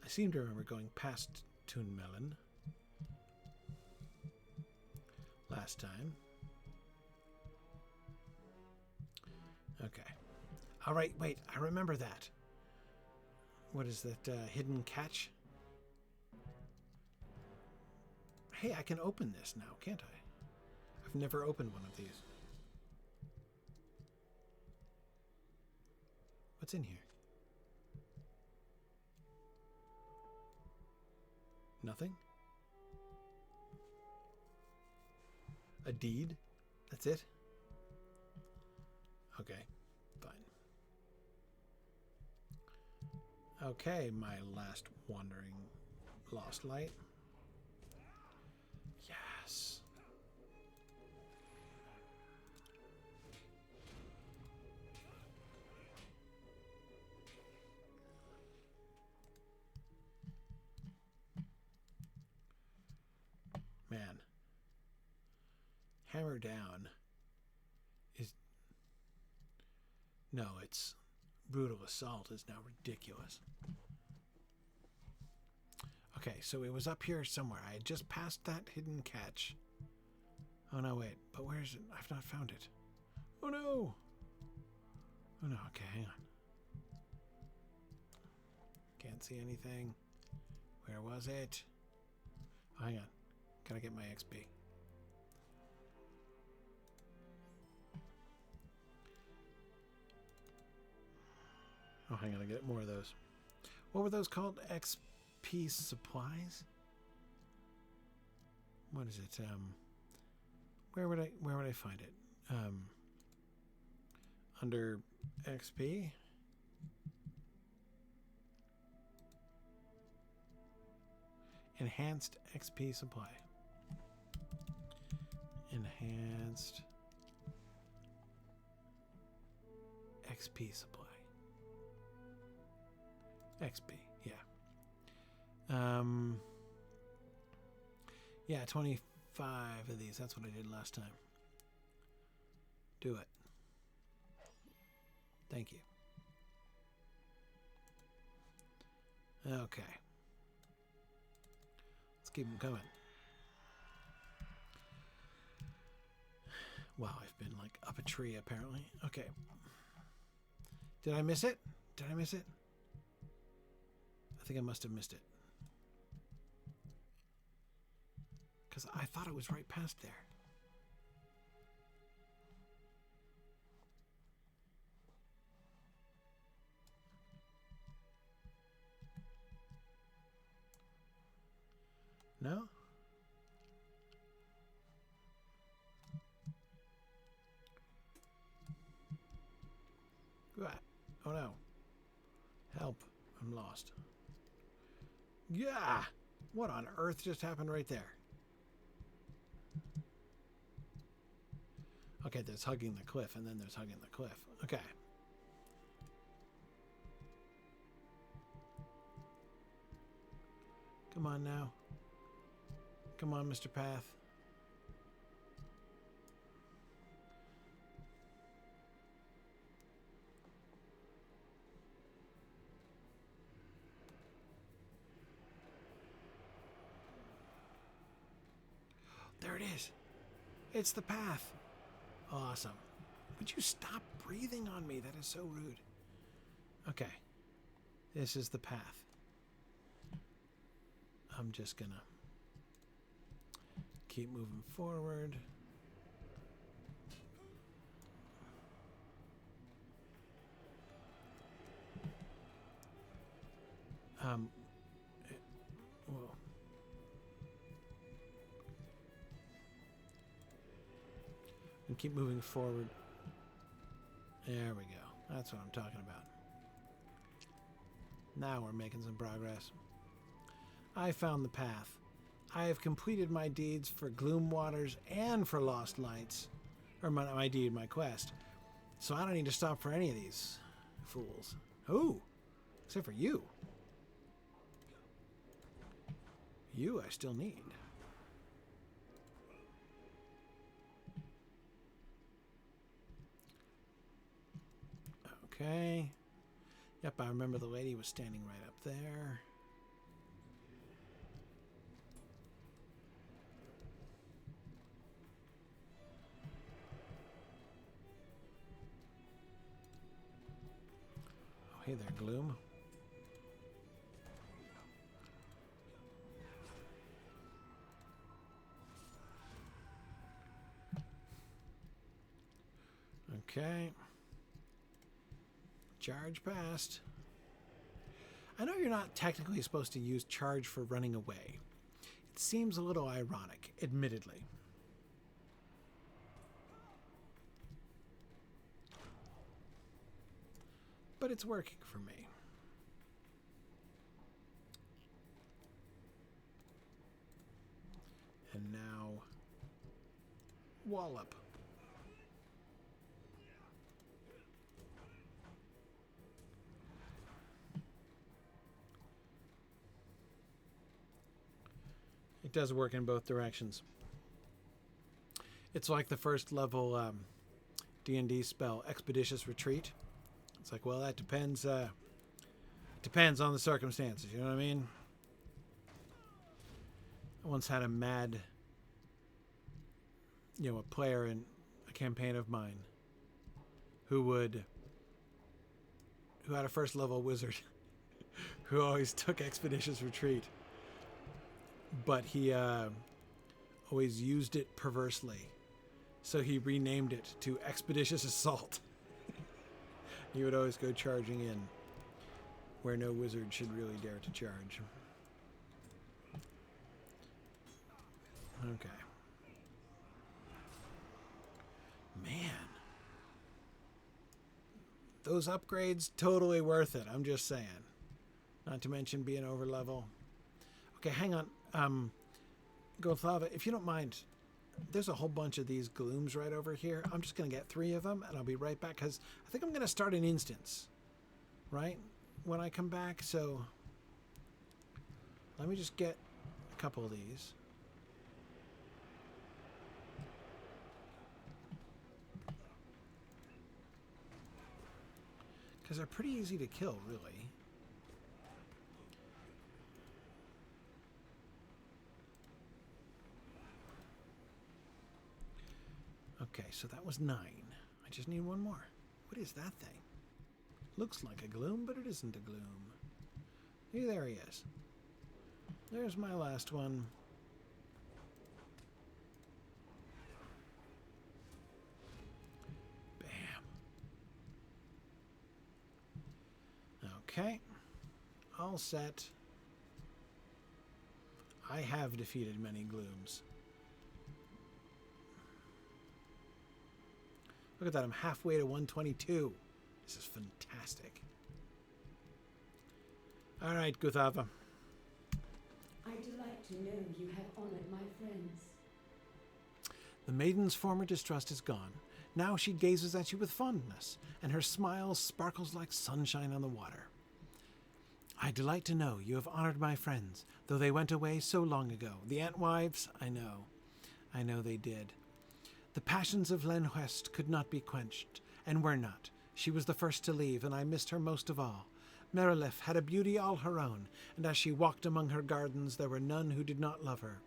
I seem to remember going past Toon Melon last time. Okay. All right, wait, I remember that. What is that, hidden catch? Hey, I can open this now, can't I? I've never opened one of these. What's in here? Nothing? A deed? That's it? Okay, fine. Okay, my last wandering lost light. Yes. Man, hammer down is... No, it's brutal assault is now ridiculous. Okay, so it was up here somewhere. I had just passed that hidden catch. Oh no, wait, but where is it? I've not found it. Oh no! Oh no, okay, hang on. Can't see anything. Where was it? Oh, hang on. Gotta get my XP. Oh, hang on, I get more of those. What were those called? XP supplies? What is it? Where would I find it? Under XP? Enhanced XP supply. Enhanced XP supply. XP, yeah. Yeah, 25 of these. That's what I did last time. Do it. Thank you. Okay. Let's keep them coming. Wow, I've been like up a tree apparently. Okay. Did I miss it? Did I miss it? I think I must have missed it. Because I thought it was right past there. No? Oh no. Help. I'm lost. Yeah! What on earth just happened right there? Okay, there's hugging the cliff, and then there's hugging the cliff. Okay. Come on now. Come on, Mr. Path. There it is. It's the path. Awesome. Would you stop breathing on me? That is so rude. Okay. This is the path. I'm just gonna keep moving forward. Whoa. And keep moving forward. There we go. That's what I'm talking about. Now we're making some progress. I found the path. I have completed my deeds for Gloom Waters and for Lost Lights. Or my deed, my quest. So I don't need to stop for any of these fools. Ooh! Except for you. You I still need. Okay. Yep, I remember the lady was standing right up there. Oh, hey there, Gloom. Okay. Charge passed. I know you're not technically supposed to use charge for running away. It seems a little ironic, admittedly. But it's working for me. And now, wallop. It does work in both directions. It's like the first level D&D spell, Expeditious Retreat. It's like, well, that depends. Depends on the circumstances. You know what I mean? I once had a mad, a player in a campaign of mine who had a first level wizard who always took Expeditious Retreat. But he always used it perversely. So he renamed it to Expeditious Assault. He would always go charging in where no wizard should really dare to charge. Okay. Man. Those upgrades, totally worth it. I'm just saying. Not to mention being over level. Okay, hang on. Gothava, if you don't mind, there's a whole bunch of these glooms right over here. I'm just going to get 3 of them, and I'll be right back, because I think I'm going to start an instance, right, when I come back. So let me just get a couple of these. Because they're pretty easy to kill, really. Okay, so that was 9. I just need 1 more. What is that thing? Looks like a gloom, but it isn't a gloom. Hey, there he is. There's my last one. Bam. Okay. All set. I have defeated many glooms. Look at that, I'm halfway to 122. This is fantastic. All right, Guthava. I delight to know you have honored my friends. The maiden's former distrust is gone. Now she gazes at you with fondness, and her smile sparkles like sunshine on the water. I delight to know you have honored my friends, though they went away so long ago. The Antwives, I know they did. The passions of Lenhwest could not be quenched, and were not. She was the first to leave, and I missed her most of all. Merilef had a beauty all her own, and as she walked among her gardens there were none who did not love her.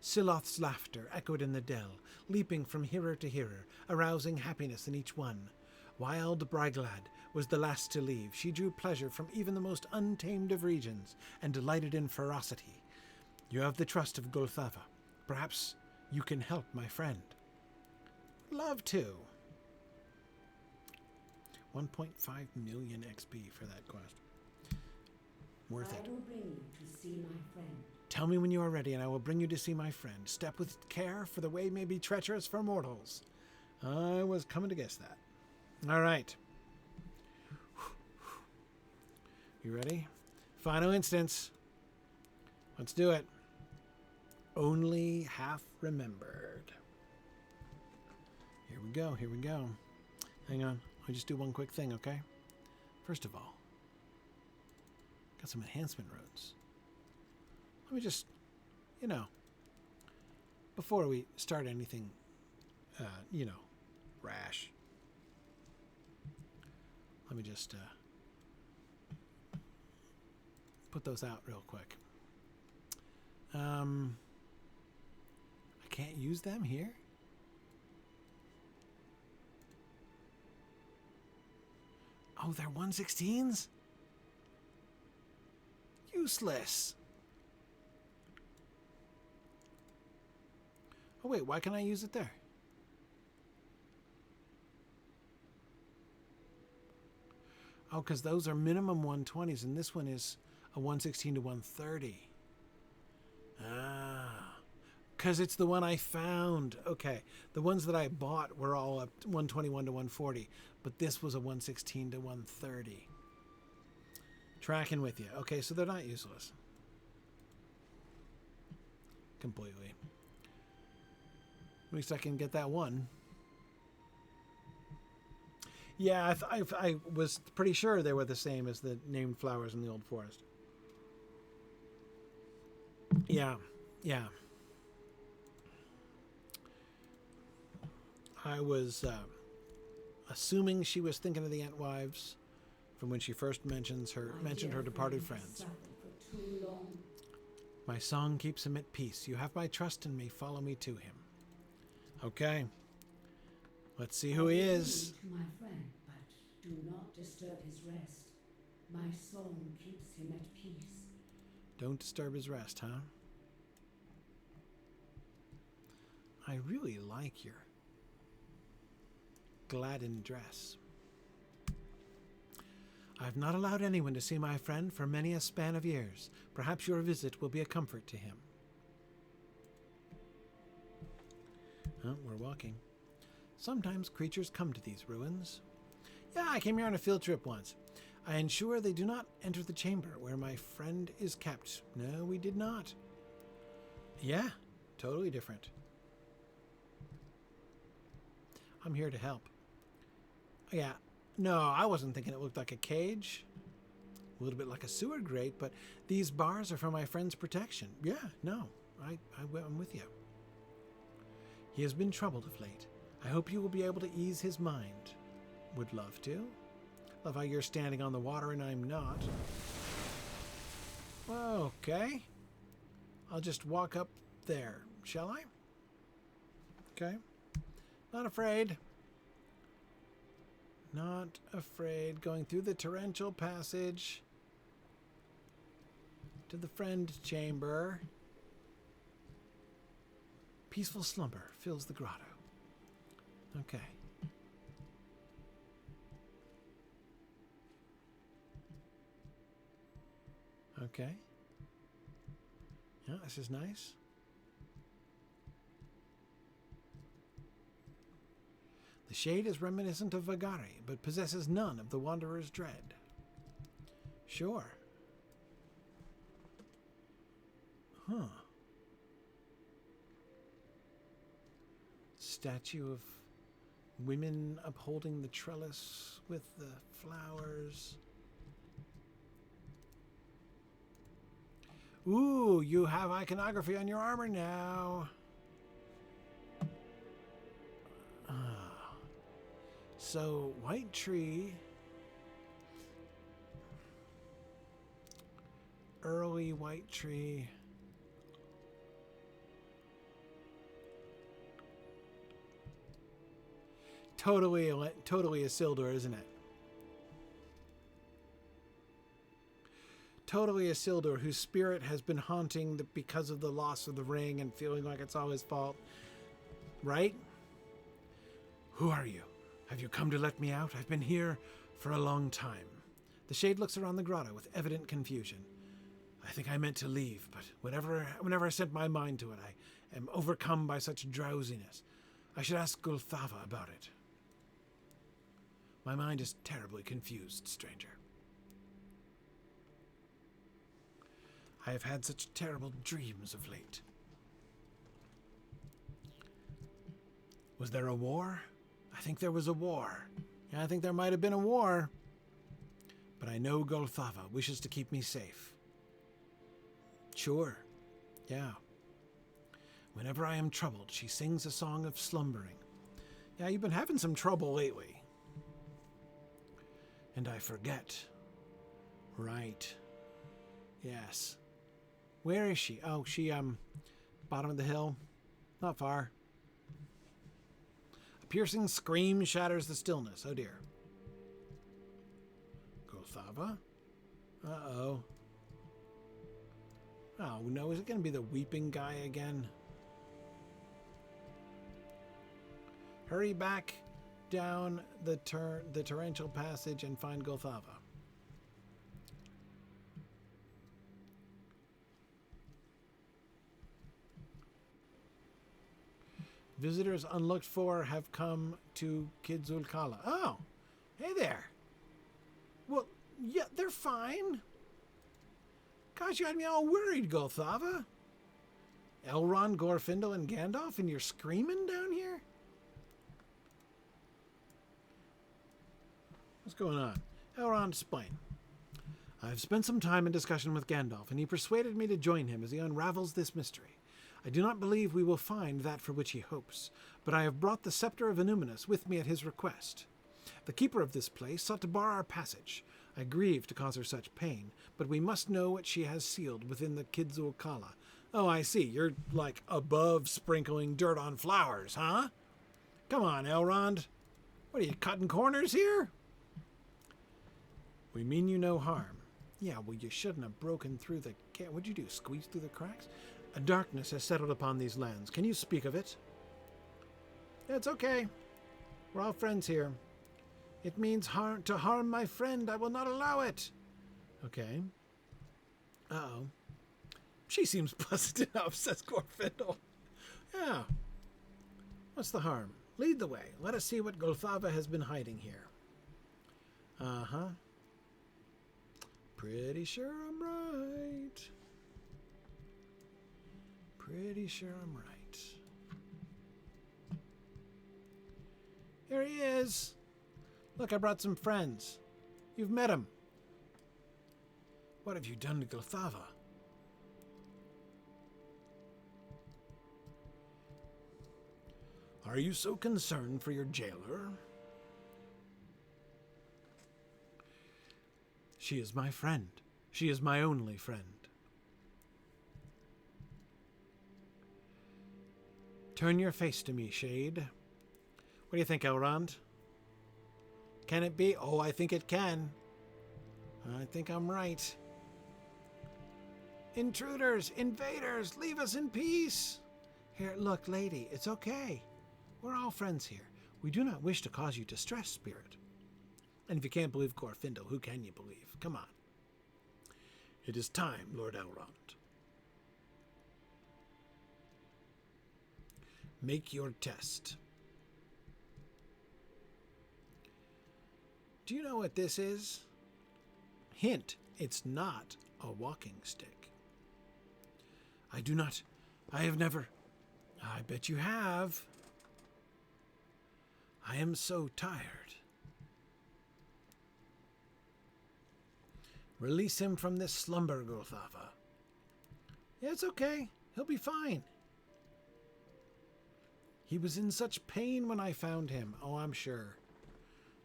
Siloth's laughter echoed in the dell, leaping from hearer to hearer, arousing happiness in each one. Wild Braiglad was the last to leave. She drew pleasure from even the most untamed of regions, and delighted in ferocity. You have the trust of Golthava. Perhaps you can help my friend. Love to. 1.5 million XP for that quest. Worth it. I will bring you to see my friend. Tell me when you are ready, and I will bring you to see my friend. Step with care, for the way may be treacherous for mortals. I was coming to guess that. All right. You ready? Final instance. Let's do it. Only half remembered. Here we go, here we go. Hang on, let me just do one quick thing, okay? First of all, got some enhancement runes. Let me just, before we start anything, rash, let me just put those out real quick. I can't use them here? Oh, they're 116s? Useless. Oh, wait, why can't I use it there? Oh, because those are minimum 120s, and this one is a 116 to 130. Ah. Because it's the one I found. Okay. The ones that I bought were all up 121 to 140, but this was a 116 to 130. Tracking with you. Okay, so they're not useless. Completely. At least I can get that one. Yeah, I was pretty sure they were the same as the named flowers in the Old Forest. Yeah. I was assuming she was thinking of the Antwives from when she first mentioned her departed friends. My song keeps him at peace. You have my trust in me. Follow me to him. Okay. Let's see who he is. To my friend, but do not disturb his rest. My song keeps him at peace. Don't disturb his rest, huh? I really like your Gladden dress. I've not allowed anyone to see my friend for many a span of years. Perhaps your visit will be a comfort to him. Oh, we're walking. Sometimes creatures come to these ruins. Yeah, I came here on a field trip once. I ensure they do not enter the chamber where my friend is kept. No, we did not. Yeah, totally different. I'm here to help. Yeah, no, I wasn't thinking it looked like a cage. A little bit like a sewer grate, but these bars are for my friend's protection. Yeah, no, I'm with you. He has been troubled of late. I hope you will be able to ease his mind. Would love to. Love how you're standing on the water and I'm not. Okay. I'll just walk up there, shall I? Okay. Not afraid. Not afraid. Going through the torrential passage to the friend chamber. Peaceful slumber fills the grotto. Okay. Okay. Yeah, this is nice. The shade is reminiscent of Vagari, but possesses none of the Wanderer's dread. Sure. Huh. Statue of Women upholding the trellis with the flowers. Ooh, you have iconography on your armor now. So, white tree. Early white tree. Totally Isildur, isn't it? Totally Isildur, whose spirit has been haunting because of the loss of the ring and feeling like it's all his fault. Right? Who are you? Have you come to let me out? I've been here for a long time. The shade looks around the grotto with evident confusion. I think I meant to leave, but whenever I set my mind to it, I am overcome by such drowsiness. I should ask Gulthava about it. My mind is terribly confused, stranger. I have had such terrible dreams of late. Was there a war? I think there was a war. Yeah, I think there might have been a war. But I know Gulthava wishes to keep me safe. Sure. Yeah. Whenever I am troubled, she sings a song of slumbering. Yeah, you've been having some trouble lately. And I forget. Right. Yes. Where is she? Oh, she, bottom of the hill. Not far. A piercing scream shatters the stillness. Oh, dear. Gulthava? Uh-oh. Oh, no. Is it going to be the weeping guy again? Hurry back down the torrential passage and find Gulthava. Visitors unlooked for have come to Kidzulkala. Oh, hey there. Well, yeah, they're fine. Gosh, you had me all worried, Gulthava. Elrond, Glorfindel, and Gandalf, and you're screaming down here? What's going on? Elrond, explain. I've spent some time in discussion with Gandalf, and he persuaded me to join him as he unravels this mystery. I do not believe we will find that for which he hopes, but I have brought the Scepter of Illuminus with me at his request. The keeper of this place sought to bar our passage. I grieve to cause her such pain, but we must know what she has sealed within the Kidzulkala. Oh, I see. You're, like, above sprinkling dirt on flowers, huh? Come on, Elrond. What are you, cutting corners here? We mean you no harm. Yeah, well, you shouldn't have broken through the... What'd you do, squeeze through the cracks? A darkness has settled upon these lands. Can you speak of it? It's okay. We're all friends here. It means to harm my friend. I will not allow it. Okay. Uh-oh. She seems pleasant enough, says Glorfindel. Yeah. What's the harm? Lead the way. Let us see what Gulthava has been hiding here. Uh-huh. Pretty sure I'm right. Pretty sure I'm right. Here he is. Look, I brought some friends. You've met him. What have you done to Gulthava? Are you so concerned for your jailer? She is my friend. She is my only friend. Turn your face to me, Shade. What do you think, Elrond? Can it be? Oh, I think it can. I think I'm right. Intruders, invaders, leave us in peace. Here, look, lady, it's okay. We're all friends here. We do not wish to cause you distress, spirit. And if you can't believe Glorfindel, who can you believe? Come on. It is time, Lord Elrond. Make your test. Do you know what this is? Hint, it's not a walking stick. I do not. I have never. I bet you have. I am so tired. Release him from this slumber, Gulthava. Yeah, it's okay. He'll be fine. He was in such pain when I found him. Oh, I'm sure.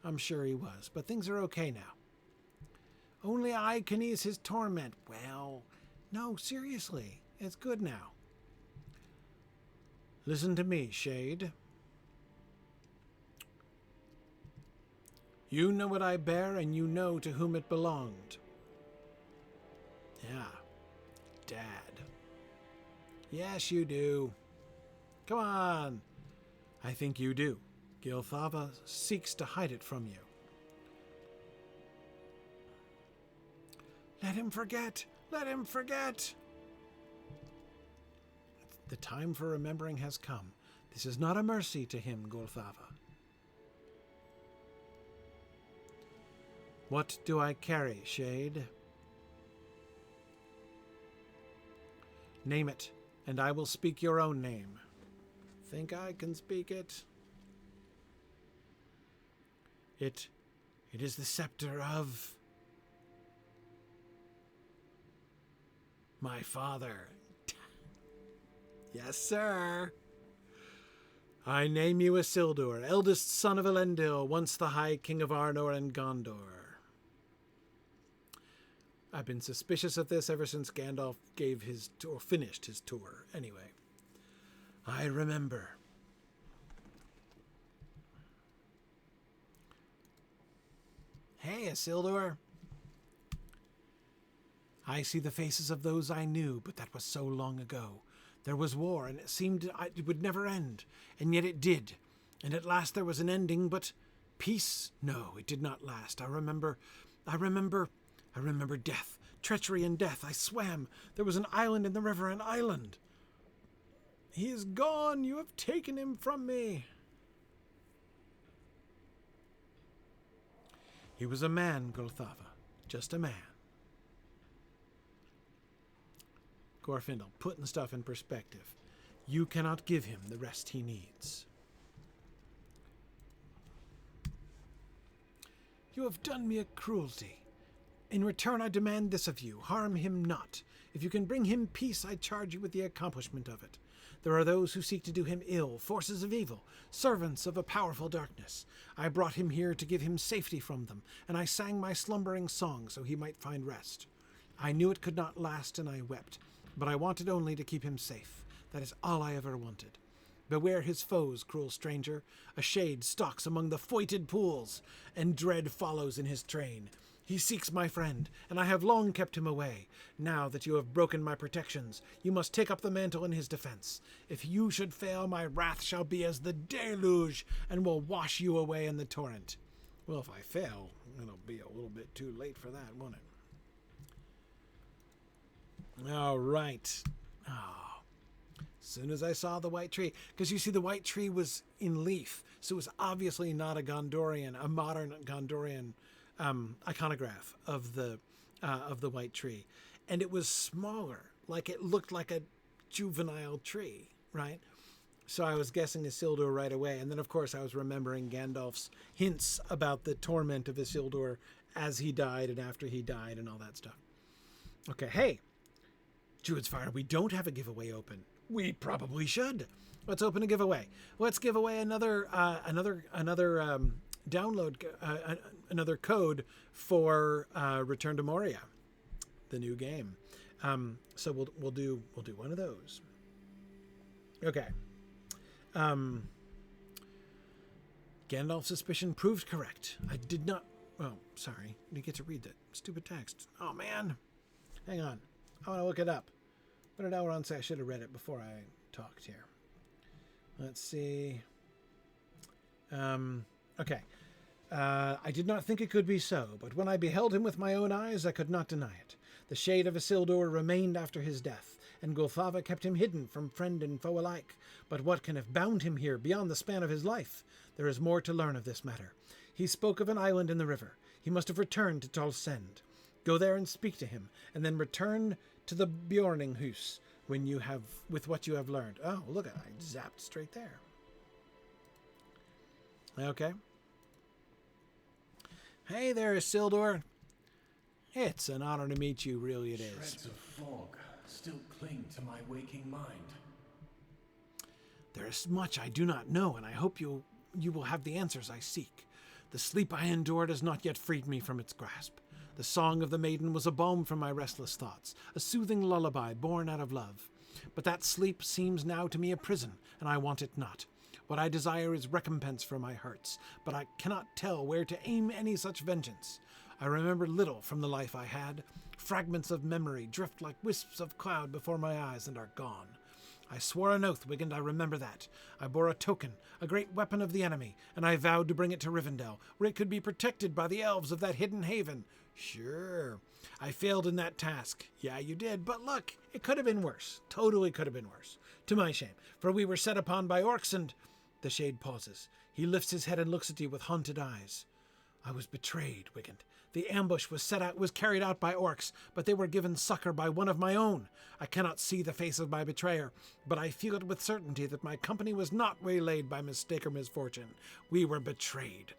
I'm sure he was. But things are okay now. Only I can ease his torment. Well, no, seriously. It's good now. Listen to me, Shade. You know what I bear, and you know to whom it belonged. Yeah. Dad. Yes, you do. Come on. I think you do. Gilthava seeks to hide it from you. Let him forget. Let him forget. The time for remembering has come. This is not a mercy to him, Gulthava. What do I carry, Shade? Name it, and I will speak your own name. Think I can speak it? It is the scepter of my father. Yes, sir. I name you Isildur, eldest son of Elendil, once the High King of Arnor and Gondor. I've been suspicious of this ever since Gandalf gave his tour, finished his tour. Anyway, I remember. Hey, Isildur. I see the faces of those I knew, but that was so long ago. There was war, and it seemed it would never end, and yet it did. And at last there was an ending, but peace? No, it did not last. I remember death, treachery and death. I swam. There was an island in the river, an island. He is gone. You have taken him from me. He was a man, Gulthava. Just a man. Gorfindel, putting stuff in perspective. You cannot give him the rest he needs. You have done me a cruelty. In return, I demand this of you. Harm him not. If you can bring him peace, I charge you with the accomplishment of it. There are those who seek to do him ill, forces of evil, servants of a powerful darkness. I brought him here to give him safety from them, and I sang my slumbering song so he might find rest. I knew it could not last, and I wept, but I wanted only to keep him safe. That is all I ever wanted. Beware his foes, cruel stranger. A shade stalks among the foited pools, and dread follows in his train. He seeks my friend, and I have long kept him away. Now that you have broken my protections, you must take up the mantle in his defense. If you should fail, my wrath shall be as the deluge, and will wash you away in the torrent. Well, if I fail, it'll be a little bit too late for that, won't it? All right. Oh. As soon as I saw the white tree, because you see the white tree was in leaf, so it was obviously not a modern Gondorian iconograph of the white tree, and it was smaller, like it looked like a juvenile tree, right? So I was guessing Isildur right away, and then of course I was remembering Gandalf's hints about the torment of Isildur as he died and after he died and all that stuff. Okay, hey, Druid's Fire, we don't have a giveaway open. We probably should. Let's open a giveaway. Let's give away another download, another code for Return to Moria, the new game. So we'll do one of those. Okay. Gandalf's suspicion proved correct. I did not. Oh, sorry. You get to read that stupid text. Oh man. Hang on. I want to look it up. What did Elrond say? I should have read it before I talked here. Let's see. Okay. I did not think it could be so, but when I beheld him with my own eyes, I could not deny it. The shade of Isildur remained after his death, and Gulthava kept him hidden from friend and foe alike. But what can have bound him here beyond the span of his life? There is more to learn of this matter. He spoke of an island in the river. He must have returned to Tol Send. Go there and speak to him, and then return to the Bjorninghus with what you have learned. Oh, look, I zapped straight there. Okay. Hey there, Isildur. It's an honor to meet you, really it is. Shreds of fog still cling to my waking mind. There is much I do not know, and I hope you will have the answers I seek. The sleep I endured has not yet freed me from its grasp. The song of the maiden was a balm for my restless thoughts, a soothing lullaby born out of love. But that sleep seems now to me a prison, and I want it not. What I desire is recompense for my hurts, but I cannot tell where to aim any such vengeance. I remember little from the life I had. Fragments of memory drift like wisps of cloud before my eyes and are gone. I swore an oath, Wigand, I remember that. I bore a token, a great weapon of the enemy, and I vowed to bring it to Rivendell, where it could be protected by the elves of that hidden haven. Sure, I failed in that task. Yeah, you did, but look, it could have been worse. Totally could have been worse. To my shame, for we were set upon by orcs and... The shade pauses. He lifts his head and looks at you with haunted eyes. I was betrayed, Wigand. The ambush was carried out by orcs, but they were given succor by one of my own. I cannot see the face of my betrayer, but I feel it with certainty that my company was not waylaid by mistake or misfortune. We were betrayed.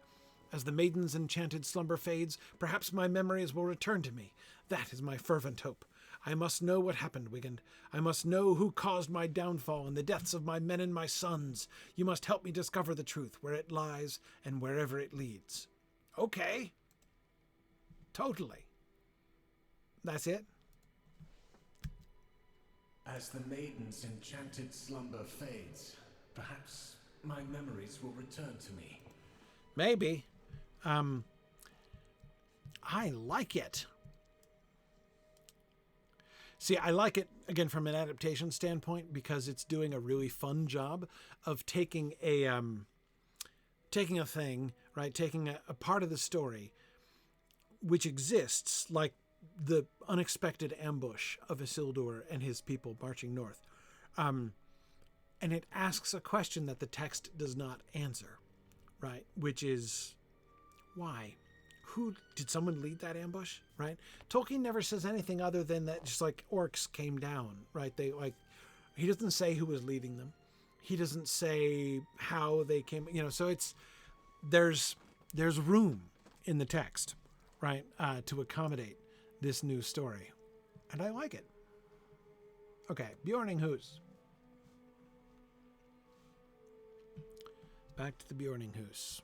As the maiden's enchanted slumber fades, perhaps my memories will return to me. That is my fervent hope. I must know what happened, Wigand. I must know who caused my downfall and the deaths of my men and my sons. You must help me discover the truth, where it lies and wherever it leads. Okay. Totally. That's it? As the maiden's enchanted slumber fades, perhaps my memories will return to me. Maybe. I like it. See, I like it, again, from an adaptation standpoint, because it's doing a really fun job of taking a thing, right, taking a part of the story which exists, like the unexpected ambush of Isildur and his people marching north, and it asks a question that the text does not answer, right, which is, why? Who did someone lead that ambush, right? Tolkien never says anything other than that just like orcs came down, right? He doesn't say who was leading them. He doesn't say how they came, so there's room in the text, right? To accommodate this new story. And I like it. Okay, Bjorninghus. Back to the Bjorninghus.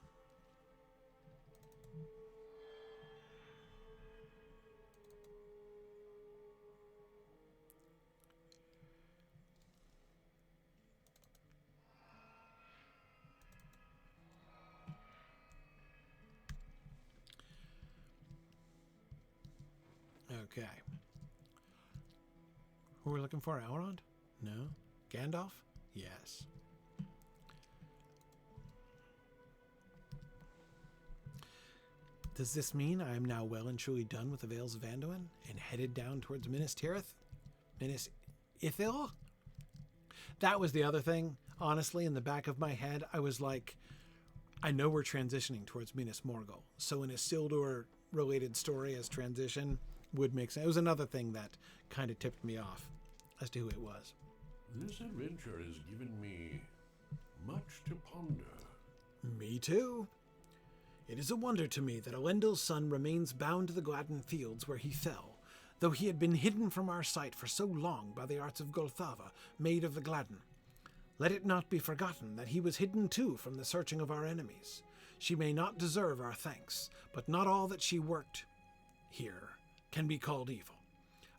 Okay. Who are we looking for? Elrond? No. Gandalf? Yes. Does this mean I am now well and truly done with the Vales of Anduin and headed down towards Minas Tirith? Minas Ithil? That was the other thing. Honestly, in the back of my head, I was like, I know we're transitioning towards Minas Morgul. So an Isildur-related story as transition would make sense. It was another thing that kind of tipped me off as to who it was. This adventure has given me much to ponder. Me too. It is a wonder to me that Elendil's son remains bound to the Gladden fields where he fell, though he had been hidden from our sight for so long by the arts of Golthava, maid of the Gladden. Let it not be forgotten that he was hidden too from the searching of our enemies. She may not deserve our thanks, but not all that she worked here can be called evil.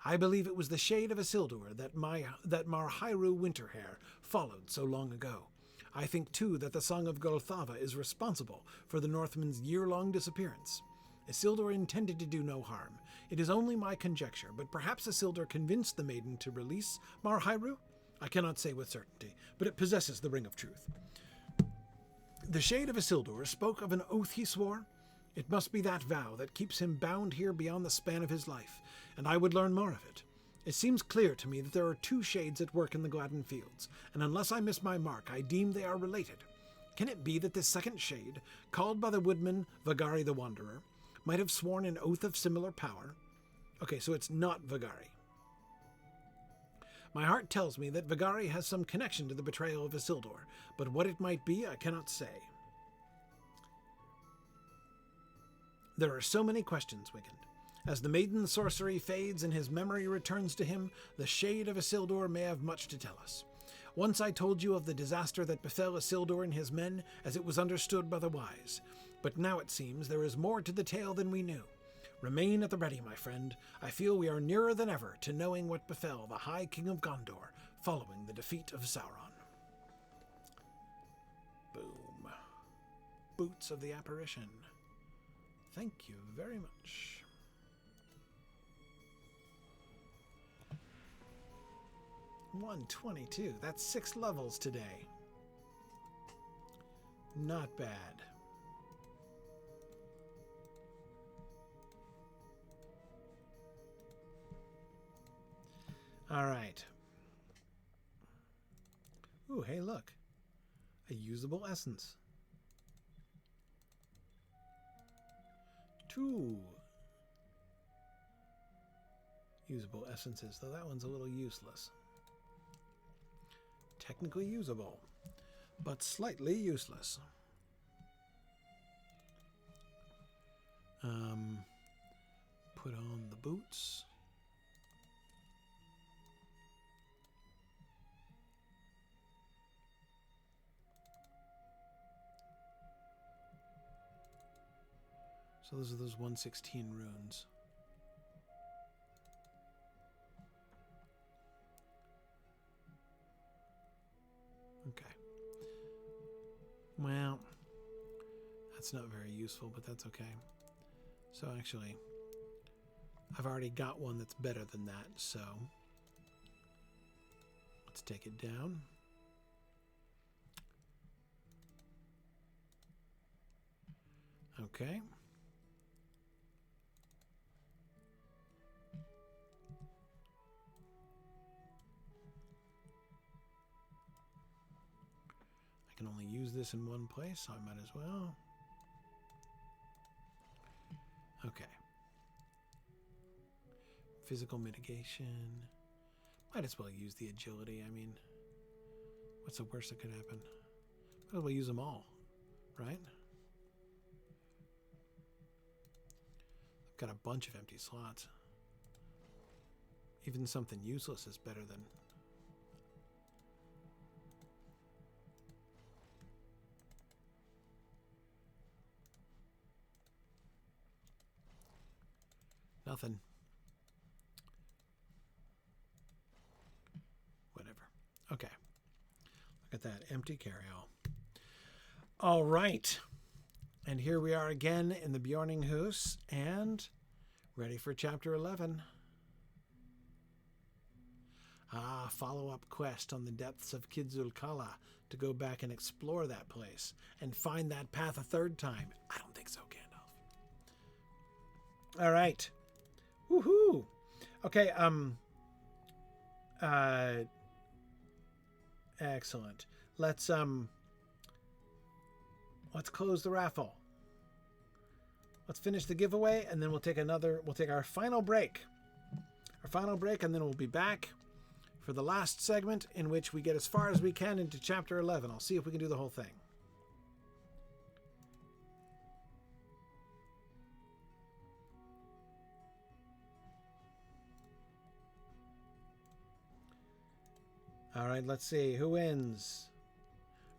I believe it was the shade of Isildur that Marhairu Winterhair followed so long ago. I think, too, that the Song of Golthava is responsible for the Northmen's year-long disappearance. Isildur intended to do no harm. It is only my conjecture, but perhaps Isildur convinced the maiden to release Marhairu? I cannot say with certainty, but it possesses the ring of truth. The shade of Isildur spoke of an oath he swore. It must be that vow that keeps him bound here beyond the span of his life, and I would learn more of it. It seems clear to me that there are two shades at work in the Gladden fields, and unless I miss my mark, I deem they are related. Can it be that this second shade, called by the woodman Vagari the Wanderer, might have sworn an oath of similar power? Okay, so it's not Vagari. My heart tells me that Vagari has some connection to the betrayal of Isildur, but what it might be, I cannot say. There are so many questions, Wickend. As the maiden's sorcery fades and his memory returns to him, the shade of Isildur may have much to tell us. Once I told you of the disaster that befell Isildur and his men, as it was understood by the wise. But now it seems there is more to the tale than we knew. Remain at the ready, my friend. I feel we are nearer than ever to knowing what befell the High King of Gondor following the defeat of Sauron. Boom. Boots of the Apparition. Thank you very much. $122. That's 6 levels today. Not bad. All right. Ooh, hey, look. A usable essence. 2 usable essences, though that one's a little useless. Technically usable, but slightly useless. Put on the boots. So those are those 116 runes. Okay. Well, that's not very useful, but that's okay. So actually, I've already got one that's better than that, so let's take it down. Okay. I can only use this in one place, so I might as well. Okay. Physical mitigation. Might as well use the agility. I mean, what's the worst that could happen? Might as well use them all, right? I've got a bunch of empty slots. Even something useless is better than... nothing. Whatever. Okay. Look at that. Empty carry-all. All right. And here we are again in the Bjorninghus and ready for Chapter 11. Follow-up quest on the depths of Kidzul-Kala to go back and explore that place and find that path a third time. I don't think so, Gandalf. All right. Woohoo! Okay, excellent. Let's close the raffle. Let's finish the giveaway, and then we'll take our final break. And then we'll be back for the last segment in which we get as far as we can into Chapter 11. I'll see if we can do the whole thing. All right, let's see. Who wins?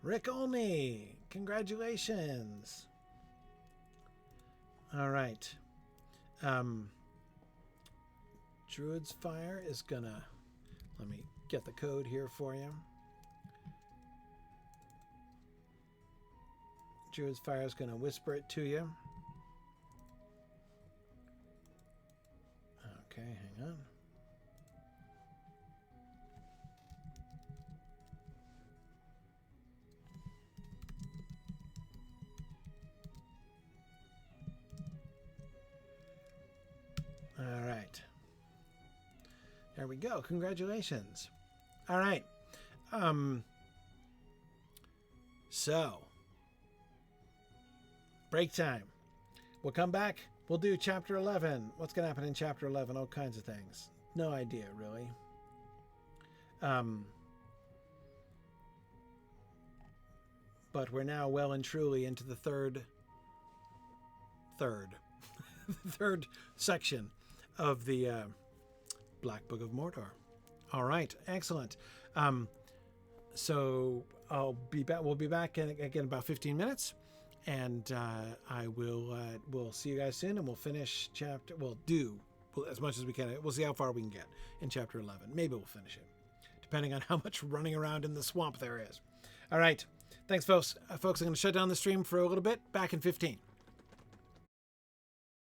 Rick Olney. Congratulations. All right. Druid's Fire is gonna... Let me get the code here for you. Druid's Fire is gonna whisper it to you. Okay, hang on. All right. There we go. Congratulations. All right. So, break time. We'll come back. We'll do Chapter 11. What's going to happen in Chapter 11? All kinds of things. No idea, really. But we're now well and truly into the third third section of the Black Book of Mordor. All right, excellent. So I'll be back. We'll be back in again about 15 minutes, and I will we'll see you guys soon, and we'll finish chapter. We'll do as much as we can. We'll see how far we can get in chapter 11. Maybe we'll finish it, depending on how much running around in the swamp there is. All right, thanks, folks. I'm going to shut down the stream for a little bit. Back in 15.